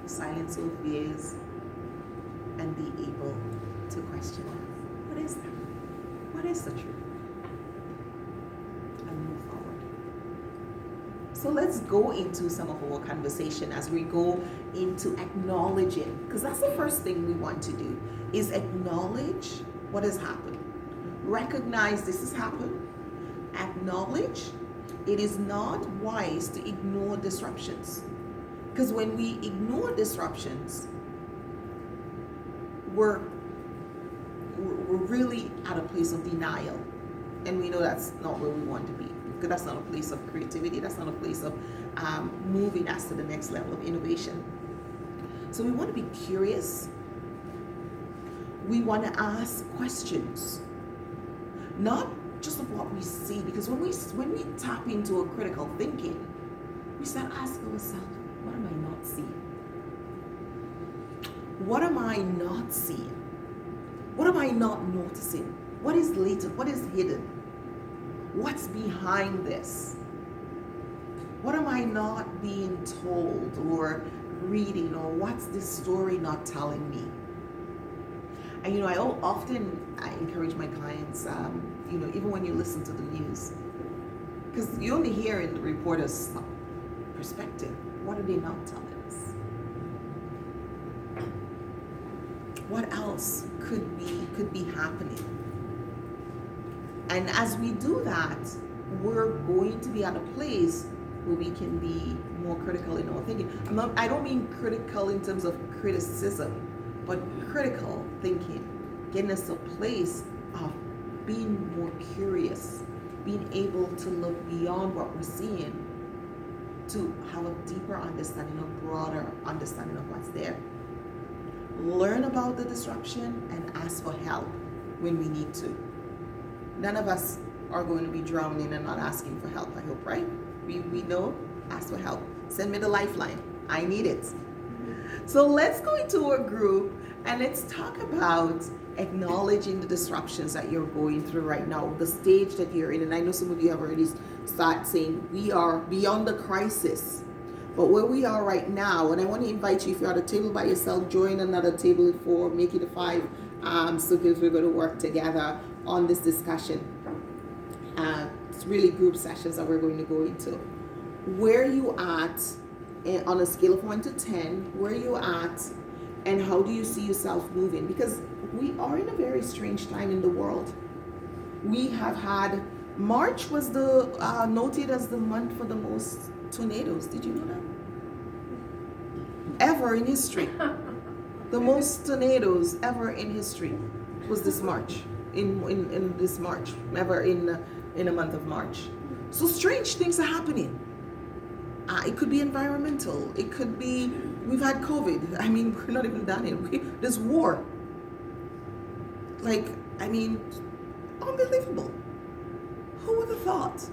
silence our fears, and be able to question it. What is that? What is the truth? And move forward. So let's go into some of our conversation as we go into acknowledging, because that's the first thing we want to do, is acknowledge what has happened. Recognize this has happened. Acknowledge it is not wise to ignore disruptions. Because when we ignore disruptions, we're really at a place of denial. And we know that's not where we want to be. Because that's not a place of creativity. That's not a place of moving us to the next level of innovation. So we want to be curious. We want to ask questions. Not just of what we see. Because when we tap into a critical thinking, we start asking ourselves, what am I not seeing? What am I not seeing? What am I not noticing? What is latent? What is hidden? What's behind this? What am I not being told or reading, or what's this story not telling me? And I often encourage my clients, even when you listen to the news, because you only hear in the reporter's perspective. What are they not telling us? What else could be happening? And as we do that, we're going to be at a place where we can be more critical in our thinking. I don't mean critical in terms of criticism, but critical thinking, getting us to a place of being more curious, being able to look beyond what we're seeing to have a deeper understanding, a broader understanding of what's there. Learn about the disruption and ask for help when we need to. None of us are going to be drowning and not asking for help, I hope, right? We know, ask for help. Send me the lifeline. I need it. So let's go into a group and let's talk about acknowledging the disruptions that you're going through right now, the stage that you're in. And I know some of you have already started saying we are beyond the crisis. But where we are right now, and I want to invite you, if you're at a table by yourself, join another table of 4, make it a 5, so because we're going to work together on this discussion. It's really group sessions that we're going to go into. Where you at on a scale of 1 to 10, where you at, and how do you see yourself moving? Because we are in a very strange time in the world. We have had, March was noted as the month for the most tornadoes. Did you know that? Ever in history. The most tornadoes ever in history was this March. In this March, ever in a month of March. So strange things are happening. It could be environmental. It could be, we've had COVID. I mean, we're not even done yet. There's war. Unbelievable. Who would have thought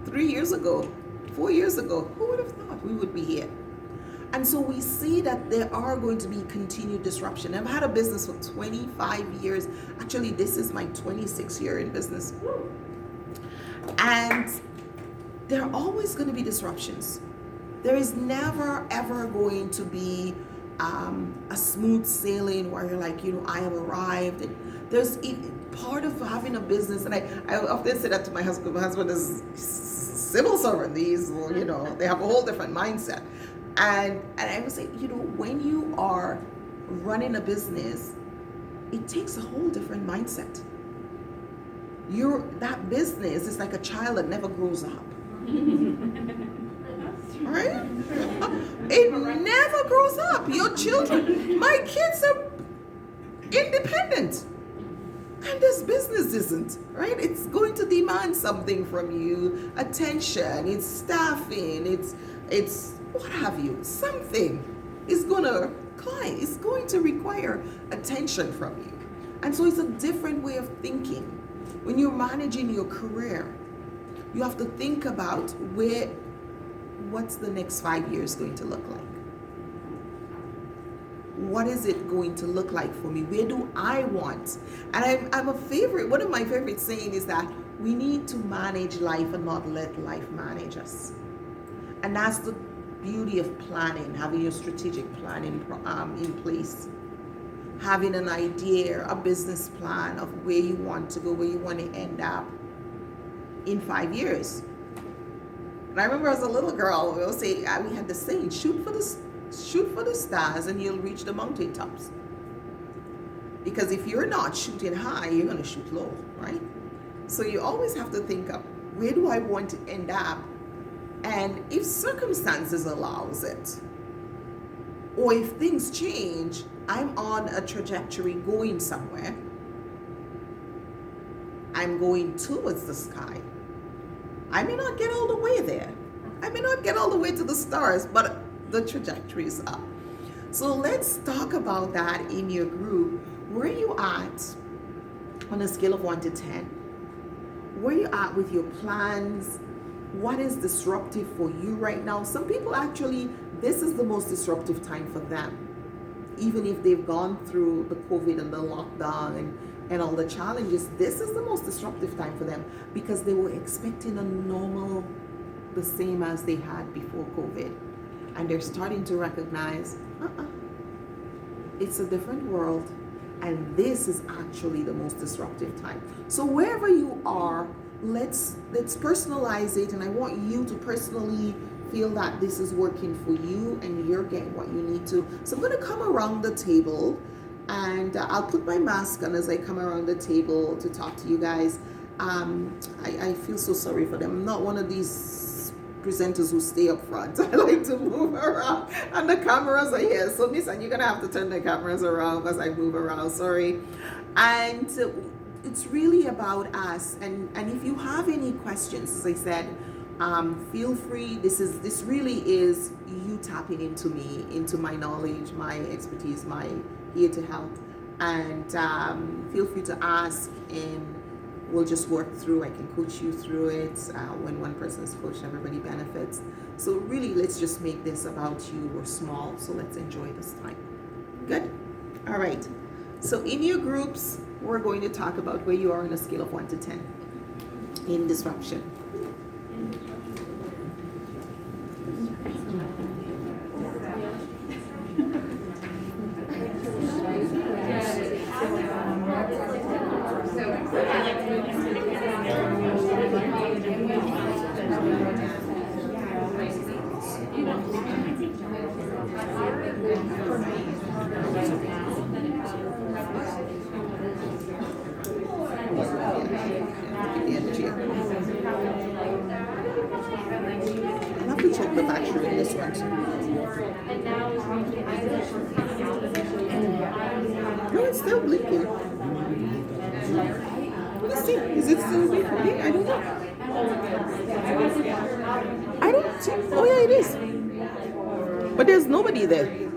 3 years ago, 4 years ago, who would have thought we would be here? And so we see that there are going to be continued disruption. I've had a business for 25 years. Actually, this is my 26th year in business. And there are always going to be disruptions. There is never, ever going to be a smooth sailing where you're like, I have arrived. And there's part of having a business, and I often say that to my husband. My husband is civil servant. They have a whole different mindset. And I would say, when you are running a business, it takes a whole different mindset. That business is like a child that never grows up. Right? It never grows up. Your children, my kids are independent. And this business isn't, right? It's going to demand something from you, attention, it's staffing, it's what have you, something is going to require attention from you. And so it's a different way of thinking. When you're managing your career, you have to think about what's the next 5 years going to look like? What is it going to look like for me? Where do I want? And one of my favorite saying is that we need to manage life and not let life manage us. And that's the beauty of planning, having your strategic plan in place. Having an idea, a business plan of where you want to go, where you want to end up in 5 years. And I remember as a little girl, we had the saying, shoot for the stars and you'll reach the mountain tops. Because if you're not shooting high, you're going to shoot low, right? So you always have to think of, where do I want to end up? And if circumstances allows it, or if things change, I'm on a trajectory going somewhere. I'm going towards the sky. I may not get all the way there. I may not get all the way to the stars, but the trajectory is up. So let's talk about that in your group. Where are you at on a scale of 1 to 10? Where are you at with your plans? What is disruptive for you right now? Some people actually, this is the most disruptive time for them. Even if they've gone through the COVID and the lockdown and all the challenges, this is the most disruptive time for them because they were expecting a normal, the same as they had before COVID. And they're starting to recognize, it's a different world. And this is actually the most disruptive time. So wherever you are, let's personalize it. And I want you to personally feel that this is working for you and you're getting what you need to. So I'm going to come around the table and I'll put my mask on as I come around the table to talk to you guys. I feel so sorry for them. I'm not one of these presenters who stay up front. I like to move around and the cameras are here. So Miss, and you're going to have to turn the cameras around as I move around. Sorry. And it's really about us. And if you have any questions, as I said, feel free. This really is you tapping into me, into my knowledge, my expertise, my here to help. And feel free to ask, and we'll just work through. I can coach you through it. When one person is coached, everybody benefits. So really, let's just make this about you. We're small, so let's enjoy this time. Good? All right. So in your groups, we're going to talk about where you are on a scale of 1 to 10 in disruption. I'll have to check the battery in this one. No, it's still blinking. Let's see. Is it still blinking? I don't know. I don't see. Oh yeah, it is. But there's nobody there.